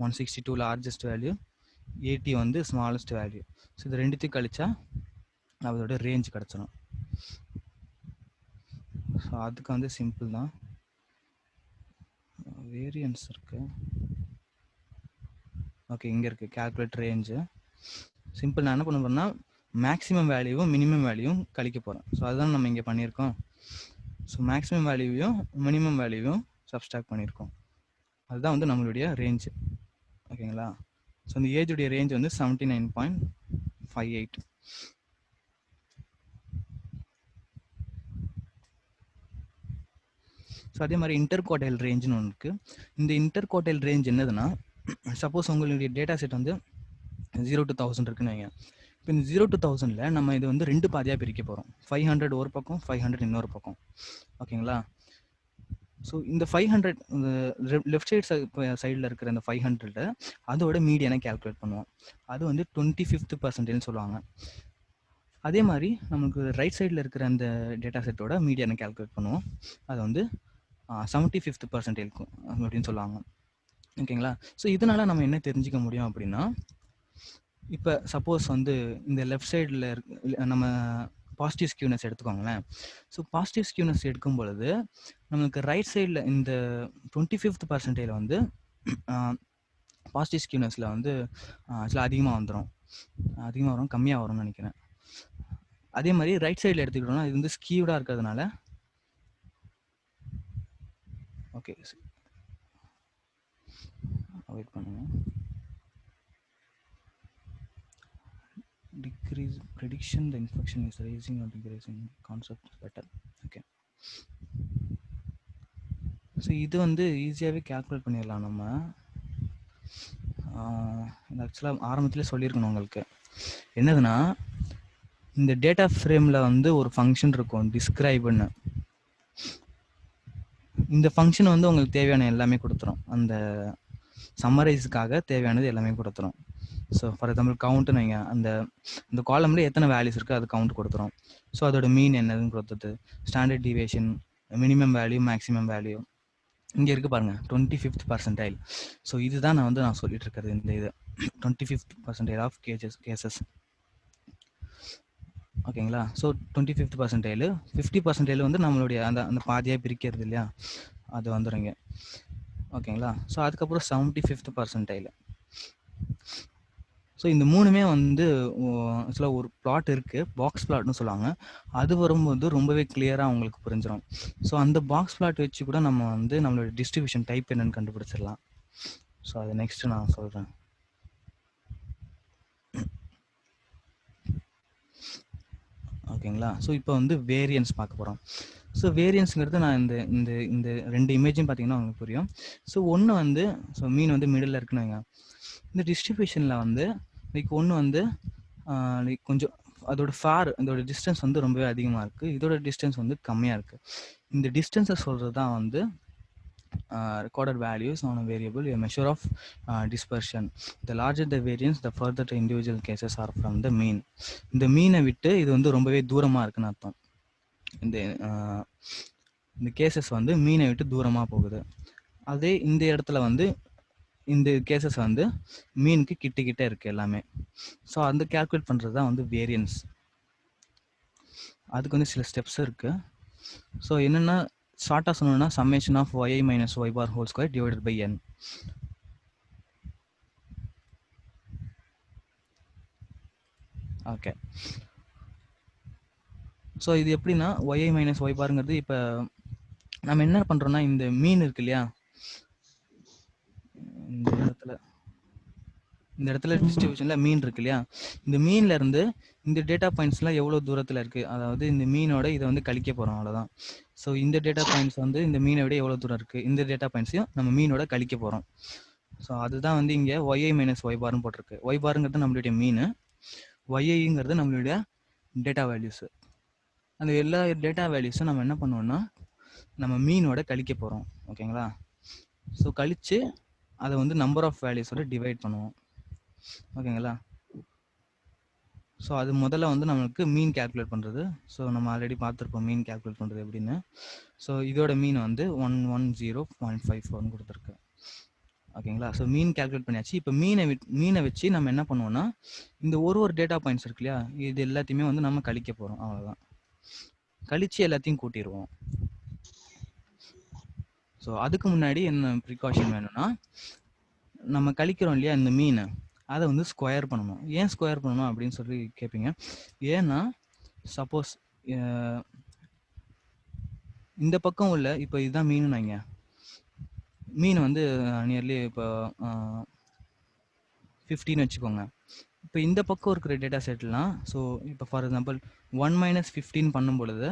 162 லார்ஜஸ்ட் வேல்யூ, 80 வந்து ஸ்மாலஸ்ட் வேல்யூ. ஸோ இது ரெண்டுத்தையும் கழிச்சா அதோட ரேஞ்ச் கிடச்சிடும். ஸோ அதுக்கு வந்து சிம்பிள் தான், வேரியன்ஸ் இருக்கு. ஓகே, இங்கே இருக்குது கால்குலேட் ரேஞ்சு. சிம்பிள். நான் என்ன பண்ண போகிறேன்னா, மேக்ஸிமம் வேல்யூவும் மினிமம் வேல்யூவும் கழிக்க போகிறேன். ஸோ அதுதான் நம்ம இங்கே பண்ணியிருக்கோம். ஸோ மேக்ஸிமம் வேல்யூவையும் மினிமம் வேல்யூவையும் சப்ஸ்ட்ராக்ட் பண்ணியிருக்கோம். அதுதான் வந்து நம்மளுடைய ரேஞ்சு, ஓகேங்களா? ஸோ இந்த ஏஜுடைய ரேஞ்ச் வந்து 79.58. ஸோ அதே மாதிரி இன்டர் குவார்டைல் ரேஞ்சுன்னு ஒன்று இருக்குது. இந்த இன்டர் குவார்டைல் ரேஞ்ச் என்னதுன்னா, சப்போஸ் உங்களுடைய டேட்டா செட் வந்து 0 to 1000 இருக்குன்னு வைங்க. இப்போ இந்த 0 to 1000ல் நம்ம இது வந்து 2 பாதியாக பிரிக்க போகிறோம். 500 ஒரு பக்கம், 500 இன்னொரு பக்கம், ஓகேங்களா? ஸோ இந்த 500 லெஃப்ட் சைடில் இருக்கிற இந்த 500 அதோட மீடியனை கால்குலேட் பண்ணுவோம். அது வந்து 25th பர்சன்டேஜ்னு சொல்லுவாங்க. அதே மாதிரி நமக்கு ரைட் சைடில் இருக்கிற அந்த டேட்டா செட்டோட மீடியனை கால்குலேட் பண்ணுவோம். அது வந்து 75th பர்சன்டேஜ் அப்படின்னு சொல்லுவாங்க. ஓகேங்களா? ஸோ இதனால நம்ம என்ன தெரிஞ்சுக்க முடியும் அப்படின்னா, இப்போ சப்போஸ் வந்து இந்த லெஃப்ட் சைடில் நம்ம பாசிட்டிவ் ஸ்கியூனஸ் எடுத்துக்கோங்களேன். ஸோ பாசிட்டிவ் ஸ்கியூனஸ் எடுக்கும் பொழுது நமக்கு ரைட் சைடில் இந்த 25th பர்சன்டேஜ் வந்து பாசிட்டிவ் ஸ்கியூனஸில் வந்து ஆக்சுவலாக அதிகமாக வரும், கம்மியாக வரும்னு நினைக்கிறேன். அதே மாதிரி ரைட் சைடில் எடுத்துக்கிட்டோம்னா இது வந்து ஸ்கியூடாக இருக்கிறதுனால ஓகே வெயிட் பண்ணுங்க. Decrease prediction the infection is raising or decreasing concept better. Okay. So இது வந்து ஈஸியாகவே கேல்குலேட் பண்ணிடலாம் நம்ம. ஆக்சுவலாக ஆரம்பத்தில் சொல்லியிருக்கணும் உங்களுக்கு. என்னதுன்னா இந்த டேட்டா ஃப்ரேமில் வந்து ஒரு ஃபங்க்ஷன் இருக்கும் டிஸ்கிரைப்னு. இந்த ஃபங்க்ஷன் வந்து உங்களுக்கு தேவையான எல்லாமே கொடுத்துரும். அந்த சம்மரைஸுக்காக தேவையானது எல்லாமே கொடுத்துரும். ஸோ ஃபார் எக்ஸாம்பிள் கவுண்ட்டு நீங்கள் அந்த காலமில் எத்தனை வேல்யூஸ் இருக்குது அது கவுண்ட் கொடுத்துரும். ஸோ அதோட மீன் என்னதுன்னு கொடுத்துட்டு standard deviation, minimum value, maximum value இங்கே இருக்குது பாருங்கள் 25th பர்சன்டைல். ஸோ இதுதான் நான் சொல்லிட்டு இருக்கிறது. இந்த இது 25th பர்சன்டைல் ஆஃப் கேசஸ். ஓகேங்களா? ஸோ 25th பர்சன்டைல் 50% வந்து நம்மளுடைய அந்த பாதியாக பிரிக்கிறது இல்லையா, அது வந்துடுங்க. ஓகேங்களா? ஸோ அதுக்கப்புறம் 75th பர்சன்டைல். ஸோ இந்த மூணுமே வந்து ஆக்சுவலாக ஒரு பிளாட் இருக்குது, பாக்ஸ் பிளாட்னு சொல்லுவாங்க. அது வரும்போது ரொம்பவே கிளியராக உங்களுக்கு புரிஞ்சிடும். ஸோ அந்த பாக்ஸ் பிளாட் வச்சு கூட நம்ம வந்து நம்மளோட டிஸ்ட்ரிபியூஷன் டைப் என்னன்னு கண்டுபிடிச்சிடலாம். ஸோ அது நெக்ஸ்ட் நான் சொல்கிறேன். ஓகேங்களா? ஸோ இப்போ வந்து வேரியன்ஸ் பார்க்க போகிறோம். ஸோ வேரியன்ஸுங்கிறது நான் இந்த ரெண்டு இமேஜும் பார்த்தீங்கன்னா உங்களுக்கு புரியும். ஸோ ஒன்று வந்து ஸோ மீன் வந்து மிடில் இருக்குன்னு வைங்க. இந்த டிஸ்ட்ரிபியூஷனில் வந்து லைக் ஒன்று வந்து லைக் கொஞ்சம் அதோட டிஸ்டன்ஸ் வந்து ரொம்பவே அதிகமாக இருக்குது, இதோட டிஸ்டன்ஸ் வந்து கம்மியாக இருக்குது. இந்த டிஸ்டன்ஸை சொல்கிறது தான் வந்து recorded values on a variable, a measure of dispersion. The larger the variance, the further the individual cases are from the mean. இந்த மீனை விட்டு இது வந்து ரொம்பவே தூரமாக இருக்குன்னு அர்த்தம். இந்த கேசஸ் வந்து மீனை விட்டு தூரமாக போகுது. அதே இந்த இடத்துல வந்து இந்த கேசஸ் வந்து மீனுக்கு கிட்ட இருக்கு எல்லாமே. ஸோ அந்த கால்குலேட் பண்ணுறது தான் வந்து வேரியன்ஸ். அதுக்கு வந்து சில ஸ்டெப்ஸ் இருக்குது. ஸோ என்னென்னா ஷார்ட்டாக சொன்னோம்னா summation of yi minus y bar whole square divided by n. Okay. So இது எப்படின்னா yi minus y barங்கிறது இப்போ நம்ம என்ன பண்ணுறோம்னா இந்த மீன் இருக்கு இல்லையா, இந்த இடத்துல டிஸ்ட்ரிபியூஷன்ல மீன் இருக்கு இல்லையா, இந்த மீன்ல இருந்து இந்த டேட்டா பாயிண்ட்ஸ்லாம் எவ்வளோ தூரத்தில் இருக்குது, அதாவது இந்த மீனோட இதை வந்து கழிக்க போகிறோம், அவ்வளோதான். ஸோ இந்த டேட்டா பாயிண்ட்ஸ் வந்து இந்த மீனை விட எவ்வளோ தூரம் இருக்குது, இந்த டேட்டா பாயிண்ட்ஸையும் நம்ம மீனோட கழிக்க போகிறோம். ஸோ அதுதான் வந்து இங்கே yi minus y barன்னு போட்டிருக்கு. y barங்கிறது நம்மளுடைய மீன், yiங்கிறது நம்மளுடைய டேட்டா வேல்யூஸு. அந்த எல்லா டேட்டா வேல்யூஸும் நம்ம என்ன பண்ணுவோம்னா நம்ம மீனோட கழிக்க போகிறோம். ஓகேங்களா? ஸோ கழித்து அதை வந்து நம்பர் ஆஃப் வேல்யூஸோட டிவைட் பண்ணுவோம். ஓகேங்களா? ஸோ அது முதல்ல வந்து நம்மளுக்கு மீன் கேல்குலேட் பண்ணுறது. ஸோ நம்ம ஆல்ரெடி பார்த்துருப்போம் மீன் கேல்குலேட் பண்ணுறது எப்படின்னு. ஸோ இதோட மீன் வந்து 110.54 கொடுத்துருக்கு. ஓகேங்களா? ஸோ மீன் கேல்குலேட் பண்ணியாச்சு. இப்போ மீனை வச்சு நம்ம என்ன பண்ணுவோம்னா இந்த ஒரு டேட்டா பாயிண்ட்ஸ் இருக்கு இல்லையா, இது எல்லாத்தையுமே வந்து நம்ம கழிக்க போகிறோம், அவ்வளோதான். கழிச்சு எல்லாத்தையும் கூட்டிடுவோம். ஸோ அதுக்கு முன்னாடி என்ன ப்ரிகாஷன் வேணும்னா நம்ம கழிக்கிறோம் இல்லையா இந்த மீனை, அதை வந்து ஸ்கொயர் பண்ணணும். ஏன் ஸ்கொயர் பண்ணணும் அப்படின்னு சொல்லி கேட்பீங்க. ஏன்னா சப்போஸ் இந்த பக்கம் உள்ள இப்போ இதுதான் மீன் வைங்க, மீன் வந்து நியர்லி இப்போ 15 வச்சுக்கோங்க. இப்போ இந்த பக்கம் இருக்கிற டேட்டா செட்லாம் ஸோ இப்போ ஃபார் எக்ஸாம்பிள் 1 - 15 பண்ணும் பொழுது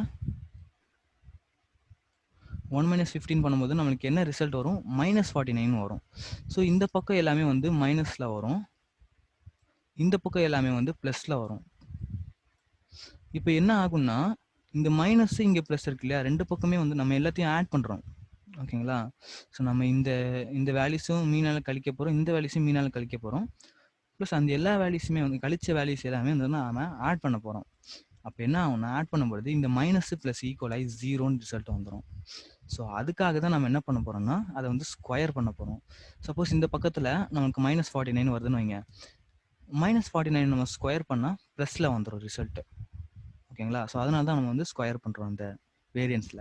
1 - 15 பண்ணும்போது நம்மளுக்கு என்ன ரிசல்ட் வரும், -49 வரும். ஸோ இந்த பக்கம் எல்லாமே வந்து மைனஸில் வரும், இந்த பக்கம் எல்லாமே வந்து ப்ளஸில் வரும். இப்போ என்ன ஆகும்னா இந்த மைனஸ் இங்கே ப்ளஸ் இருக்கு இல்லையா, ரெண்டு பக்கமே வந்து நம்ம எல்லாத்தையும் ஆட் பண்ணுறோம். ஓகேங்களா? ஸோ நம்ம இந்த இந்த வேல்யூஸும் மீனால கழிக்க போறோம். இந்த வேல்யூஸும் மீனால கழிக்க போறோம். ப்ளஸ் அந்த எல்லா வேல்யூஸுமே வந்து கழிச்ச வேல்யூஸ் எல்லாமே வந்து நாம ஆட் பண்ண போறோம். அப்ப என்ன ஆகும்னா, ஆட் பண்ணும்பொழுது இந்த மைனஸ் பிளஸ் ஈக்குவல் ஆகி 0ன்னு ரிசல்ட் வந்துரும். ஸோ அதுக்காக தான் நம்ம என்ன பண்ண போறோம்னா, அத வந்து ஸ்கொயர் பண்ண போறோம். சப்போஸ் இந்த பக்கத்துல நமக்கு -49 வருதுன்னு வைங்க. -49 நம்ம ஸ்கொயர் பண்ணா பிளஸ்ல வந்துரும் ரிசல்ட். ஓகேங்களா? ஸோ அதனால தான் நம்ம வந்து ஸ்கொயர் பண்றோம் இந்த வேரியன்ஸ்ல.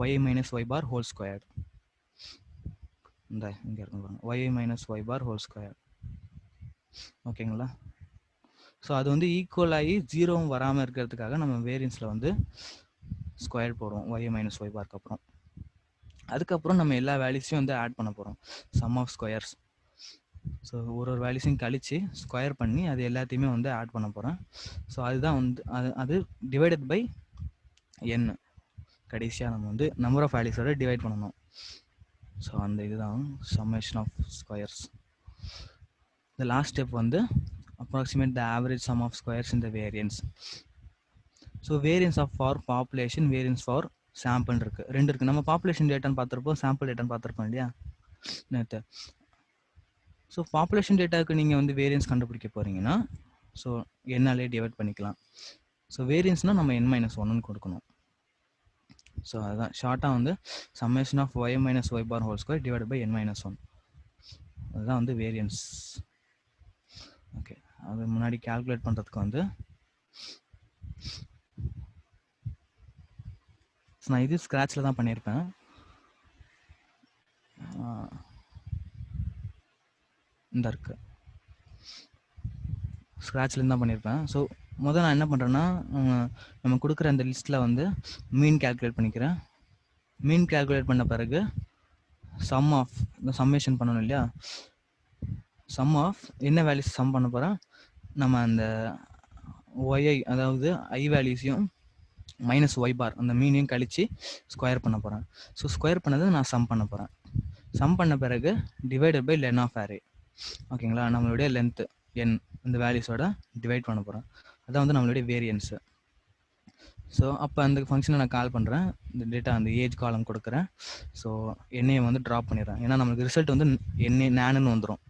y minus y bar whole squared. இந்த இங்க இருக்கு பாருங்க. y minus y bar whole squared. ஓகேங்களா? ஸோ அது வந்து ஈக்குவல் ஆகி 0 வராம இருக்கிறதுக்காக நம்ம வேரியன்ஸ்ல வந்து ஸ்கொயர் போடுறோம் y minus y barக்கு அப்புறம். அதுக்கப்புறம் நம்ம எல்லா வேல்யூஸையும் வந்து ஆட் பண்ண போறோம். Some of squares. ஸோ ஒரு வேல்யூஸையும் கழிச்சு ஸ்கொயர் பண்ணி அது எல்லாத்தையுமே வந்து ஆட் பண்ண போறேன். ஸோ அதுதான் வந்து அது டிவைடட் பை n. கடைசியாக நம்ம வந்து நம்பர் ஆஃப் வேல்யூஸோட டிவைட் பண்ணணும். ஸோ அந்த இதுதான் summation of squares. The last step வந்து approximate the average sum of squares in the variance. So variance of for population, variance for sample இருக்கு. ரெண்டு இருக்கு. நம்ம பாப்புலேஷன் டேட்டான்னு பார்த்துருப்போம், சாம்பிள் டேட்டான்னு பார்த்துருப்போம் இல்லையா நேற்று. ஸோ பாப்புலேஷன் டேட்டாவுக்கு நீங்கள் வந்து வேரியன்ஸ் கண்டுபிடிக்க போறீங்கன்னா ஸோ என்னாலே டிவைட் பண்ணிக்கலாம். ஸோ வேரியன்ஸ்னால் நம்ம n-1ன்னு கொடுக்கணும். ஸோ அதுதான் ஷார்ட்டாக வந்து summation of y minus y bar whole square divided by n-1. அதுதான் வந்து வேரியன்ஸ். ஓகே, அது முன்னாடி கால்குலேட் பண்ணுறதுக்கு வந்து நான் இது ஸ்க்ராட்சில் தான் பண்ணியிருப்பேன். இந்த இருக்கு ஸ்க்ராட்ச்லேருந்து தான் பண்ணியிருப்பேன். ஸோ முதல்ல நான் என்ன பண்ணுறேன்னா, நம்ம கொடுக்குற அந்த லிஸ்ட்டில் வந்து மீன் கால்குலேட் பண்ணிக்கிறேன். மீன் கால்குலேட் பண்ண பிறகு சம் ஆஃப் இந்த சம்மேஷன் பண்ணணும் இல்லையா, சம் ஆஃப் என்ன வேல்யூஸ் சம் பண்ண போகிறேன், நம்ம அந்த ஒய்ஐ அதாவது ஐ வேல்யூஸையும் மைனஸ் ஒய் பார் அந்த மீனையும் கழித்து ஸ்கொயர் பண்ண போகிறேன். ஸோ ஸ்கொயர் பண்ணதை நான் சம் பண்ண போகிறேன். சம் பண்ண பிறகு divided by len of array. ஓகேங்களா, நம்மளுடைய லென்த்து n இந்த வேல்யூஸோட டிவைட் பண்ண போகிறேன். அதான் வந்து நம்மளுடைய வேரியன்ஸு. ஸோ அப்போ அந்த ஃபங்க்ஷனை நான் கால் பண்ணுறேன். இந்த டேட்டா அந்த ஏஜ் காலம் கொடுக்குறேன். ஸோ எண்ணெயை வந்து ட்ராப் பண்ணிடுறேன். ஏன்னா நம்மளுக்கு ரிசல்ட் வந்து நேனுன்னு வந்துடும்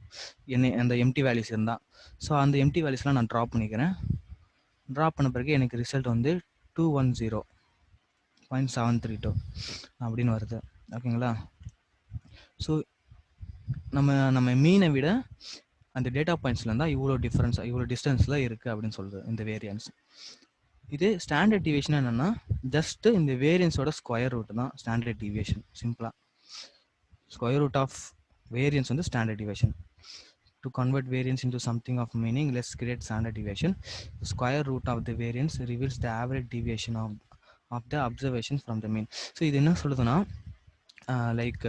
எண்ணெய் அந்த எம்டி வேல்யூஸ் இருந்தால். ஸோ அந்த எம்டி வேல்யூஸ்லாம் நான் ட்ராப் பண்ணிக்கிறேன். ட்ராப் பண்ண பிறகு எனக்கு ரிசல்ட் வந்து 210.732 அப்படின்னு வருது. ஓகேங்களா, ஸோ நம்ம மீனை விட அந்த டேட்டா பாயிண்ட்ஸ்ல இருந்தால் இவ்வளோ டிஃப்ரென்ஸ் இவ்வளோ டிஸ்டன்ஸில் இருக்குது அப்படின்னு சொல்லுது இந்த வேரியன்ஸ். இது ஸ்டாண்டர்ட் டிவியேஷன் என்னென்னா ஜஸ்ட் இந்த வேரியன்ஸோட ஸ்கொயர் ரூட் தான் ஸ்டாண்டர்ட் டிவியேஷன். சிம்பிளாக ஸ்கொயர் ரூட் ஆஃப் வேரியன்ஸ் வந்து standard deviation. To convert variance into something of meaning, let's create standard deviation. The square root of the variance reveals the average deviation of the observation from the mean. So இது என்ன சொல்லுதுன்னா like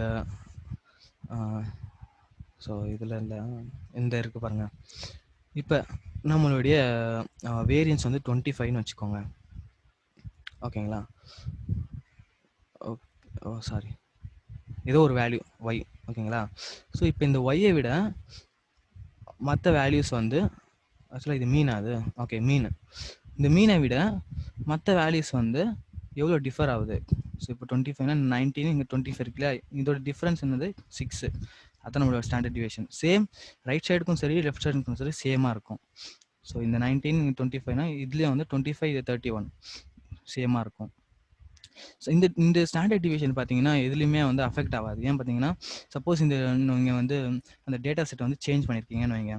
so இதில் இல்லை இந்த இருக்குது பாருங்கள். இப்போ நம்மளுடைய வேரியன்ஸ் வந்து 25ன்னு வச்சுக்கோங்க. ஓகேங்களா, ஓ சாரி, ஏதோ ஒரு வேல்யூ ஒய். ஓகேங்களா, ஸோ இப்போ இந்த ஒய்யை விட மற்ற வேல்யூஸ் வந்து ஆக்சுவலாக இது மீன் அது. ஓகே, மீன் இந்த மீனை விட மற்ற வேல்யூஸ் வந்து எவ்வளோ டிஃபர் ஆகுது. ஸோ இப்போ 25னா 19, இங்கே 25 இருக்குல்லையா, இதோட டிஃப்ரென்ஸ் என்னது 6. அதான் நம்மளோட ஸ்டாண்டர்ட் டிவியேஷன். சேம் ரைட் சைடுக்கும் சரி லெஃப்ட் சைடுக்கும் சரி சேமாக இருக்கும். ஸோ இந்த 19 இங்கே 25னா இதுலேயே வந்து 25 இது 31 சேமாக இருக்கும். ஸோ இந்த ஸ்டாண்டர்ட் டிவியேஷன் பார்த்தீங்கன்னா எதுலையுமே வந்து அஃபெக்ட் ஆகாது. ஏன் பார்த்தீங்கன்னா சப்போஸ் இந்த நீங்கள் வந்து அந்த டேட்டா செட்டை வந்து சேஞ்ச் பண்ணியிருக்கீங்கன்னு வைங்க,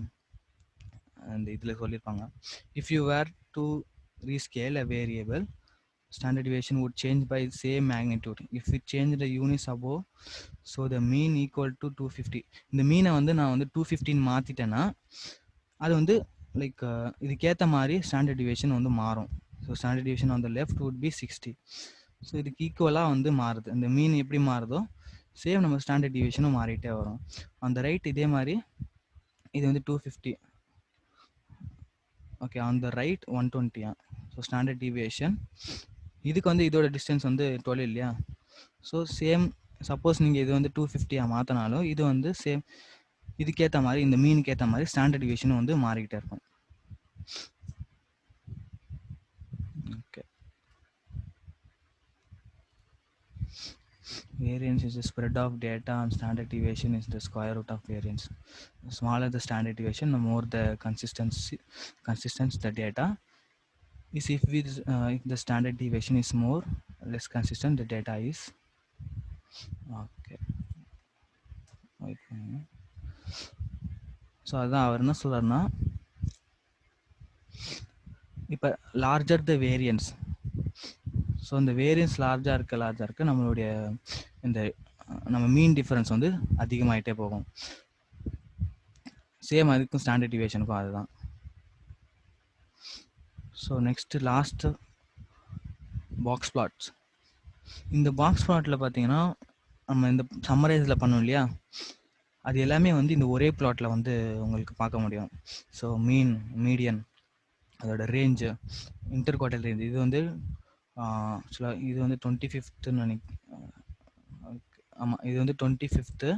அந்த இதில் சொல்லியிருப்பாங்க, if you were to rescale a variable standard deviation would change by same magnitude if we change the units above, so the mean equal to 250. இந்த மீனை வந்து நான் வந்து 215 மாற்றிட்டேன்னா அது வந்து லைக் இதுக்கேற்ற மாதிரி ஸ்டாண்டர்ட் டிவியேஷன் வந்து மாறும். So standard deviation on the left would be 60. So இதுக்கு ஈக்குவலாக வந்து மாறுது. இந்த மீன் எப்படி மாறுதோ சேம் நம்ம ஸ்டாண்டர்ட் டிவியேஷனும் மாறிட்டே வரும். அந்த ரைட் இதே மாதிரி இது வந்து 250. Okay, on the right 120. So standard deviation இதுக்கு வந்து இதோட டிஸ்டன்ஸ் வந்து 12 இல்லையா. ஸோ சேம் சப்போஸ் நீங்கள் இது வந்து 250 மாற்றினாலும் இது வந்து சேம் இதுக்கேற்ற மாதிரி இந்த மீனுக்கு ஏற்ற மாதிரி ஸ்டாண்டர்ட் டிவியேஷன் வந்து மாறிக்கிட்டே இருக்கும். Okay, variance is the spread of data, and standard deviation is the square root of variance. The smaller the standard deviation, the more the consistency the data is. If the standard deviation is more less consistent, the data is okay. So அதான் அவர் என்ன சொல்கிறாருன்னா, இப்போ larger த variance, so இந்த variance லார்ஜாக இருக்க நம்மளுடைய இந்த நம்ம மீன் difference வந்து அதிகமாகிட்டே போகும். சேம் அதுக்கும் ஸ்டாண்டர்ட் டிவியேஷனுக்கும் அதுதான். So next last box plots. இந்த பாக்ஸ் பிளாட்டில் பார்த்தீங்கன்னா நம்ம இந்த சம்மரைஸில் பண்ணோம் இல்லையா, அது எல்லாமே வந்து இந்த ஒரே பிளாட்டில் வந்து உங்களுக்கு பார்க்க முடியும். ஸோ மீன், மீடியன், அதோட ரேஞ்சு, இன்டர்குவார்ட்டல் ரேஞ்ச், இது வந்து ஆக்சுவலாக இது வந்து 25ன்னு ஆமாம், இது வந்து 25,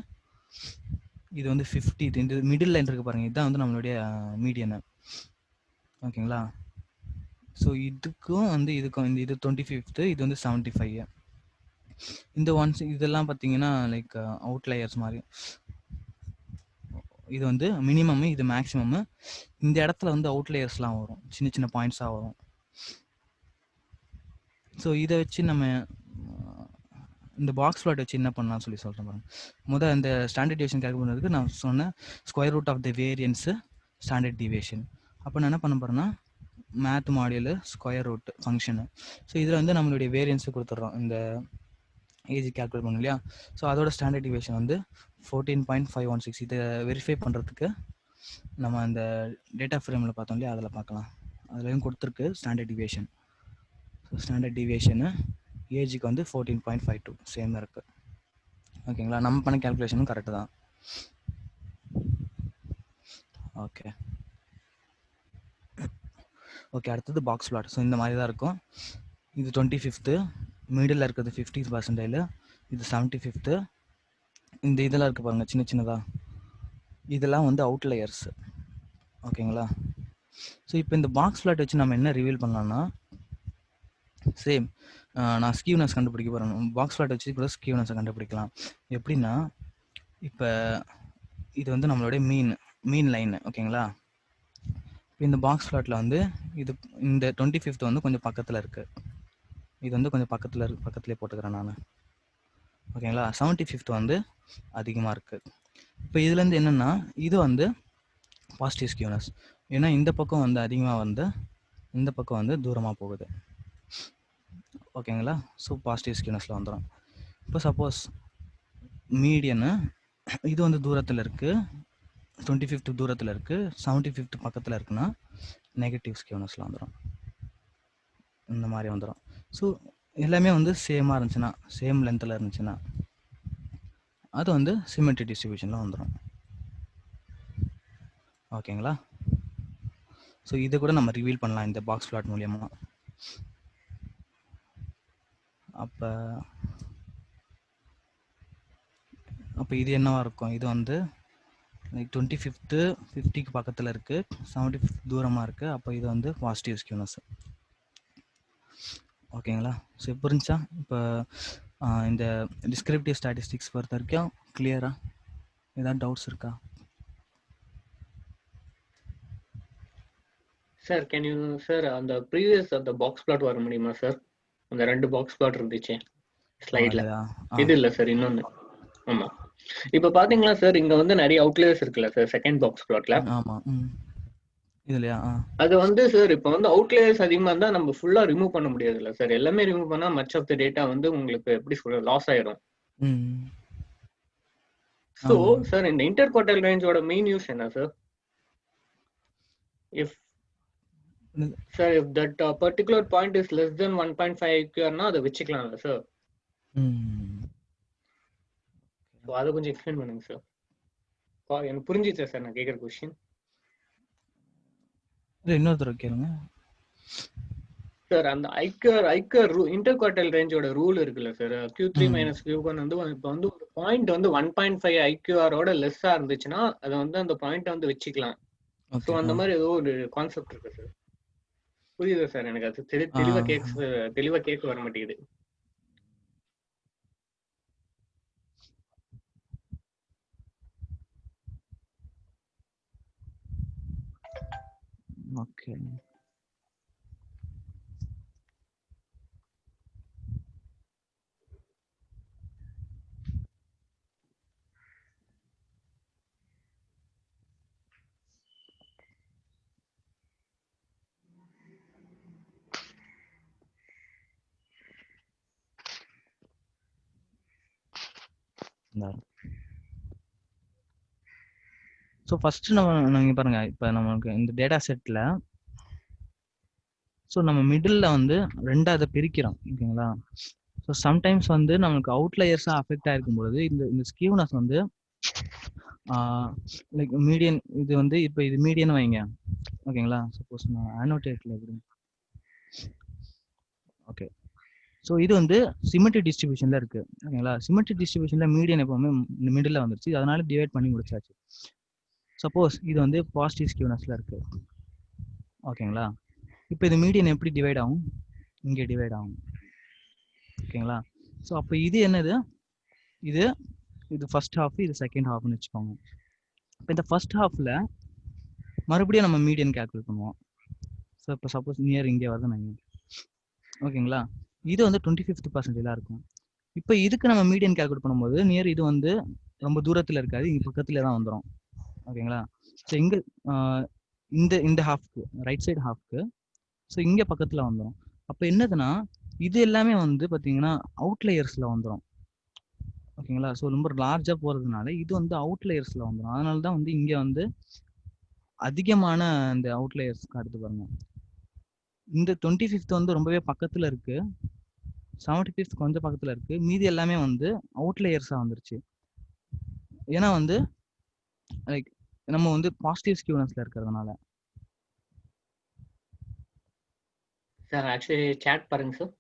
இது வந்து 50. இந்த மிடில் லைன் இருக்குது பாருங்கள், இதுதான் வந்து நம்மளுடைய மீடியனு. ஓகேங்களா? ஸோ இதுக்கும் வந்து இதுக்கும் இது 25, இது வந்து 75. இந்த ஒன்ஸ் இதெல்லாம் பார்த்தீங்கன்னா லைக் அவுட்லயர்ஸ் மாதிரி. இது வந்து மினிமம், இது மேக்ஸிமம். இந்த இடத்துல வந்து அவுட்லயர்ஸ்லாம் வரும், சின்ன சின்ன பாயிண்ட்ஸாக வரும். ஸோ இதை வச்சு நம்ம இந்த பாக்ஸ் பிளாட் வச்சு என்ன பண்ணலாம்னு சொல்கிறேன் பாருங்க. முதல் இந்த ஸ்டாண்டர்ட் டிவியேஷன் கால்குலேட் பண்ணுறதுக்கு நான் சொன்னேன் square root of the variance standard deviation. அப்போ நான் என்ன பண்ண போகிறேன்னா math module square root function. So இதில் வந்து நம்மளுடைய வேரியன்ஸு கொடுத்துட்றோம், இந்த ஏஜ் கால்குலேட் பண்ணணும் இல்லையா. ஸோ அதோட ஸ்டாண்டர்ட் டிவியேஷன் வந்து 14.516. இதை வெரிஃபை பண்ணுறதுக்கு நம்ம அந்த டேட்டா ஃப்ரேமில் பார்த்தோம் இல்லையா, அதில் பார்க்கலாம். அதுலேயும் கொடுத்துருக்கு ஸ்டாண்டர்ட் டிவியேஷன். ஸோ ஸ்டாண்டர்ட் டிவியேஷனு ஏஜுக்கு வந்து 14.52 சேம் இருக்குது. ஓகேங்களா? நம்ம பண்ண கேல்குலேஷனும் கரெக்டு தான். ஓகே ஓகே அடுத்தது பாக்ஸ் பிளாட். ஸோ இந்த மாதிரி தான் இருக்கும். இது 25, மிடில் இருக்கிறது 50%, இது 75, இந்த இதெல்லாம் இருக்குது பாருங்கள் சின்ன சின்னதாக, இதெல்லாம் வந்து அவுட்லயர்ஸ். ஓகேங்களா? ஸோ இப்போ இந்த பாக்ஸ் பிளாட் வச்சு நம்ம என்ன ரிவீல் பண்ணலாம்னா, சேம் நான் ஸ்கீவ்னஸ் கண்டுபிடிக்க போகிறேன். பாக்ஸ் பிளாட் வச்சு கூட ஸ்கீவ்னஸை கண்டுபிடிக்கலாம். எப்படின்னா, இப்போ இது வந்து நம்மளுடைய மீன் லைன். ஓகேங்களா? இப்போ இந்த பாக்ஸ் பிளாட்டில் வந்து இது இந்த 25 வந்து கொஞ்சம் பக்கத்தில் இருக்குது, இது வந்து கொஞ்சம் பக்கத்துலேயே போட்டுக்கிறேன் நான். ஓகேங்களா? 75 வந்து அதிகமாக இருக்குது. இப்போ இதுலேருந்து என்னென்னா, இது வந்து பாசிட்டிவ் ஸ்கியூனஸ், ஏன்னா இந்த பக்கம் வந்து அதிகமாக வந்து இந்த பக்கம் வந்து தூரமாக போகுது. ஓகேங்களா? ஸோ பாசிட்டிவ் ஸ்கியூனஸில் வந்துடும். இப்போ சப்போஸ் மீடியனு இது வந்து தூரத்தில் இருக்குது, 25 தூரத்தில் இருக்குது, 75 பக்கத்தில் இருக்குன்னா நெகட்டிவ் ஸ்கியூனஸில் வந்துடும். இந்த மாதிரி வந்துடும். ஸோ எல்லாமே வந்து சேமாக இருந்துச்சுன்னா, சேம் லென்த்தில் இருந்துச்சுன்னா அது வந்து சிமெட்ரி டிஸ்ட்ரிபியூஷனில் வந்துடும். ஓகேங்களா? ஸோ இதை கூட நம்ம ரிவீல் பண்ணலாம் இந்த பாக்ஸ் பிளாட் மூலியமாக. அப்போ இது என்னவா இருக்கும், இது வந்து லைக் 25 50க்கு பக்கத்தில் இருக்குது, 75 தூரமாக இருக்குது. அப்போ இது வந்து பாசிட்டிவ் ஸ்கியூனஸ். ஓகேங்களா? ஸோ இப்போ இருந்துச்சா? இப்போ இந்த டிஸ்கிரிப்டிவ் ஸ்டாட்டிஸ்டிக்ஸ் பொறுத்த வரைக்கும் கிளியரா? ஏதாவது டவுட்ஸ் இருக்கா? சார் கேன் யூ சார் அந்த ப்ரீவியஸ் அந்த பாக்ஸ் பிளாட் வர முடியுமா சார்? அந்த 2 பாக்ஸ் பிளாட் இருந்துச்சு ஸ்லைட்ல. இது இல்ல சார், இன்னொன்னு. ஆமா, இப்ப பாத்தீங்களா சார், இங்க வந்து நிறைய அவுட்லேயர்ஸ் இருக்குல்ல சார் செகண்ட் பாக்ஸ் பிளாட்ல. ஆமா, இதுலயா? அது வந்து சார் இப்போ வந்து அவுட்லேயர்ஸ் அதிகமா இருந்தா நம்ம ஃபுல்லா ரிமூவ் பண்ண முடியாது இல்ல சார். எல்லாமே ரிமூவ் பண்ணா மச் ஆஃப் தி டேட்டா வந்து உங்களுக்கு எப்படி சொல்ற லாஸ் ஆயிடும். சோ சார் இந்த இன்டர்குவார்ட்டல் ரேஞ்சோட மெயின் யூஸ் என்ன sir? If sir if that particular point is less than 1.5 IQRனா அதை வெச்சுக்கலாம்ல சார்? சோ அதை கொஞ்சம் எக்ஸ்பிளைன் பண்ணுங்க சார். எனக்கு புரிஞ்சிச்சா சார் நான் கேக்குற क्वेश्चन? இன்னொரு தடவை கேளுங்க சார். அந்த ஐக்கர் இன்டர்குவார்ட்டல் ரேஞ்சோட ரூல் இருக்குல்ல சார், Q3 - Q1 வந்து இப்போ வந்து ஒரு பாயிண்ட் வந்து 1.5 IQR ஓட லெஸ்ஸா இருந்துச்சுன்னா அதை வந்து அந்த பாயிண்ட் வந்து வெச்சுக்கலாம். சோ அந்த மாதிரி ஏதோ ஒரு கான்செப்ட் இருக்கு சார். புரியுதா சார்? எனக்கு அது தெளிவா கேட்க வர மாட்டேங்குது. ஓகே. ஸோ ஃபர்ஸ்ட் நீங்க பாருங்க, இப்போ நமக்கு இந்த டேட்டா செட்ல ஸோ நம்ம மிடில் வந்து ரெண்டா அதை பிரிக்கிறோம். ஓகேங்களா? ஸோ சம்டைம்ஸ் வந்து நமக்கு அவுட்லயர்ஸாக அஃபெக்ட் ஆயிருக்கும் பொழுது இந்த ஸ்கியூனஸ் வந்து லைக் மீடியன், இது வந்து இப்போ இது மீடியன் வைங்க. ஓகேங்களா? சப்போஸ் நான் ஆனோட்டேட்ல ஓகே. ஸோ இது வந்து சிமெட்ரிக் டிஸ்ட்ரிபியூஷன்ல இருக்கு. ஓகேங்களா? சிமெட்ரிக் டிஸ்ட்ரிபியூஷன்ல மீடியன் எப்பவுமே மிடில் வந்துருச்சு, அதனால டிவைட் பண்ணி முடிச்சாச்சு. சப்போஸ் இது வந்து பாசிட்டிவ் ஸ்கியூனஸ்ல இருக்கு. ஓகேங்களா? இப்போ இது மீடியன் எப்படி டிவைட் ஆகும்? இங்கே டிவைட் ஆகும். ஓகேங்களா? ஸோ அப்போ இது என்னது? இது இது ஃபர்ஸ்ட் ஹாஃப், இது செகண்ட் ஹாஃப்னு வச்சுக்கோங்க. இப்போ இந்த ஃபர்ஸ்ட் ஹாஃப்ல மறுபடியும் நம்ம மீடியன் கால்குலேட் பண்ணுவோம். ஸோ இப்போ சப்போஸ் நியர் இங்கே வருது நாங்கள். ஓகேங்களா? இது வந்து 25% இருக்கும். இப்போ இதுக்கு நம்ம மீடியன் கால்குலேட் பண்ணும்போது நியர் இது வந்து ரொம்ப தூரத்தில் இருக்காது, இங்கே பக்கத்துல தான் வந்துடும். ஓகேங்களா? ஸோ இங்கே இந்த ஹாஃப்க்கு ரைட் சைடு ஹாஃப்க்கு ஸோ இங்கே பக்கத்தில் வந்துடும். அப்போ என்னதுன்னா இது எல்லாமே வந்து பார்த்தீங்கன்னா அவுட்லேயர்ஸில் வந்துடும். ஓகேங்களா? ஸோ ரொம்ப லார்ஜாக போகிறதுனால இது வந்து அவுட்லேயர்ஸில் வந்துடும். அதனால தான் வந்து இங்கே வந்து அதிகமான இந்த அவுட்லேயர்ஸ் காட்டுது பாருங்க. இந்த 25th வந்து ரொம்பவே பக்கத்தில் இருக்கு, 75th கொஞ்சம் பக்கத்தில் இருக்கு, மீதி எல்லாமே வந்து அவுட்லேயர்ஸாக வந்துருச்சு. ஏன்னா வந்து லைக் நம்ம வந்து பாசிட்டிவ் ஸ்கியூனஸ்ல இருக்கிறதுனால. சார் ஆக்சுவலி சாட் பாருங்க sir.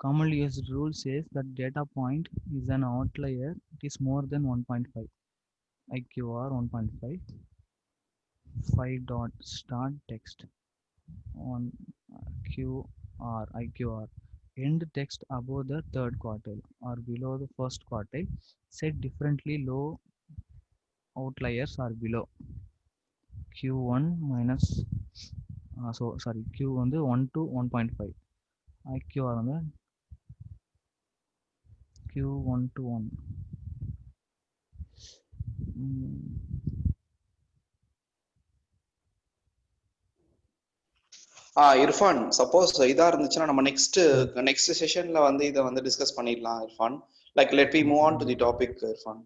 Commonly used rule says that data point is an outlier. It is more than 1.5. IQR 1.5. 5 dot start text on QR IQR. End text above the third quartile or below the first quartile. Said differently, low outliers are below Q1 minus Q வந்து 1 to 1.5. IQR வந்து Q1 to 1. Irfan, suppose இதா இருந்துச்சுன்னா நம்ம next செஷன்ல வந்து இதை வந்து discuss பண்ணிடலாம் Irfan. Like let we move on to the topic Irfan.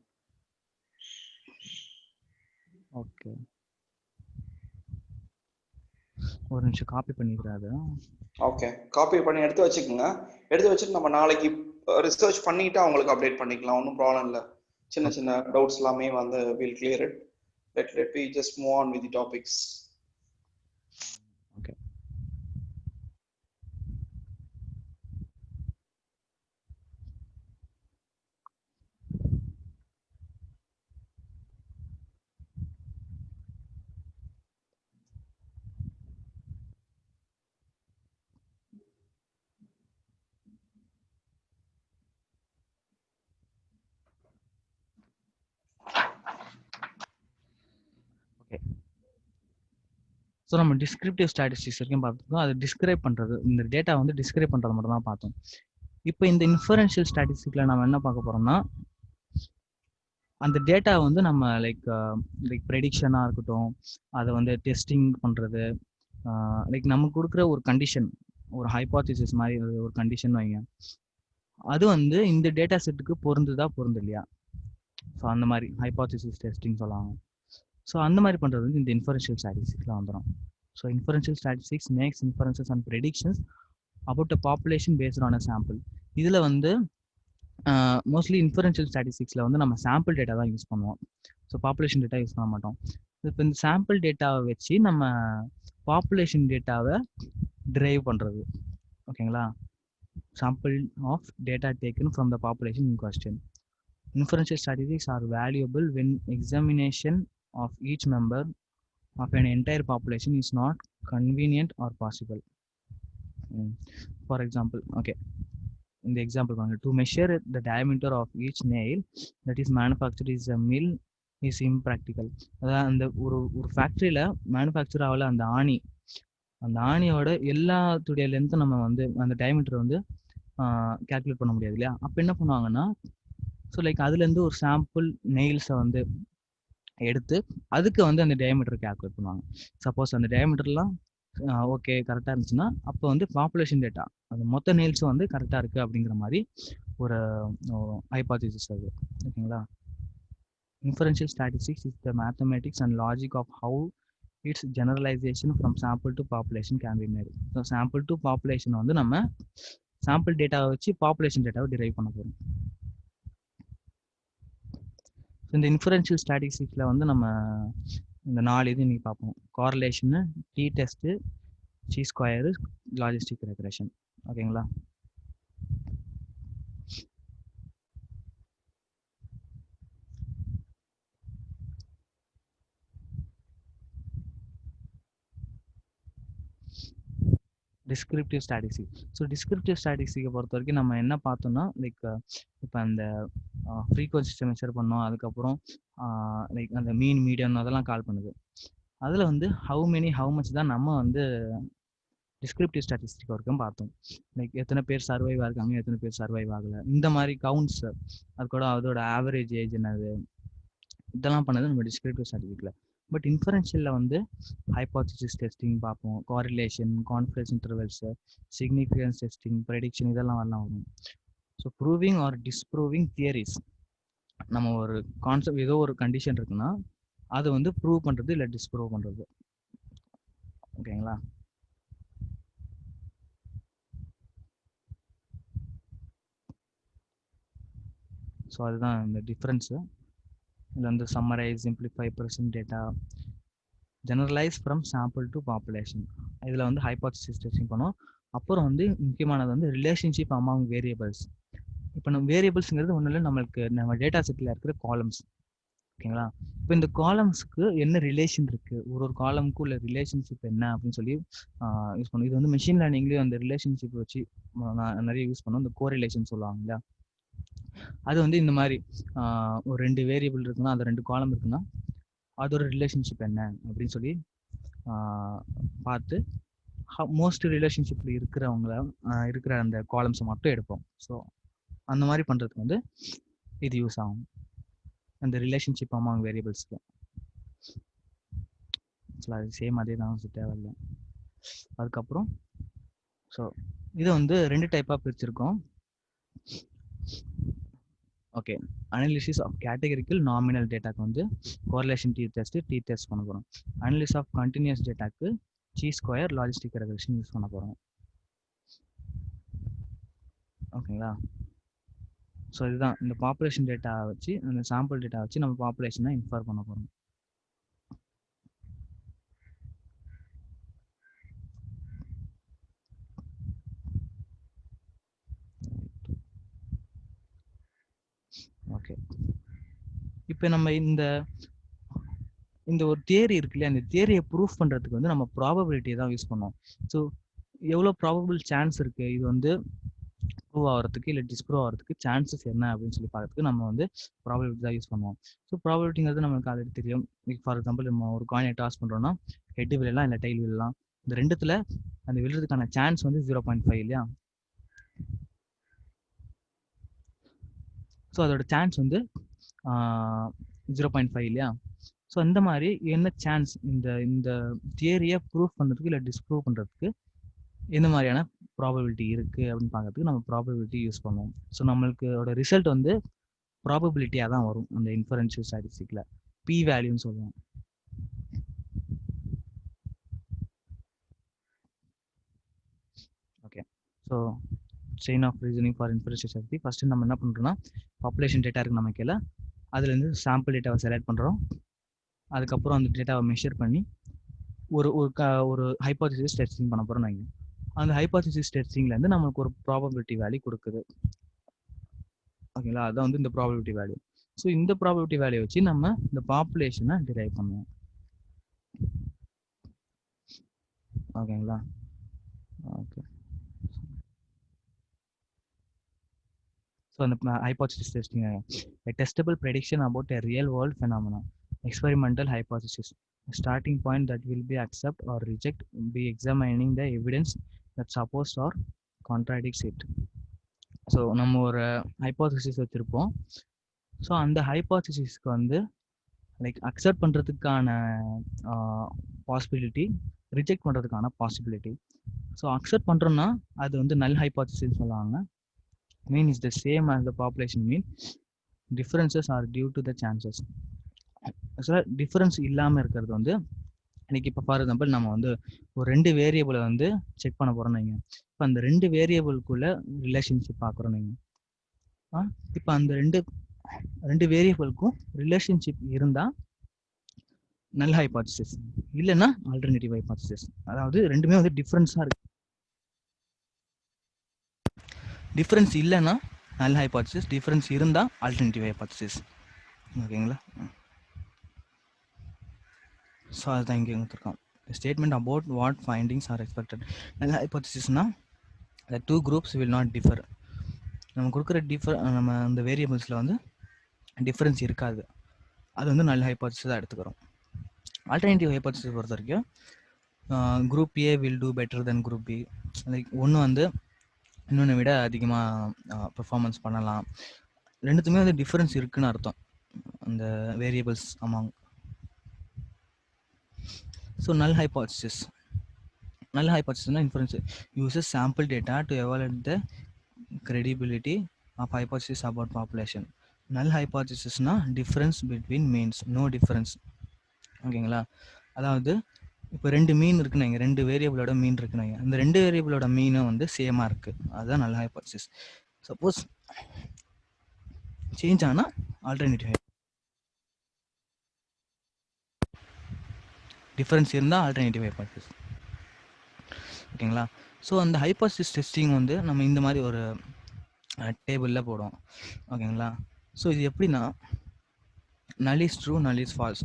Okay, ஒரு நிமிஷம் காப்பி பண்ணிக்கிறாரு. ஓகே, காப்பி பண்ணி எடுத்து வச்சுக்கோங்க. எடுத்து வச்சுட்டு நம்ம நாளைக்கு ரிசர்ச் பண்ணிட்டு அவங்களுக்கு அப்டேட் பண்ணிக்கலாம், ஒன்றும் ப்ராப்ளம் இல்லை. சின்ன சின்ன டவுட்ஸ் எல்லாமே வந்து will clear it. Let we just move on with the topics. Okay. So நம்ம டிஸ்கிரிப்டிவ் ஸ்டாட்டிஸ்டிக்ஸ் வரைக்கும் பார்த்துருக்கோம். அது டிஸ்கிரைப் பண்ணுறது, இந்த டேட்டா வந்து டிஸ்கிரைப் பண்ணுறது மட்டும் தான் பார்த்தோம். இப்போ இந்த இன்ஃபரன்ஷியல் ஸ்டாட்டிஸ்டிக்ல நம்ம என்ன பார்க்க போறோம்னா, அந்த டேட்டா வந்து நம்ம லைக் ப்ரெடிக்ஷனாக இருக்கட்டும், அதை வந்து டெஸ்டிங் பண்ணுறது, லைக் நமக்கு கொடுக்குற ஒரு கண்டிஷன், ஒரு ஹைபாத்திசிஸ் மாதிரி ஒரு கண்டிஷன் வைங்க, அது வந்து இந்த டேட்டா செட்டுக்கு பொருந்துதா பொருந்து இல்லையா, ஸோ அந்த மாதிரி ஹைபாத்திசிஸ் டெஸ்டிங் சொல்லுவாங்க. ஸோ அந்த மாதிரி பண்ணுறது வந்து இந்த இன்ஃபரன்ஷியல் ஸ்டாட்டிஸ்டிக்ஸ்ல வந்துடும். So inferential statistics makes inferences and predictions about a population based on a sample. இதில் வந்து மோஸ்ட்லி இன்ஃபரன்ஷியல் ஸ்டாட்டிஸ்டிக்ஸில் வந்து நம்ம சாம்பிள் டேட்டா தான் யூஸ் பண்ணுவோம். ஸோ பாப்புலேஷன் டேட்டா யூஸ் பண்ண மாட்டோம். இப்போ இந்த சாம்பிள் டேட்டாவை வச்சு நம்ம பாப்புலேஷன் டேட்டாவை டிரைவ் பண்ணுறது. ஓகேங்களா? Sample of data taken from the population in question. Inferential statistics are valuable when examination of each member of an entire population is not convenient or possible. For example, okay, in the example, to measure the diameter of each nail that is manufactured is a mill is impractical. அதான் அந்த ஒரு ஒரு ஃபேக்ட்ரியில் manufacture ஆகல அந்த ஆணி, அந்த ஆணியோட எல்லாத்துடைய லென்த்தை நம்ம வந்து அந்த டயமீட்டர் வந்து கேல்குலேட் பண்ண முடியாது இல்லையா? அப்போ என்ன பண்ணுவாங்கன்னா, ஸோ லைக் அதுலேருந்து ஒரு சாம்பிள் நெயில்ஸை வந்து எடுத்து அதுக்கு வந்து அந்த டயமீட்டர் கேல்குலேட் பண்ணுவாங்க. சப்போஸ் அந்த டயமீட்டர்லாம் ஓகே கரெக்டாக இருந்துச்சுன்னா அப்போ வந்து பாப்புலேஷன் டேட்டா அந்த மொத்த நெயில்ஸும் வந்து கரெக்டாக இருக்குது அப்படிங்கிற மாதிரி ஒரு ஹைபாதிசிஸ் அது. ஓகேங்களா? Inferential statistics is the mathematics and logic of how its generalization from sample to population can be made. So sample to population வந்து நம்ம sample data வச்சு population data derive பண்ண போறோம். இந்த inferential statisticsல வந்து நம்ம இந்த 4 இது இன்னைக்கு பார்ப்போம். correlation, t-test, chi-square, logistic regression. ஓகேங்களா? Descriptive statistics. ஸோ டிஸ்கிரிப்டிவ் ஸ்டாட்டிஸ்டிக்கை பொறுத்த வரைக்கும் நம்ம என்ன பார்த்தோம்னா லைக் இப்போ அந்த ஃப்ரீக்வன்சிஸை மெஷர் பண்ணோம், அதுக்கப்புறம் லைக் அந்த மீன் மீடியம் அதெல்லாம் கால் பண்ணுது. அதில் வந்து ஹவு மச் தான் நம்ம வந்து டிஸ்கிரிப்டிவ் ஸ்டாட்டிஸ்டிக் வரைக்கும் பார்த்தோம். லைக் எத்தனை பேர் சர்வைவ் ஆகிருக்காங்க, எத்தனை பேர் சர்வைவ் ஆகலை, இந்த மாதிரி கவுண்ட்ஸ், அது கூட அதோட ஆவரேஜ் ஏஜ் என்னது, இதெல்லாம் பண்ணது நம்ம டிஸ்கிரிப்டிவ் ஸ்டாட்டிஸ்டிக்ல. பட் இன்ஃபரன்ஷியலில் வந்து ஹைபாதிசிஸ் டெஸ்டிங் பார்ப்போம், correlation, confidence intervals, significance testing, prediction, இதெல்லாம் வரலாம் வரும். ஸோ ப்ரூவிங் ஆர் டிஸ்ப்ரூவிங் தியரிஸ், நம்ம ஒரு கான்செப்ட் ஏதோ ஒரு கண்டிஷன் இருக்குன்னா அதை வந்து ப்ரூவ் பண்ணுறது இல்லை டிஸ்ப்ரூவ் பண்ணுறது. ஓகேங்களா? ஸோ அதுதான் இந்த டிஃப்ரென்ஸு. இதில் வந்து summarize, simplify, present data, generalize from sample to population, இதில் வந்து ஹைபாதிசிஸ் டெஸ்டிங் பண்ணோம். அப்புறம் வந்து முக்கியமானது வந்து ரிலேஷன்ஷிப் அமாங் வேரியபிள்ஸ். இப்போ நம்ம வேரியபிள்ஸுங்கிறது ஒன்றும் இல்லை, நம்மளுக்கு நம்ம டேட்டா செட்டில் இருக்கிற காலம்ஸ். ஓகேங்களா? இப்போ இந்த காலம்ஸுக்கு என்ன ரிலேஷன் இருக்குது, ஒரு காலமுக்கு உள்ள ரிலேஷன்ஷிப் என்ன அப்படின்னு சொல்லி யூஸ் பண்ணுவோம். இது வந்து மெஷின் லேர்னிங்லேயும் அந்த ரிலேஷன்ஷிப் வச்சு நான் நிறைய யூஸ் பண்ணுவோம். இந்த கோரிலேஷன் சொல்லுவாங்க இல்லையா? அது வந்து இந்த மாதிரி ஒரு 2 வேரியபிள் இருக்குன்னா, அது 2 காலம் இருக்குன்னா அதோட ரிலேஷன்ஷிப் என்ன அப்படின்னு சொல்லி பார்த்து மோஸ்ட் ரிலேஷன்ஷிப்ல இருக்கிற அந்த காலம்ஸை மட்டும் எடுப்போம். ஸோ அந்த மாதிரி பண்ணுறதுக்கு வந்து இது யூஸ் ஆகும், அந்த ரிலேஷன்ஷிப் அமாங் வேரியபிள்ஸ்க்கு. அது சேம் அதே தான், தேவையில்லை. அதுக்கப்புறம் ஸோ இதை வந்து 2 டைப்பாக பிரிச்சிருக்கோம். Okay, analysis of categorical nominal டேட்டாக்கு வந்து கோரிலேஷன் டி டெஸ்ட் பண்ண போகிறோம். அனாலிசிஸ் ஆஃப் கண்டினியூஸ் டேட்டாக்கு chi-square, லாஜிஸ்டிக் ரெக்ரெஷன் யூஸ் பண்ண போகிறோம். ஓகேங்களா? ஸோ இதுதான் இந்த பாப்புலேஷன் டேட்டா வச்சு, அந்த சாம்பிள் டேட்டா வச்சு நம்ம பாப்புலேஷனை இன்ஃபார் பண்ண போகிறோம். ஓகே, இப்போ நம்ம இந்த ஒரு தியரி இருக்கு இல்லையா, அந்த தியரியை ப்ரூஃப் பண்ணுறதுக்கு வந்து நம்ம ப்ராபபிலிட்டியை தான் யூஸ் பண்ணுவோம். ஸோ எவ்வளோ ப்ராபபிள் சான்ஸ் இருக்குது இது வந்து ப்ரூவ் ஆகிறதுக்கு இல்லை டிஸ்ப்ரூவ் ஆகிறதுக்கு சான்சஸ் என்ன அப்படின்னு சொல்லி பார்க்கறதுக்கு நம்ம வந்து ப்ராபபிலிட்டி தான் யூஸ் பண்ணுவோம். ஸோ ப்ராபபிலிட்டிங்கிறது நமக்கு ஆல்ரெடி தெரியும். ஃபார் எக்ஸாம்பிள் நம்ம ஒரு காயினை டாஸ் பண்ணுறோம்னா ஹெட் விழலாம் இல்லை டைல் விழலாம். இந்த ரெண்டுத்துல அந்த விழுறதுக்கான சான்ஸ் வந்து 0.5 இல்லையா? ஸோ அதோட சான்ஸ் வந்து 0.5 இல்லையா? ஸோ அந்த மாதிரி என்ன சான்ஸ் இந்த தியரியை ப்ரூஃப் பண்ணுறதுக்கு இல்லை டிஸ்ப்ரூவ் பண்ணுறதுக்கு எந்த மாதிரியான ப்ராபபிலிட்டி இருக்குது அப்படின்னு பார்க்கறதுக்கு நம்ம ப்ராபபிலிட்டி யூஸ் பண்ணுவோம். ஸோ நம்மளுக்கு ரிசல்ட் வந்து ப்ராபபிலிட்டியாக தான் வரும் அந்த இன்ஃபரன்ஷியல் ஸ்டாட்டிஸ்டிக்ல. பி வேல்யூன்னு சொல்லுவோம். Okay, so chain of reasoning for inferential statistic. First நம்ம என்ன பண்ணுறோம்னா, பாப்புலேஷன் டேட்டா இருக்கு நம்ம கையில், அதுலேருந்து சாம்பிள் டேட்டாவை செலக்ட் பண்ணுறோம். அதுக்கப்புறம் அந்த டேட்டாவை மெஷர் பண்ணி ஒரு ஹைபோதசிஸ் டெஸ்டிங் பண்ண போகிறோம். நாங்கள் அந்த ஹைபோதசிஸ் டெஸ்டிங்லேருந்து நம்மளுக்கு ஒரு ப்ராபபிலிட்டி வேல்யூ கொடுக்குது. ஓகேங்களா? அதான் வந்து இந்த ப்ராபபிலிட்டி வேல்யூ. ஸோ இந்த ப்ராபபிலிட்டி வேல்யூ வச்சு நம்ம இந்த பாப்புலேஷனை டிரைவ் பண்ணுவோம். ஓகேங்களா? ஓகே, ஸோ அந்த hypothesis testing, a testable prediction about a real world phenomena. experimental hypothesis. A starting point that will be accept or reject, be examining the evidence that supports or contradicts it. So நம்ம ஒரு hypothesis வச்சுருப்போம். So அந்த ஹைப்போதிசிஸ்க்கு வந்து like accept பண்ணுறதுக்கான possibility, reject பண்ணுறதுக்கான possibility. So accept பண்ணுறோம்னா அது வந்து நல் ஹைப்போதிசிஸ் சொல்லுவாங்க. Mean is the same as the population mean, differences are due to the chances. ஆக்சுவலாக டிஃபரன்ஸ் இல்லாமல் இருக்கிறது வந்து இன்னைக்கு இப்போ ஃபார் எக்ஸாம்பிள் நம்ம வந்து ஒரு 2 வேரியபிளை வந்து செக் பண்ண போகிறோம் நீங்கள். இப்போ அந்த 2 வேரியபிளுக்குள்ள ரிலேஷன்ஷிப் பார்க்குறோம் நீங்கள். இப்போ அந்த ரெண்டு வேரியபிளுக்கும் ரிலேஷன்ஷிப் இருந்தால் நல் ஹைபோதசிஸ், இல்லைன்னா ஆல்டர்னேட்டிவ் ஹைபோதசிஸ். அதாவது ரெண்டுமே வந்து டிஃப்ரென்ஸாக இருக்கு. டிஃப்ரென்ஸ் இல்லைன்னா நல் ஹைபோதசிஸ், டிஃப்ரென்ஸ் இருந்தால் ஆல்டர்னேட்டிவ் ஹைபோதசிஸ். ஓகேங்களா? ஸோ அதுதான் இங்கே கொடுத்துருக்கோம். Statement about what findings R expected. நல் ஹைபோதசிஸ்னா the two groups will not differ. நம்ம கொடுக்குற நம்ம அந்த வேரியபிள்ஸில் வந்து டிஃப்ரென்ஸ் இருக்காது, அது வந்து நல் ஹைபோதசிஸ் தான் எடுத்துக்கிறோம். ஆல்டர்னேட்டிவ் ஹைபோதசிஸ் பொறுத்த வரைக்கும் group A will do better than group B. Like ஒன்று வந்து இன்னொன்று விட அதிகமாக பெர்ஃபார்மன்ஸ் பண்ணலாம். ரெண்டுத்துமே வந்து டிஃப்ரென்ஸ் இருக்குன்னு அர்த்தம் அந்த வேரியபிள்ஸ் அமாங். ஸோ நல் hypothesis, null hypothesis inference uses sample data to evaluate the credibility of hypothesis about population. Null hypothesis na difference between means, no difference. ஓகேங்களா? அதாவது இப்போ 2 மீன் இருக்குனாங்க, 2 வேரியபிளோட மீன் இருக்குனாங்க, அந்த 2 வேரியபிளோட மீனும் வந்து சேமாக இருக்கு, அதுதான் null hypothesis. சப்போஸ் சேஞ்ச் ஆனால் ஆல்டர்னேட்டிவ், டிஃபரன்ஸ் இருந்தால் ஆல்டர்னேட்டிவ் ஹைபோதசிஸ். ஓகேங்களா? ஸோ அந்த ஹைபோதசிஸ் டெஸ்டிங் வந்து நம்ம இந்த மாதிரி ஒரு டேபிளில் போடுவோம். ஓகேங்களா? ஸோ இது எப்படின்னா நல் இஸ் ட்ரூ, நல் இஸ் ஃபால்ஸ்.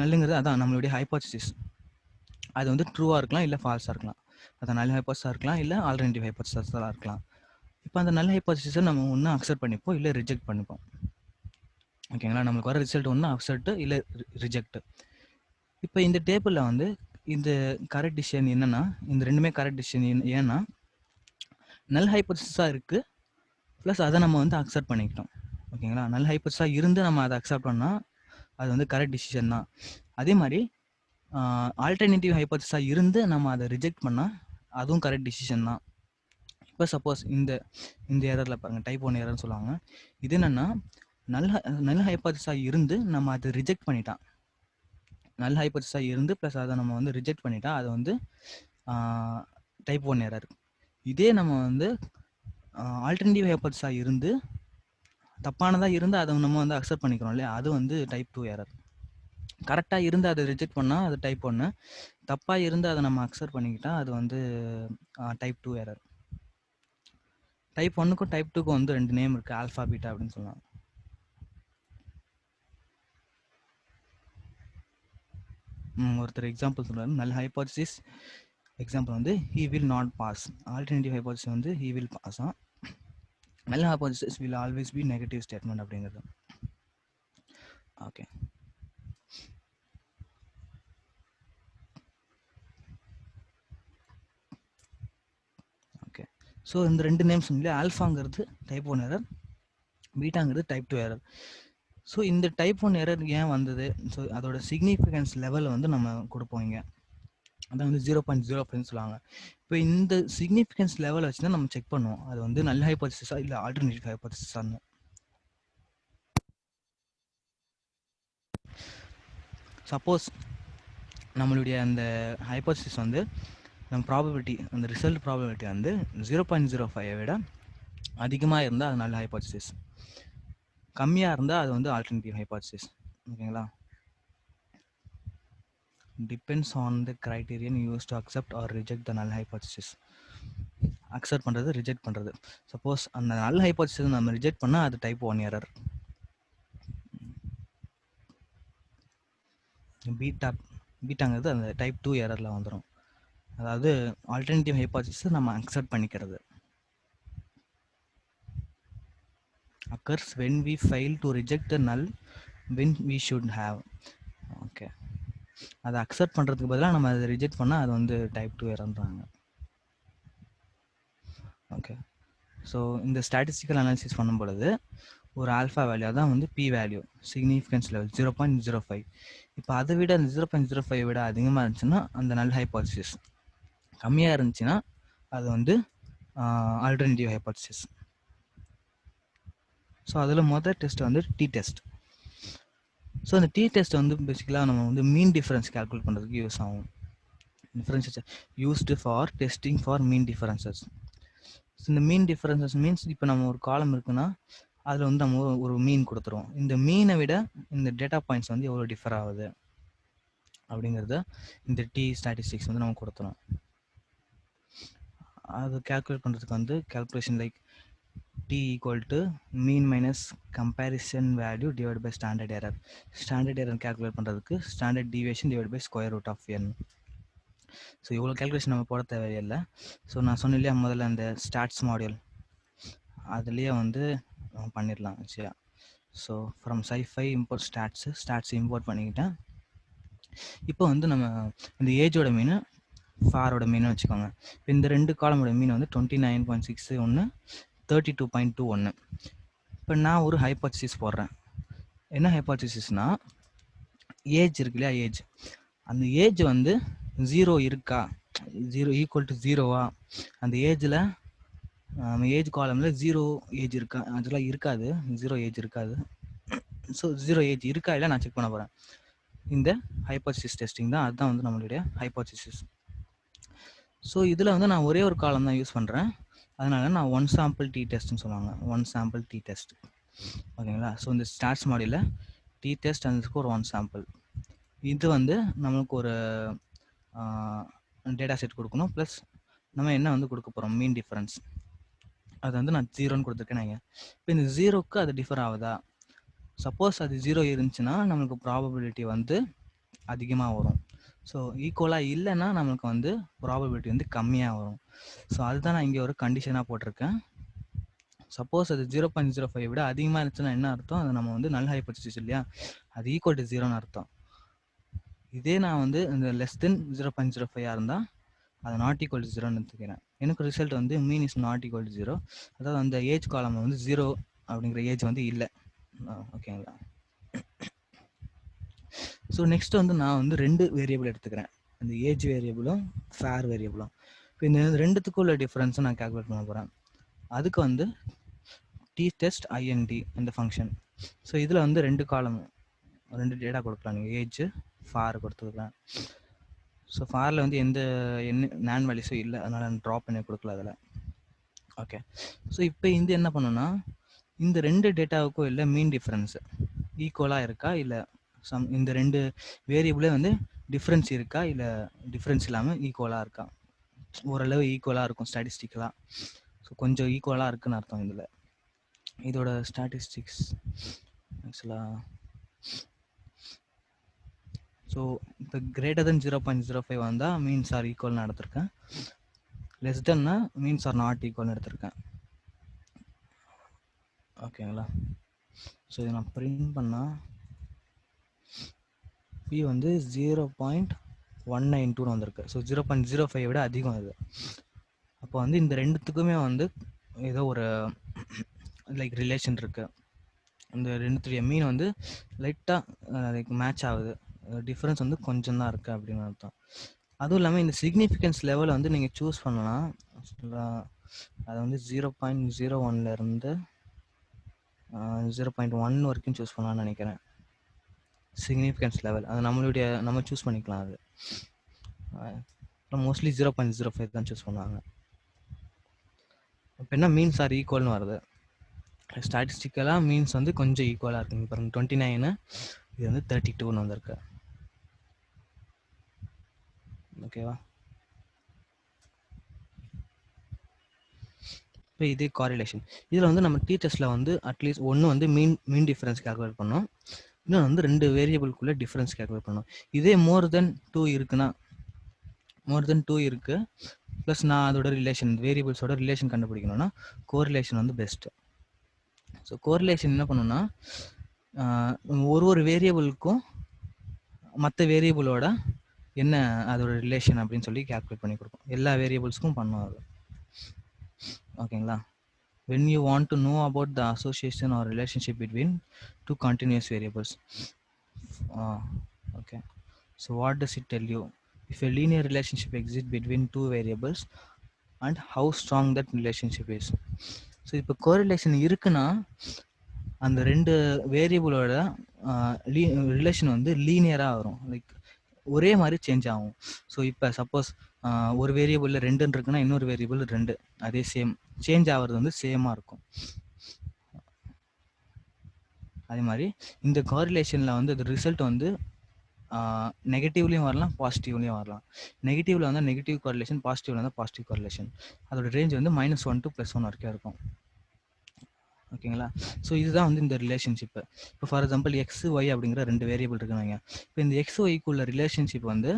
நல்லுங்கிறது அதான் நம்மளுடைய ஹைபோதசிஸ், அது வந்து ட்ரூவாக இருக்கலாம் இல்லை ஃபால்ஸாக இருக்கலாம். அதான் நல் ஹைபோதசிஸாக இருக்கலாம் இல்லை ஆல்டர்னேட்டிவ் ஹைபோதசிஸாக இருக்கலாம். இப்போ அந்த நல் ஹைபோதசிஸை நம்ம ஒன்று அக்செப்ட் பண்ணிப்போம் இல்லை ரிஜெக்ட் பண்ணிப்போம். ஓகேங்களா? நம்மளுக்கு வர ரிசல்ட் ஒன்று அக்செப்ட் இல்லை ரிஜெக்ட். இப்போ இந்த டேபிளில் வந்து இந்த கரெக்ட் டிசிஷன் என்னன்னா, இந்த ரெண்டுமே கரெக்ட் டிசிஷன். ஏன்னா நல் ஹைபோதசிஸாக இருக்குது, ப்ளஸ் அதை நம்ம வந்து அக்செப்ட் பண்ணிக்கிட்டோம். ஓகேங்களா? நல் ஹைபோதசிஸாக இருந்து நம்ம அதை அக்செப்ட் பண்ணால் அது வந்து கரெக்ட் டிசிஷன் தான். அதே மாதிரி ஆல்டர்னேட்டிவ் ஹைபோதசிஸாக இருந்து நம்ம அதை ரிஜெக்ட் பண்ணால் அதுவும் கரெக்ட் டிசிஷன் தான். இப்போ சப்போஸ் இந்த எரரில் பாருங்கள், டைப் 1 எரர்னு சொல்லுவாங்க. இது என்னென்னா நல் ஹைபோதசிஸாக இருந்து நம்ம அதை ரிஜெக்ட் பண்ணிட்டான். நல் ஹைபோதசிஸாக இருந்து ப்ளஸ் அதை நம்ம வந்து ரிஜெக்ட் பண்ணிட்டா அது வந்து டைப் 1 எரர். இதே நம்ம வந்து ஆல்டர்னேட்டிவ் ஹைபோதசிஸாக இருந்து தப்பானதாக இருந்து அதை நம்ம வந்து அக்செப்ட் பண்ணிக்கிறோம் இல்லையா, அது வந்து டைப் 2 எரர். கரெக்டாக இருந்து அதை ரிஜெக்ட் பண்ணால் அது டைப் 1, தப்பாக இருந்து அதை நம்ம அக்செப்ட் பண்ணிக்கிட்டா அது வந்து டைப் 2 எரர். டைப் 1க்கும் டைப் 2க்கும் வந்து 2 நேம் இருக்குது, ஆல்ஃபா பீட்டா அப்படின்னு சொல்லலாம். ஒருத்தர் எக்ஸாம்பிள் சொல்கிறாரு, நல் ஹைபோதசிஸ் எக்ஸாம்பிள் வந்து he will not pass. Alternative hypothesis வந்து he will pass. Null hypothesis will always be negative statement அப்படிங்கிறது. Okay, okay. ஸோ இந்த 2 நேம்ஸ் இல்லையா, ஆல்ஃபாங்கிறது டைப் 1 எரர், பீட்டாங்கிறது டைப் 2 எரர். ஸோ இந்த டைப் 1 எரர் ஏன் வந்தது, ஸோ அதோட சிக்னிஃபிகன்ஸ் லெவல் வந்து நம்ம கொடுப்போம் இங்கே, அதான் வந்து 0.05 சொல்லுவாங்க. இப்போ இந்த சிக்னிஃபிகன்ஸ் லெவல் வச்சு தான் நம்ம செக் பண்ணுவோம் அது வந்து நல் ஹைபோதசிஸா இல்லை ஆல்டர்னேட்டிவ் ஹைபோதசிஸான்னு. சப்போஸ் நம்மளுடைய அந்த ஹைபோதசிஸ் வந்து நம்ம ப்ராபபிலிட்டி, அந்த ரிசல்ட் ப்ராபபிலிட்டி வந்து 0.05 விட அதிகமாக இருந்தால் அது நல் ஹைபோதசிஸ், கம்மியாக இருந்தால் அது வந்து ஆல்டர்னேட்டிவ் ஹைபோதசிஸ். ஓகேங்களா? depends on the criterion used to accept or reject the null hypothesis. Accept பண்ணுறது, ரிஜெக்ட் பண்ணுறது. சப்போஸ் அந்த நல் ஹைபோதசிஸ் நம்ம ரிஜெக்ட் பண்ணால் அது டைப் 1 எரர். பீட்டாங்கிறது அந்த டைப் 2 எரரில் வந்துடும். அதாவது ஆல்டர்னேட்டிவ் ஹைபோதசிஸ் நம்ம அக்செப்ட் பண்ணிக்கிறது. occurs when we fail to reject the null when we should have. Okay, அதை அக்செப்ட் பண்ணுறதுக்கு பதிலாக நம்ம அதை ரிஜெக்ட் பண்ணால் அது வந்து டைப் 2 எரர்ன்றாங்க. ஓகே, ஸோ இந்த ஸ்டாட்டிஸ்டிக்கல் அனாலிசிஸ் பண்ணும் பொழுது ஒரு ஆல்ஃபா வேல்யூ, அதான் வந்து பி வேல்யூ, சிக்னிஃபிகன்ஸ் லெவல் 0.05. இப்போ அதை விட அந்த 0.05 விட அதிகமாக இருந்துச்சுன்னா அந்த நல் ஹைபோதசிஸ், கம்மியாக இருந்துச்சுன்னா அது வந்து ஆல்டர்னேட்டிவ் ஹைபோதசிஸ். ஸோ அதில் மொதல் டெஸ்ட் வந்து டி டெஸ்ட். ஸோ அந்த டி டெஸ்ட் வந்து பேசிக்கலாக நம்ம வந்து மீன் டிஃபரன்ஸ் கால்குலேட் பண்ணுறதுக்கு யூஸ் ஆகும். Differences used for testing for mean differences. இந்த மீன் டிஃபரன்சஸ் மீன்ஸ் இப்போ நம்ம ஒரு காலம் இருக்குன்னா அதில் வந்து நம்ம ஒரு மீன் கொடுத்துருவோம். இந்த மீனை விட இந்த டேட்டா பாயிண்ட்ஸ் வந்து எவ்வளோ டிஃபர் ஆகுது அப்படிங்கிறத இந்த டி ஸ்டாட்டிஸ்டிக்ஸ் வந்து நம்ம கொடுத்துரும். அது கேல்குலேட் பண்ணுறதுக்கு வந்து calculation like T equal to mean minus comparison value divide by standard error. Standard error calculate பண்ணுறதுக்கு standard deviation divide by square root of N. So இவ்வளோ கேல்குலேஷன் நம்ம போட தேவையில்லை. ஸோ நான் சொன்னேன் இல்லையா முதல்ல அந்த ஸ்டாட்ஸ் மாடியூல், அதுலேயே வந்து பண்ணிடலாம் சரியா. So from SciPy import stats import பண்ணிக்கிட்டேன். இப்போ வந்து நம்ம இந்த ஏஜோட மீன் ஃபாரோட மீனை வச்சுக்கோங்க. இப்போ இந்த ரெண்டு காலமோட மீன் வந்து 29.6 ஒன்று, 32.2 ஒன்று. இப்போ நான் ஒரு ஹைபோதசிஸ் போடுறேன். என்ன ஹைபோதசிஸ்னா ஏஜ் இருக்கு இல்லையா, ஏஜ், அந்த ஏஜ் வந்து 0 இருக்கா, 0 ஈக்குவல் டு 0வா, அந்த ஏஜில் ஏஜ் காலமில் 0 ஏஜ் இருக்கா, அதெல்லாம் இருக்காது, 0 ஏஜ் இருக்காது. ஸோ 0 ஏஜ் இருக்கா இல்லை நான் செக் பண்ண போகிறேன். இந்த ஹைபோதசிஸ் டெஸ்டிங் தான், அதுதான் வந்து நம்மளுடைய ஹைபோதசிஸ். ஸோ இதில் வந்து நான் ஒரே ஒரு காலம் தான் யூஸ் பண்ணுறேன், அதனால நான் ஒன் சாம்பிள் டி டெஸ்ட்னு சொல்லுவாங்க, ஒன் சாம்பிள் டி டெஸ்ட். ஓகேங்களா. ஸோ இந்த ஸ்டாட்ஸ் மாடியில் டி டெஸ்ட் அண்ட் ஒரு ஒன் சாம்பிள், இது வந்து நம்மளுக்கு ஒரு டேட்டா செட் கொடுக்கணும். ப்ளஸ் நம்ம என்ன வந்து கொடுக்க போகிறோம், மீன் டிஃபரன்ஸ், அது வந்து நான் 0ன்னு கொடுத்துருக்கேன். இப்போ இந்த 0க்கு அது டிஃபர் ஆகுதா, சப்போஸ் அது 0 இருந்துச்சுன்னா நம்மளுக்கு ப்ராபபிலிட்டி வந்து அதிகமாக வரும். ஸோ ஈக்குவலாக இல்லைன்னா நம்மளுக்கு வந்து ப்ராபபிலிட்டி வந்து கம்மியாக வரும். ஸோ அதுதான் நான் இங்கே ஒரு கண்டிஷனாக போட்டிருக்கேன். சப்போஸ் அது 0.05 விட அதிகமாக இருந்துச்சுன்னா என்ன அர்த்தம், அது நம்ம வந்து நல் ஹைபோதசிஸ் இல்லையா, அது ஈக்குவல் டு 0ன்னு அர்த்தம். இதே நான் வந்து இந்த லெஸ் தென் 0.05 இருந்தால் அது நாட் ஈக்குவல் டு 0ன்னு எடுத்துக்கிறேன். எனக்கு ரிசல்ட் வந்து mean is not equal to 0, அதாவது அந்த ஏஜ் காலம் வந்து 0 அப்படிங்கிற ஏஜ் வந்து இல்லை. ஓகேங்களா. ஸோ நெக்ஸ்ட் வந்து நான் வந்து 2 வேரியபிள் எடுத்துக்கிறேன், அந்த ஏஜ் வேரியபிளும் ஃபேர் வேரியபிளும். இப்போ இந்த ரெண்டுத்துக்கும் உள்ள டிஃப்ரென்ஸை நான் கால்குலேட் பண்ண போகிறேன். அதுக்கு வந்து டி டெஸ்ட் ஐஎன்டி இந்த ஃபங்க்ஷன். ஸோ இதில் வந்து 2 காலம் 2 டேட்டா கொடுக்கலாம், நீங்கள் ஏஜ் ஃபார் கொடுத்துருக்கலாம். ஸோ ஃபாரில் வந்து எந்த நான் வேல்யூஸும் இல்லை, அதனால் நான் ட்ராப் பண்ணி கொடுக்கல அதில். ஓகே. ஸோ இப்போ இந்த என்ன பண்ணணும்னா இந்த 2 டேட்டாவுக்கும் இல்லை மீன் டிஃப்ரென்ஸ் ஈக்குவலாக இருக்கா, இல்லை இந்த 2 வேரியபிளே வந்து டிஃப்ரென்ஸ் இருக்கா, இல்லை டிஃப்ரென்ஸ் இல்லாமல் ஈக்குவலாக இருக்கா. ஓரளவு ஈக்குவலாக இருக்கும் ஸ்டாட்டிஸ்டிக்கலாக. ஸோ கொஞ்சம் ஈக்குவலாக இருக்குன்னு அர்த்தம் இதில். இதோட ஸ்டாட்டிஸ்டிக்ஸ் ஆக்சுவலாக ஸோ இப்போ கிரேட்டர் தென் 0.05 வந்தால் மீன்ஸ் ஆர் ஈக்குவல்னு எடுத்திருக்கேன், லெஸ் தென்னா மீன்ஸ் ஆர் நாட் ஈக்குவல்னு எடுத்திருக்கேன். ஓகேங்களா. ஸோ இதை நான் பிரிண்ட் பண்ணால் பி வந்து 0.192 வந்திருக்கு. ஸோ 0.05 விட அதிகம் இது. அப்போ வந்து இந்த ரெண்டுத்துக்குமே வந்து ஏதோ ஒரு லைக் ரிலேஷன் இருக்கு. இந்த ரெண்டுத்துடைய மீன் வந்து லைட்டாக லைக் மேட்ச் ஆகுது, டிஃப்ரென்ஸ் வந்து கொஞ்சம் தான் இருக்குது அப்படின்னு அர்த்தம். அதுவும் இல்லாமல் இந்த சிக்னிஃபிகன்ஸ் லெவலை வந்து நீங்கள் சூஸ் பண்ணலாம். அதை வந்து 0.01லேருந்து 0.1 வரைக்கும் சூஸ் பண்ணலாம்னு நினைக்கிறேன். சிக்னிஃபிகன்ஸ் லெவல் அது நம்ம சூஸ் பண்ணிக்கலாம். அது மோஸ்ட்லி 0.05 தான் சூஸ் பண்ணுவாங்க. இப்போ என்ன மீன்ஸ் ஆர் ஈக்குவல்னு வருது, ஸ்டாட்டிஸ்டிக்கலாக மீன்ஸ் வந்து கொஞ்சம் ஈக்குவலாக இருக்குங்க. பாருங்க 29, இது வந்து 32ன்னு வந்திருக்கு. ஓகேவா. இப்போ இதே காரிலேஷன், இதில் வந்து நம்ம டி டெஸ்ட்டில் வந்து அட்லீஸ்ட் ஒன்று வந்து மீன் டிஃப்ரென்ஸ் கால்குலேட் பண்ணோம், இன்னும் வந்து 2 வேரியபிள்குள்ளே டிஃப்ரென்ஸ் கால்குலேட் பண்ணோம். இதே மோர் தென் 2 இருக்குன்னா, மோர் தென் 2 இருக்குது ப்ளஸ் நான் அதோட ரிலேஷன் வேரியபிள்ஸோட ரிலேஷன் கண்டுபிடிக்கணும்னா கோரிலேஷன் வந்து பெஸ்ட்டு. ஸோ கோரிலேஷன் என்ன பண்ணணும்னா ஒரு வேரியபிளுக்கும் மற்ற வேரியபிளோட என்ன அதோட ரிலேஷன் அப்படின்னு சொல்லி கால்குலேட் பண்ணி கொடுக்கும். எல்லா வேரியபிள்ஸ்க்கும் பண்ணும் அது. ஓகேங்களா? when you want to know about the association or relationship between two continuous variables. Okay, so what does it tell you? If a linear relationship exists between two variables and how strong that relationship is. So இப்போ correlation இருக்குன்னா அந்த ரெண்டு வேரியபிளோட relation வந்து லீனியராக வரும், like ஒரே மாதிரி change ஆகும். So இப்போ சப்போஸ் ஒரு வேரியபிளில் 2 இருக்குன்னா இன்னொரு வேரியபிள் 2 அதே சேம் சேஞ்ச் ஆகிறது வந்து சேமாக இருக்கும். அதே மாதிரி இந்த கோரிலேஷனில் வந்து அது ரிசல்ட் வந்து நெகட்டிவ்லையும் வரலாம் பாசிட்டிவ்லையும் வரலாம். நெகட்டிவ்ல வந்து நெகட்டிவ் கோரிலேஷன், பாசிட்டிவ்ல வந்து பாசிட்டிவ் கோரிலேஷன். அதோட ரேஞ்ச் வந்து -1 to +1 வரைக்கும் இருக்கும். ஓகேங்களா? ஸோ இதுதான் வந்து இந்த ரிலேஷன்ஷிப்பு. இப்போ ஃபார் எக்ஸாம்பிள் எக்ஸ் ஒய் அப்படிங்கிற 2 வேரியபிள் இருக்குனாங்க. இப்போ இந்த எக்ஸ் ஒய்க்குள்ள ரிலேஷன்ஷிப் வந்து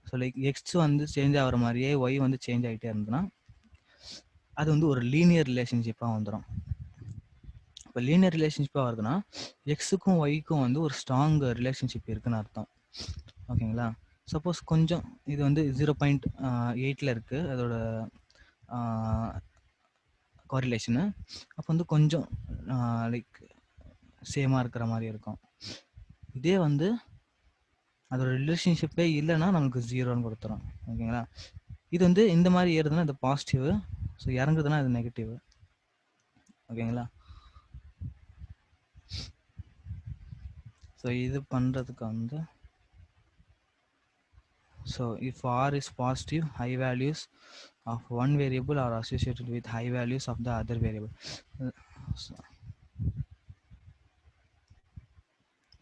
ஸோ லைக் எக்ஸ் வந்து சேஞ்ச் ஆகிற மாதிரியே ஒய் வந்து சேஞ்ச் ஆகிட்டே இருந்ததுன்னா அது வந்து ஒரு லீனியர் ரிலேஷன்ஷிப்பாக வந்துடும். இப்போ லீனியர் ரிலேஷன்ஷிப்பாக வருதுன்னா எக்ஸுக்கும் ஒய்க்கும் வந்து ஒரு ஸ்ட்ராங் ரிலேஷன்ஷிப் இருக்குன்னு அர்த்தம். ஓகேங்களா? சப்போஸ் கொஞ்சம் இது வந்து 0.8 இருக்குது அதோட கோரிலேஷனு. அப்போ வந்து கொஞ்சம் லைக் சேமாக இருக்கிற மாதிரி இருக்கும். இதே வந்து அதோட ரிலேஷன்ஷிப்பே இல்லைன்னா நமக்கு 0ன்னு கொடுத்துரும். ஓகேங்களா? இது வந்து இந்த மாதிரி ஏறுதுன்னா இது பாசிட்டிவ், ஸோ இறங்குதுன்னா இது நெகட்டிவ். ஓகேங்களா? ஸோ இது பண்ணுறதுக்கு வந்து so if r is positive, high values of one variable are associated with high values of the other variable.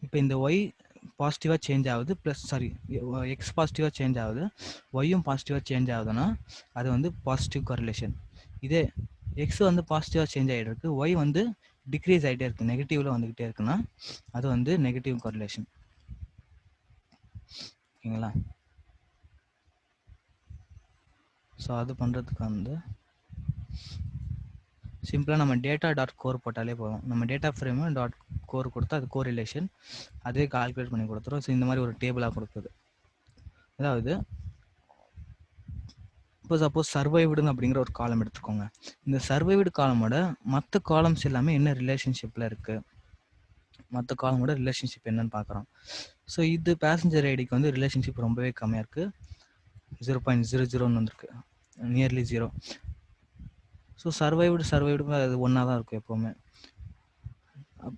இப்போ இந்த y பாசிட்டிவாக சேஞ்ச் ஆகுது ப்ளஸ் எக்ஸ் பாசிட்டிவாக சேஞ்ச் ஆகுது, ஒய்யும் பாசிட்டிவாக சேஞ்ச் ஆகுதுன்னா அது வந்து பாசிட்டிவ் கோரிலேஷன். இதே எக்ஸ் வந்து பாசிட்டிவாக சேஞ்ச் ஆகிட்டு இருக்கு, ஒய் வந்து டிக்ரீஸ் ஆகிட்டே இருக்குது, நெகட்டிவில் வந்துக்கிட்டே இருக்குன்னா அது வந்து நெகட்டிவ் கோரிலேஷன். ஓகேங்களா? ஸோ அது பண்ணுறதுக்கு வந்து சிம்பிளாக நம்ம டேட்டா டாட் கோர் போட்டாலே போதும். நம்ம டேட்டா ஃப்ரேமு டாட் கோர் கொடுத்தா அது கோரிலேஷன் அதே கால்குலேட் பண்ணி கொடுத்துரும். ஸோ இந்த மாதிரி ஒரு டேபிளாக கொடுக்குது. அதாவது இப்போ சப்போஸ் சர்வைவ்டுன்னு அப்படிங்கிற ஒரு காலம் எடுத்துக்கோங்க. இந்த சர்வைவ்டு காலமோட மற்ற காலம்ஸ் எல்லாமே என்ன ரிலேஷன்ஷிப்பில் இருக்குது, மற்ற காலமோட ரிலேஷன்ஷிப் என்னன்னு பார்க்குறோம். ஸோ இது பேசஞ்சர் ஐடிக்கு வந்து ரிலேஷன்ஷிப் ரொம்பவே கம்மியாக இருக்குது, 0.00 வந்துருக்கு, நியர்லி 0. ஸோ சர்வைவ்டு அது ஒன்றா தான் இருக்கும் எப்போவுமே.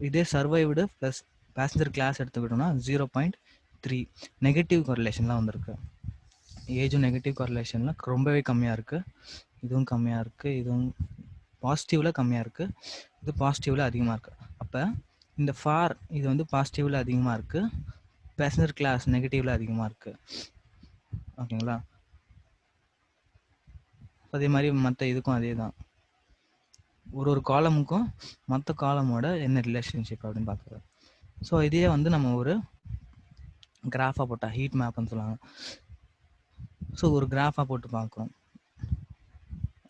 இதே சர்வைவ்டு ப்ளஸ் பேசஞ்சர் கிளாஸ் எடுத்துக்கிட்டோம்னா 0.3 நெகட்டிவ் கோரிலேஷன்லாம் வந்திருக்கு. ஏஜும் நெகட்டிவ் கோரிலேஷனில் ரொம்பவே கம்மியாக இருக்குது, இதுவும் கம்மியாக இருக்குது, இதுவும் பாசிட்டிவில் கம்மியாக இருக்குது, இது பாசிட்டிவில் அதிகமாக இருக்குது. அப்போ இந்த ஃபார் இது வந்து பாசிட்டிவில் அதிகமாக இருக்குது, பேசஞ்சர் கிளாஸ் நெகட்டிவில் அதிகமாக இருக்குது. ஓகேங்களா? அதே மாதிரி மற்ற இதுக்கும் அதே தான், ஒரு காலமுக்கும் மற்ற காலமோட என்ன ரிலேஷன்ஷிப் அப்படின்னு பார்க்குறது. ஸோ இதே வந்து நம்ம ஒரு கிராஃபாக போட்டால் ஹீட் மேப்னு சொல்லுவாங்க. ஸோ ஒரு கிராஃபாக போட்டு பார்க்குறோம்.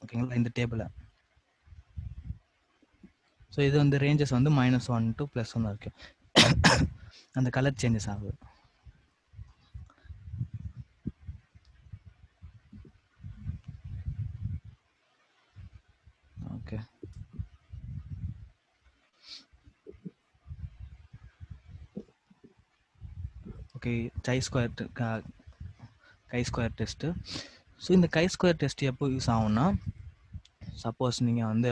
ஓகேங்களா? இந்த டேபிளை ஸோ இது வந்து ரேஞ்சஸ் வந்து -1 to +1 இருக்கு. அந்த கலர் சேஞ்சஸ் ஆகுது. Okay, okay. கை ஸ்கொயர் டெஸ்ட்டு. ஸோ இந்த கை ஸ்கொயர் டெஸ்ட் எப்போ யூஸ் ஆகும்னா, சப்போஸ் நீங்கள் வந்து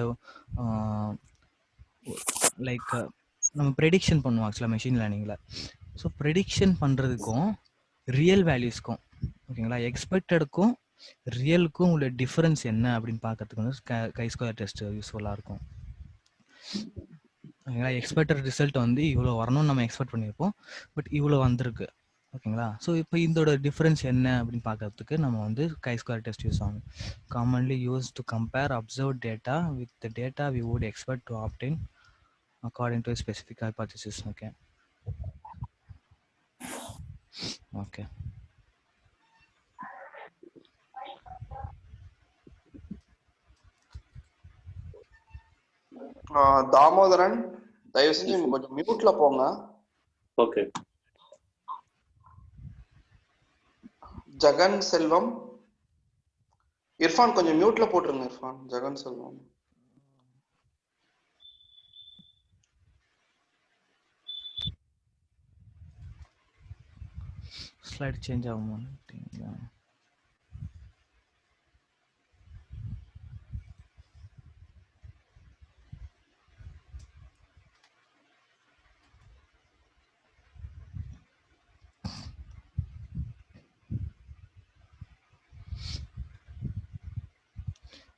லைக் நம்ம ப்ரெடிக்ஷன் பண்ணுவோம் ஆக்சுவலாக மெஷின் லேர்னிங்கில். ஸோ ப்ரெடிக்ஷன் பண்ணுறதுக்கும் ரியல் வேல்யூஸ்க்கும், ஓகேங்களா, எக்ஸ்பெக்டடுக்கும் ரியலுக்கும் உள்ள டிஃப்ரென்ஸ் என்ன அப்படின்னு பார்க்கறதுக்கு வந்து கை ஸ்கொயர் டெஸ்ட் யூஸ்ஃபுல்லாக இருக்கும். ஓகேங்களா? எக்ஸ்பெக்டட் ரிசல்ட் வந்து இவ்வளோ வரணும்னு நம்ம எக்ஸ்பெக்ட் பண்ணியிருப்போம், பட் இவ்வளோ வந்திருக்கு. ஓகேங்களா? ஸோ இப்போ இதோட டிஃப்ரென்ஸ் என்ன அப்படின்னு பார்க்கறதுக்கு நம்ம வந்து கை ஸ்கொயர் டெஸ்ட் யூஸ் ஆகும். Commonly use to compare observe data with the data we would expect to obtain according to specific hypothesis. Okay, okay. Damodaran, தயவு செஞ்சு கொஞ்சம் மியூட்ல போங்க. ஓகே. ஜெகன் செல்வம். இர்ஃபான் கொஞ்சம் மியூட்ல போட்டுருங்க. இர்ஃபான், ஜெகன் செல்வம். ஸ்லைட் சேஞ்ச் ஆகுமா?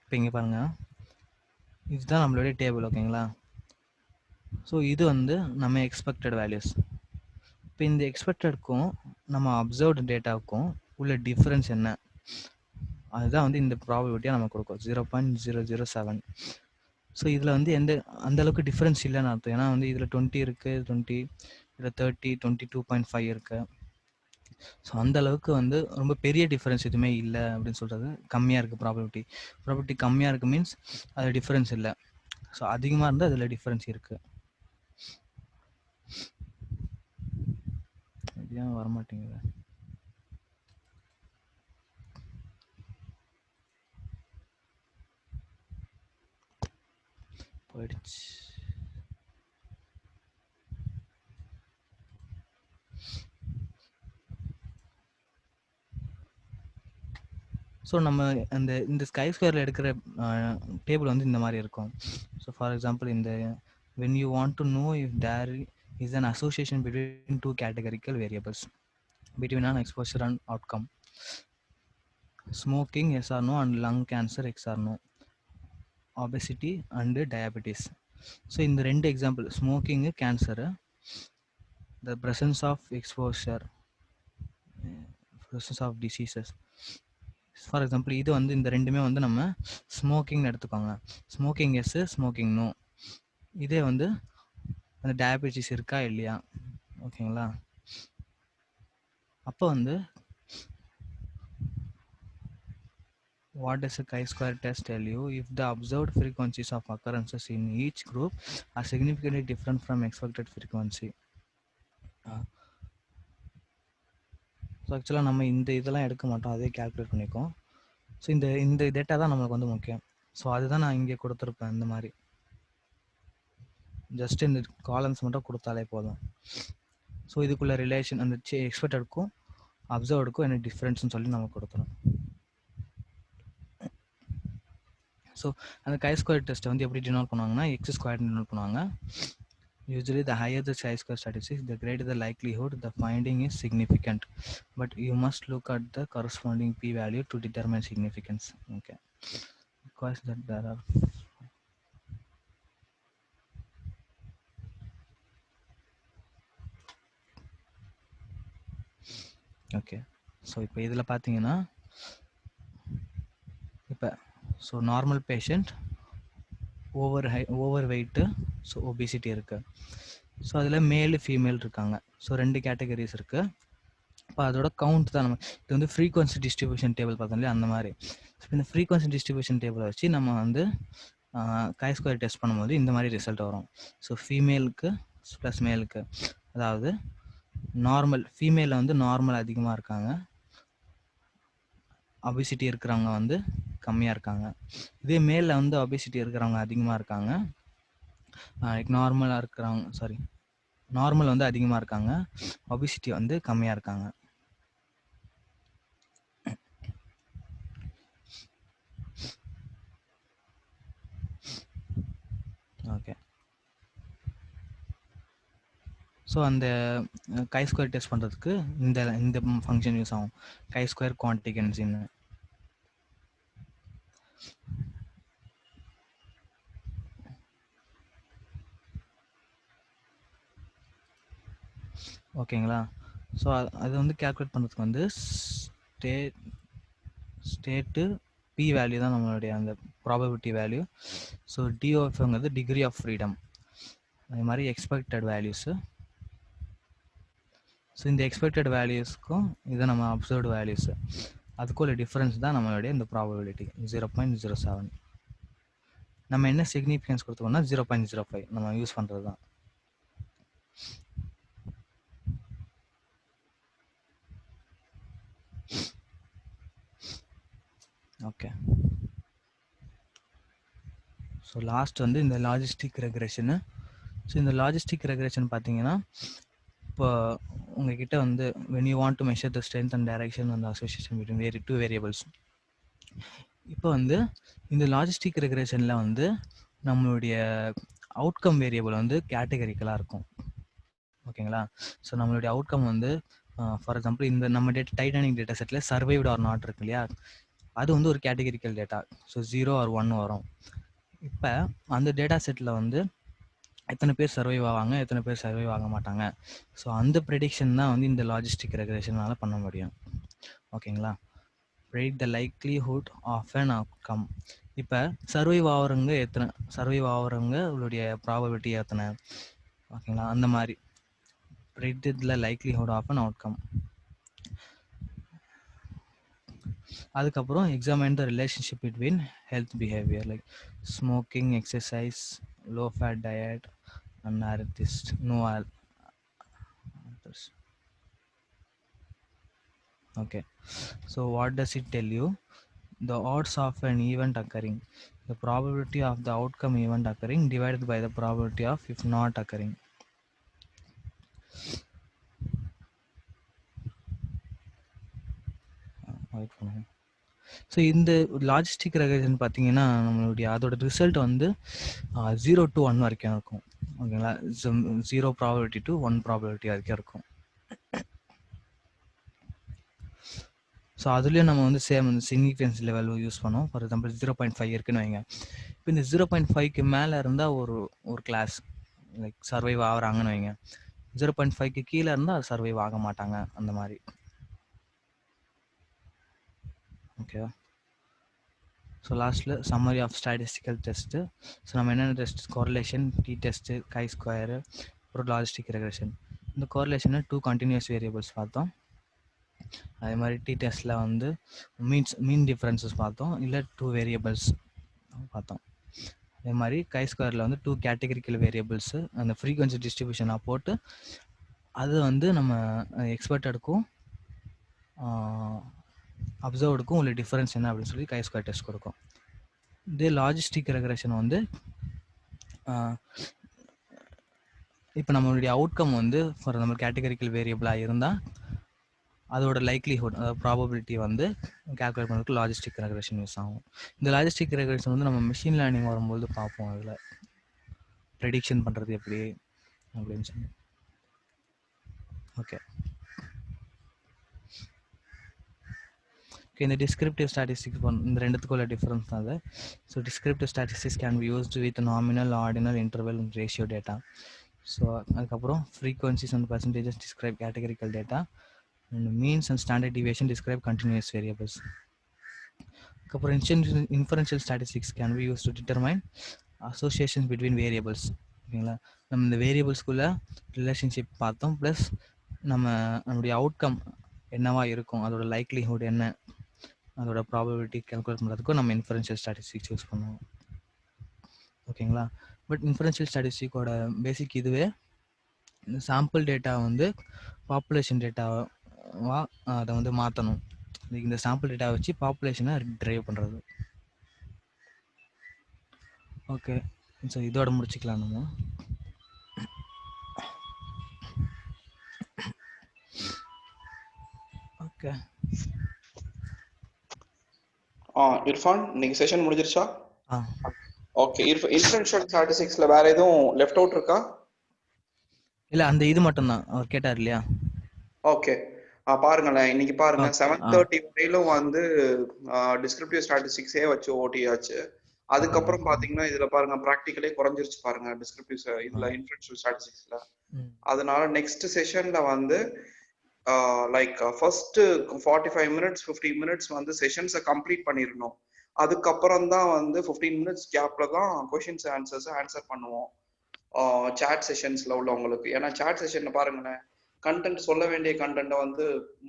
இப்போ இங்கே பாருங்க, இதுதான் நம்மளுடைய டேபிள். ஓகேங்களா? ஸோ இது வந்து நம்ம எக்ஸ்பெக்டட் வேல்யூஸ். இப்போ இந்த எக்ஸ்பெக்டடுக்கும் நம்ம அப்சர்வ்டு டேட்டாவுக்கும் உள்ள டிஃப்ரென்ஸ் என்ன, அதுதான் வந்து இந்த ப்ராபபிலிட்டியாக நம்ம கொடுக்கும் 0.007. ஸோ இதில் வந்து அந்த அளவுக்கு டிஃப்ரென்ஸ் இல்லைன்னு அர்த்தம். ஏன்னா வந்து இதில் 20 இருக்குது, 20, இதில் 30, 22.5 இருக்குது. ஸோ அந்த அளவுக்கு வந்து ரொம்ப பெரிய டிஃப்ரென்ஸ் எதுவுமே இல்லை அப்படின்னு சொல்கிறது கம்மியாக இருக்குது. ப்ராபபிலிட்டி கம்மியாக இருக்குது மீன்ஸ் அது டிஃப்ரென்ஸ் இல்லை. ஸோ அதிகமாக இருந்தால் அதில் டிஃப்ரென்ஸ் இருக்குது. இது ஏன் வரமாட்டேங்குது? போயிடுச்சு. ஸோ நம்ம இந்த ஸ்கை ஸ்கொயரில் எடுக்கிற டேபிள் வந்து இந்த மாதிரி இருக்கும். ஸோ ஃபார் எக்ஸாம்பிள் இந்த when you want to know if there is an association between two categorical variables between an exposure and outcome, smoking yes or no and lung cancer x or no, obesity and diabetes. So இந்த ரெண்டு example, smoking cancer, the presence of exposure, presence of diseases. For example இது வந்து இந்த ரெண்டுமே வந்து நம்ம ஸ்மோக்கிங்னு எடுத்துக்கோங்க. Smoking yes, smoking no. இதே வந்து அந்த டயபெட்டிஸ் இருக்கா இல்லையா? ஓகேங்களா? அப்போ வந்து what does a chi-square test tell you? If the observed frequencies of occurrences in each group are significantly different from expected frequency. So ஆக்சுவலாக நம்ம இதெல்லாம் எடுக்க மாட்டோம், அதே கால்குலேட் பண்ணிக்கோம். ஸோ இந்த டேட்டா தான் நம்மளுக்கு வந்து முக்கியம். ஸோ அதுதான் நான் இங்கே கொடுத்துருப்பேன். இந்த மாதிரி ஜஸ்ட் இந்த காலம்ஸ் மட்டும் கொடுத்தாலே போதும். ஸோ இதுக்குள்ள ரிலேஷன் அந்த எக்ஸ்பெக்டடுக்கும் அப்சர்வ்டுக்கும் என்ன டிஃப்ரென்ஸ்னு சொல்லி நம்ம கொடுத்துரும். ஸோ அந்த chi-square டெஸ்ட்டை வந்து எப்படி டினோட் பண்ணுவாங்கன்னா x² டினோட் பண்ணுவாங்க. Usually the higher the chi-square statistics, the greater the likelihood the finding is significant. But you must look at the corresponding p-value to determine significance. Okay. Because that there are okay. So இப்போ இதில் பார்த்தீங்கன்னா இப்போ so normal patient, over weight, so obesity இருக்குது. So அதில் மேலு female இருக்காங்க. So 2 categories இருக்குது. இப்போ அதோட கவுண்ட் தான் நம்ம இது வந்து ஃப்ரீக்வன்சி டிஸ்ட்ரிபியூஷன் டேபிள் பார்த்தோம் இல்லையா, அந்த மாதிரி. இந்த ஃப்ரீக்வன்சி டிஸ்ட்ரிபியூஷன் டேபிளை வச்சு நம்ம வந்து chi-square டெஸ்ட் பண்ணும்போது இந்த மாதிரி ரிசல்ட் வரும். ஸோ ஃபீமேலுக்கு ப்ளஸ் மேலுக்கு, அதாவது நார்மல் ஃபீமேலில் வந்து நார்மல் அதிகமாக இருக்காங்க, ஒபிசிட்டி இருக்கிறவங்க வந்து கம்மியாக இருக்காங்க. இதே மேலில் வந்து ஒபிசிட்டி இருக்கிறவங்க அதிகமாக இருக்காங்க, நார்மலாக இருக்கிறவங்க நார்மல் வந்து அதிகமாக இருக்காங்க, ஒபிசிட்டி வந்து கம்மியாக இருக்காங்க. ஓகே. ஸோ அந்த chi-square டெஸ்ட் பண்ணுறதுக்கு இந்த ஃபங்க்ஷன் யூஸ் ஆகும், chi-square quantigencyன்னு. ஓகேங்களா? ஸோ அது வந்து கேல்குலேட் பண்ணுறதுக்கு வந்து ஸ்டேட்டு பி வேல்யூ தான் நம்மளுடைய அந்த ப்ராபபிலிட்டி வேல்யூ. ஸோ டிஓஎஃப்ங்கிறது டிகிரி ஆஃப் ஃப்ரீடம், அதே மாதிரி எக்ஸ்பெக்டட் வேல்யூஸு. ஸோ இந்த எக்ஸ்பெக்டட் வேல்யூஸ்க்கும் இதை நம்ம அப்சர்வ்டு வேல்யூஸு அதுக்குள்ள டிஃப்ரென்ஸ் தான் நம்மளுடைய இந்த ப்ராபபிலிட்டி 0.07. நம்ம என்ன சிக்னிஃபிகன்ஸ் கொடுத்தோம்னா 0.05 நம்ம யூஸ் பண்ணுறது தான். ஓகே. ஸோ லாஸ்ட் வந்து இந்த லாஜிஸ்டிக் ரெக்ரெஷனு. ஸோ இந்த லாஜிஸ்டிக் ரெக்ரெஷன் பார்த்தீங்கன்னா, இப்போ உங்ககிட்ட வந்து when you want to measure the strength and direction and the association between two variables. இப்போ வந்து இந்த லாஜிஸ்டிக் ரெக்ரெஷனில் வந்து நம்மளுடைய அவுட்கம் வேரியபிள் வந்து கேட்டகரிக்கலாக இருக்கும். ஓகேங்களா? ஸோ நம்மளுடைய அவுட்கம் வந்து ஃபார் எக்ஸாம்பிள் இந்த நம்ம டைட்டானிக் டேட்டா செட்டில் சர்வைவ்டு ஆர் நாட் இருக்கு இல்லையா, அது வந்து ஒரு கேட்டகரிக்கல் டேட்டா. ஸோ 0 or 1 வரும். இப்போ அந்த டேட்டா செட்டில் வந்து எத்தனை பேர் சர்வைவ் ஆவாங்க, எத்தனை பேர் சர்வைவ் ஆக மாட்டாங்க. ஸோ அந்த ப்ரெடிக்ஷன் தான் வந்து இந்த லாஜிஸ்டிக் ரெக்ரெஷனால் பண்ண முடியும். ஓகேங்களா? predict the likelihood of an outcome. இப்போ சர்வைவ் ஆகிறவங்க உங்களுடைய ப்ராபபிலிட்டி எத்தனை, ஓகேங்களா, அந்த மாதிரி predict the likelihood of an outcome. அதுக்கப்புறம் examine the relationship between health behavior like smoking, exercise, low fat diet and artist no others. Okay, so what does it tell you? The odds of an event occurring, the probability of the outcome event occurring divided by the probability of if not occurring. So இந்த logistic regression பார்த்தீங்கன்னா நம்மளுடைய அதோட result வந்து 0 to 1 வரைக்கும் இருக்கும். ஓகேங்களா? 0 probability to 1 probability வரைக்கும் இருக்கும். ஸோ அதுலேயும் நம்ம வந்து சேம் வந்து சிக்னிஃபிகன்ஸ் லெவல் யூஸ் பண்ணோம். ஃபார் எக்ஸாம்பிள் 0.5 இருக்குன்னு வைங்க. இப்போ இந்த 0.5க்கு மேலே இருந்தால் ஒரு கிளாஸ் லைக் சர்வைவ் ஆகுறாங்கன்னு வைங்க. 0.5க்கு கீழே இருந்தால் அது சர்வைவ் ஆக மாட்டாங்க, அந்த மாதிரி. ஓகேவா? ஸோ லாஸ்ட்டில் summary of statistical test. So நம்ம என்னென்ன test, correlation, T test, chi square, அப்புறம் லாஜிஸ்டிக் ரெக்ரெஷன். இந்த கோரிலேஷனில் 2 கண்டினியூஸ் வேரியபிள்ஸ் பார்த்தோம். அதே மாதிரி டி டெஸ்ட்டில் வந்து மீன் டிஃப்ரென்சஸ் பார்த்தோம், இல்லை 2 வேரியபிள்ஸ் பார்த்தோம். அதே மாதிரி கை ஸ்கொயரில் வந்து 2 கேட்டகரிக்கல் வேரியபிள்ஸு அந்த ஃப்ரீக்வன்சி டிஸ்ட்ரிபியூஷனாக போட்டு அது வந்து நம்ம எக்ஸ்பெக்டடுக்கும் அப்சர்வ்டுக்கும் உள்ள டிஃபரன்ஸ் என்ன அப்படின்னு சொல்லி கை ஸ்கொயர் டெஸ்ட் கொடுக்கும். இதே லாஜிஸ்டிக் ரெக்ரெஷன் வந்து இப்போ நம்மளுடைய அவுட்கம் வந்து ஃபார் நம்ம கேட்டகரிக்கல் வேரியபிளாக இருந்தால் அதோட லைக்லிஹுட், அதாவது ப்ராபபிலிட்டி வந்து கேல்குலேட் பண்ணுறதுக்கு லாஜிஸ்டிக் ரெக்ரெஷன் யூஸ் ஆகும். இந்த லாஜிஸ்டிக் ரெக்ரெஷன் வந்து நம்ம மிஷின் லேர்னிங் வரும்போது பார்ப்போம், அதில் ப்ரெடிக்ஷன் பண்ணுறது எப்படி அப்படின்னு சொல்லி. ஓகே, இந்த டிஸ்கிரிப்டிவ் ஸ்டாட்டிஸ்டிக்ஸ் இந்த ரெண்டுத்துக்குள்ள டிஃபரன்ஸ் தான் அது. So descriptive statistics can be used with nominal, ordinal, interval, ratio data. So அதுக்கப்புறம் frequencies and percentages describe categorical data, and means and standard deviation describe continuous variables. அதுக்கப்புறம் inferential statistics can be used to determine associations between variables. ஓகேங்களா? நம்ம இந்த வேரியபிள்ஸ்குள்ள relationship பார்த்தோம், plus நம்மளுடைய outcome என்னவா இருக்கும், அதோட லைக்லிஹுட் என்ன, அதோட ப்ராபபிலிட்டி கால்குலேட் பண்ணுறதுக்கும் நம்ம இன்ஃபரன்ஷியல் ஸ்டாட்டிஸ்டிக்ஸ் யூஸ் பண்ணுவோம். ஓகேங்களா? பட் இன்ஃபரன்ஷியல் ஸ்டாட்டிஸ்டிக்கோட பேசிக் இதுவே சாம்பிள் டேட்டா வந்து பாப்புலேஷன் டேட்டாவை அதை வந்து மாற்றணும். இந்த சாம்பிள் டேட்டா வச்சு பாப்புலேஷனை ட்ரைவ் பண்ணுறது. ஓகே, ஸோ இதோட முடிச்சுக்கலாம் நம்ம. ஓகே, இர்ஃபான், இன்னைக்கு செஷன் முடிஞ்சிருச்சா? ஓகே, இன்ஃபரன்ஷியல் ஸ்டாட்டிஸ்டிக்ஸ்ல வேற எதுவும் லெஃப்ட் அவுட் இருக்கா? இல்ல, அந்த இது மட்டும் தான் அவர் கேட்டார் இல்லையா? ஓகே, பாருங்களேன், இன்னைக்கு பாருங்க 7:30 வரையிலும் வந்து டிஸ்கிரிப்டிவ் ஸ்டாட்டிஸ்டிக்ஸே வச்சு ஓட்டியாச்சு. அதுக்கப்புறம் பாத்தீங்கன்னா இதுல பாருங்க ப்ராக்டிகலே குறைஞ்சிருச்சு பாருங்க டிஸ்கிரிப்டிவ் இதுல இன்ஃபரன்ஷியல் ஸ்டாட்டிஸ்டிக்ஸ்ல. அதனால நெக்ஸ்ட் செஷன்ல வந்து லைக் ஃபர்ஸ்ட் 45 minutes 50 minutes வந்து செஷன்ஸை கம்ப்ளீட் பண்ணிடணும். அதுக்கப்புறம் தான் வந்து 15 minutes கேப்ல தான் கொஸ்டின்ஸ் ஆன்சர்ஸ் ஆன்சர் பண்ணுவோம் சாட் செஷன்ஸ்ல உள்ளவங்களுக்கு. ஏன்னா சாட் செஷன்ல பாருங்களேன், கண்டென்ட் சொல்ல வேண்டிய கண்டென்ட்டை வந்து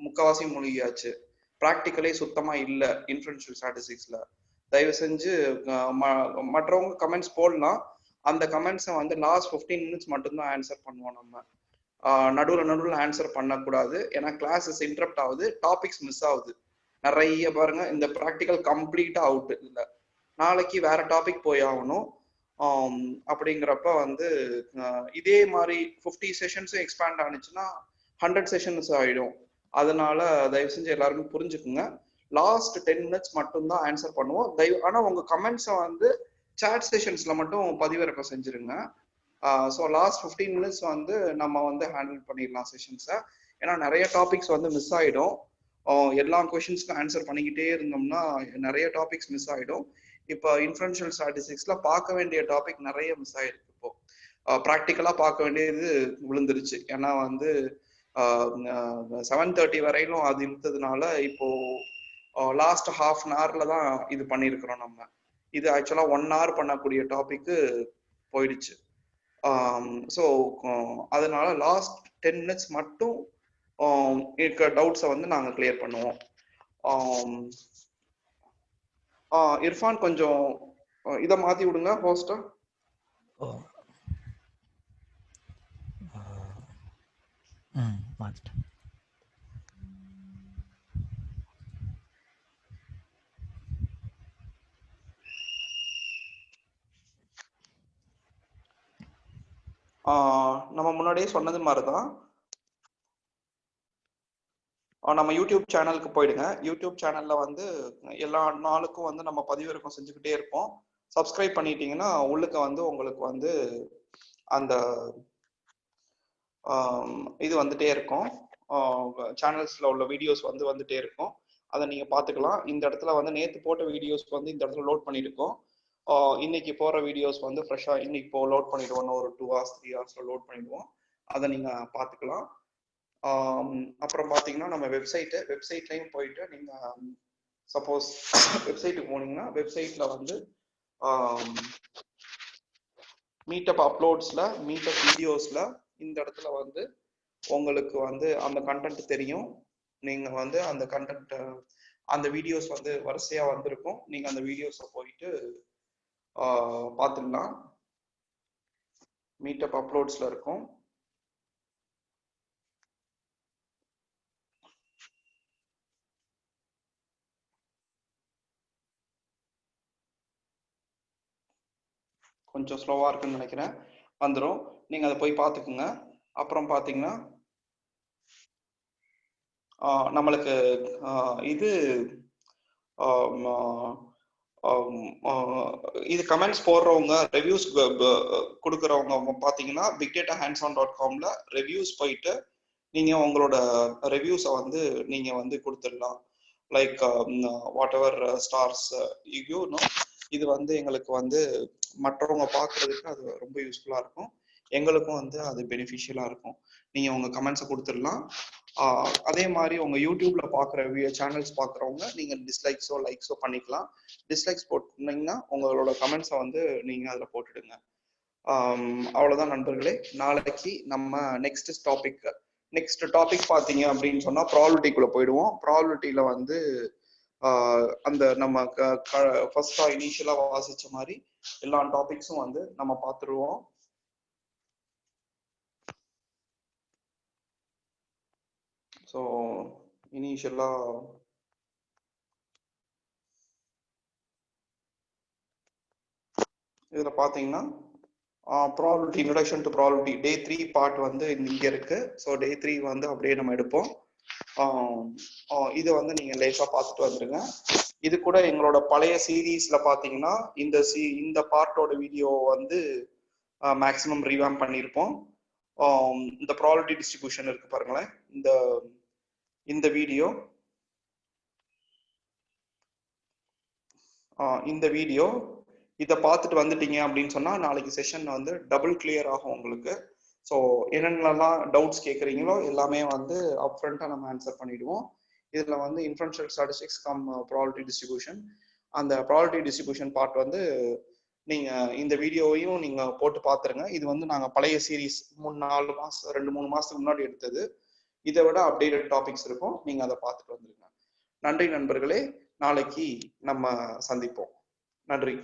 முக்கால்வாசி மூழ்கியாச்சு. ப்ராக்டிக்கலே சுத்தமா இல்லை இன்ஃபரன்ஷியல் ஸ்டாட்டிஸ்டிக்ஸ்ல. தயவு செஞ்சு மற்றவங்க கமெண்ட்ஸ் போடலாம், அந்த கமெண்ட்ஸை வந்து லாஸ்ட் 15 minutes மட்டும்தான் ஆன்சர் பண்ணுவோம். நம்ம நடுவில் ஆன்சர் பண்ணக்கூடாது, ஏன்னா கிளாஸஸ் இன்டரப்ட் ஆகுது, டாபிக்ஸ் மிஸ் ஆகுது. நிறைய பாருங்க இந்த ப்ராக்டிக்கல் கம்ப்ளீட்டா அவுட் இல்லை, நாளைக்கு வேற டாபிக் போய் ஆகணும். அப்படிங்கிறப்ப வந்து இதே மாதிரி 50 செஷன்ஸும் எக்ஸ்பேண்ட் ஆனிச்சுன்னா 100 செஷன்ஸ் ஆயிடும். அதனால தயவு செஞ்சு எல்லாருமே புரிஞ்சுக்குங்க. லாஸ்ட் 10 minutes மட்டும்தான் ஆன்சர் பண்ணுவோம். ஆனா உங்க கமெண்ட்ஸை வந்து சாட் செஷன்ஸ்ல மட்டும் பதிவிறக்கம் செஞ்சிருங்க. ஸோ லாஸ்ட் 15 minutes வந்து நம்ம வந்து ஹேண்டில் பண்ணிடலாம் செஷன்ஸை. ஏன்னா நிறைய டாபிக்ஸ் வந்து மிஸ் ஆகிடும். எல்லா கொஷின்ஸ்க்கும் ஆன்சர் பண்ணிக்கிட்டே இருந்தோம்னா நிறைய டாபிக்ஸ் மிஸ் ஆகிடும். இப்போ இன்ஃபரன்ஷியல் ஸ்டாட்டிஸ்டிக்ஸ்ல பார்க்க வேண்டிய டாபிக் நிறைய மிஸ் ஆயிருக்கு. இப்போ ப்ராக்டிக்கலா பார்க்க வேண்டியது விழுந்துருச்சு. ஏன்னா வந்து 7:30 வரையிலும் அது இருந்ததுனால இப்போ லாஸ்ட் ½ an hourல தான் இது பண்ணியிருக்கிறோம். நம்ம இது ஆக்சுவலா 1 hour பண்ணக்கூடிய டாபிக்கு போயிடுச்சு. ஸோ அதனால லாஸ்ட் 10 minutes மட்டும் இருக்க டவுட்ஸை வந்து நாங்கள் கிளியர் பண்ணுவோம். இர்ஃபான் கொஞ்சம் இதை மாத்தி விடுங்க ஹோஸ்டா. மாத்திட்டேன். நம்ம முன்னாடியே சொன்னது மாதிரிதான் நம்ம யூடியூப் சேனலுக்கு போயிடுங்க. யூடியூப் சேனல்ல வந்து எல்லா நாளுக்கும் வந்து நம்ம பதிவிறக்கம் செஞ்சுக்கிட்டே இருப்போம். சப்ஸ்கிரைப் பண்ணிட்டீங்கன்னா உள்ளுக்கு வந்து உங்களுக்கு வந்து அந்த இது வந்துட்டே இருக்கும். சேனல்ஸ்ல உள்ள வீடியோஸ் வந்து வந்துட்டே இருக்கும். அதை நீங்க பாத்துக்கலாம். இந்த இடத்துல வந்து நேற்று போட்ட வீடியோஸ் வந்து இந்த இடத்துல லோட் பண்ணிருக்கோம். இன்னைக்கு போற வீடியோஸ் வந்து ஃப்ரெஷ்ஷா இன்னைக்கு இப்போ லோட் பண்ணிடுவோம். ஒரு 2 hours 3 hours லோட் பண்ணிடுவோம். அதை நீங்க பாத்துக்கலாம். அப்புறம் பாத்தீங்கன்னா நம்ம வெப்சைட்லயும் போயிட்டு நீங்க சப்போஸ் வெப்சைட்டுக்கு போனீங்கன்னா வெப்சைட்ல வந்து மீட்டப் அப்லோட்ஸ்ல மீட்டப் வீடியோஸ்ல இந்த இடத்துல வந்து உங்களுக்கு வந்து அந்த கண்டென்ட் தெரியும். நீங்க வந்து அந்த கண்டென்ட் அந்த வீடியோஸ் வந்து வரிசையா வந்திருக்கும். நீங்க அந்த வீடியோஸை போயிட்டு பார்த்துக்கலாம். மீட்டப் அப்லோட்ஸ்ல இருக்கும். கொஞ்சம் ஸ்லோவா இருக்குன்னு நினைக்கிறேன். வந்துடும், நீங்க அதை போய் பார்த்துக்குங்க. அப்புறம் பார்த்தீங்கன்னா நம்மளுக்கு இது இது கமெண்ட்ஸ் போடுறவங்க ரிவ்யூஸ் கொடுக்குறவங்க பார்த்தீங்கன்னா bigdatahands-on.comல ரிவ்யூஸ் போயிட்டு நீங்க உங்களோட ரிவ்யூஸை வந்து நீங்க வந்து கொடுத்துடலாம். Like what ever stars you know. இது வந்து எங்களுக்கு வந்து மற்றவங்க பார்க்கறதுக்கு அது ரொம்ப யூஸ்ஃபுல்லா இருக்கும். எங்களுக்கும் வந்து அது பெனிஃபிஷியலா இருக்கும். நீங்க உங்க கமெண்ட்ஸை கொடுத்துடலாம். அதே மாதிரி உங்க யூடியூப்ல பாக்குற சேனல்ஸ் பாக்குறவங்க நீங்க டிஸ்லைக்ஸோ லைக்ஸோ பண்ணிக்கலாம். டிஸ்லைக்ஸ் போட்டீங்கன்னா உங்களோட கமெண்ட்ஸை வந்து நீங்க அதுல போட்டுடுங்க. அவ்வளவுதான் நண்பர்களே. நாளைக்கு நம்ம நெக்ஸ்ட் டாபிக் பாத்தீங்க அப்படின்னு சொன்னா ப்ராபபிலிட்டிக்குள்ள போயிடுவோம். ப்ராபபிலிட்டியில வந்து அந்த நம்ம ஃபர்ஸ்டா இனிஷியலா வாசிச்ச மாதிரி எல்லா டாபிக்ஸும் வந்து நம்ம பார்த்துருவோம். ஸோ இனிஷியலா இதுல பாத்தீங்கன்னா probability introduction to probability day 3 part வந்து இங்க இருக்கு. ஸோ டே 3 வந்து அப்படியே நம்ம எடுப்போம். இதை வந்து நீங்க லேசா பார்த்துட்டு வந்துருங்க. இது கூட எங்களோட பழைய சீரீஸ்ல பாத்தீங்கன்னா இந்த பார்ட்டோட வீடியோ வந்து மேக்சிமம் ரீவாம் பண்ணியிருப்போம். இந்த ப்ராபபிலிட்டி டிஸ்ட்ரிபியூஷன் இருக்கு பாருங்களேன். இந்த வீடியோ இதை பார்த்துட்டு வந்துட்டீங்க அப்படின்னு சொன்னா நாளைக்கு செஷன் வந்து டபுள் கிளியர் ஆகும் உங்களுக்கு. ஸோ என்னென்னலாம் டவுட்ஸ் கேட்குறீங்களோ எல்லாமே வந்து அப்ஃப்ரண்டா நம்ம ஆன்சர் பண்ணிடுவோம். இதுல வந்து inferential statistics come probability distribution, அந்த ப்ராபபிலிட்டி டிஸ்ட்ரிபியூஷன் பார்ட் வந்து நீங்க இந்த வீடியோவையும் நீங்க போட்டு பார்த்துருங்க. இது வந்து நாங்க பழைய சீரீஸ் 3-4 மாசம் 2-3 மாசத்துக்கு முன்னாடி எடுத்தது. இதை விட அப்டேட்டட் டாபிக்ஸ் இருக்கும். நீங்க அதை பார்த்துட்டு வந்துருங்க. நன்றி நண்பர்களே. நாளைக்கு நம்ம சந்திப்போம். நன்றி.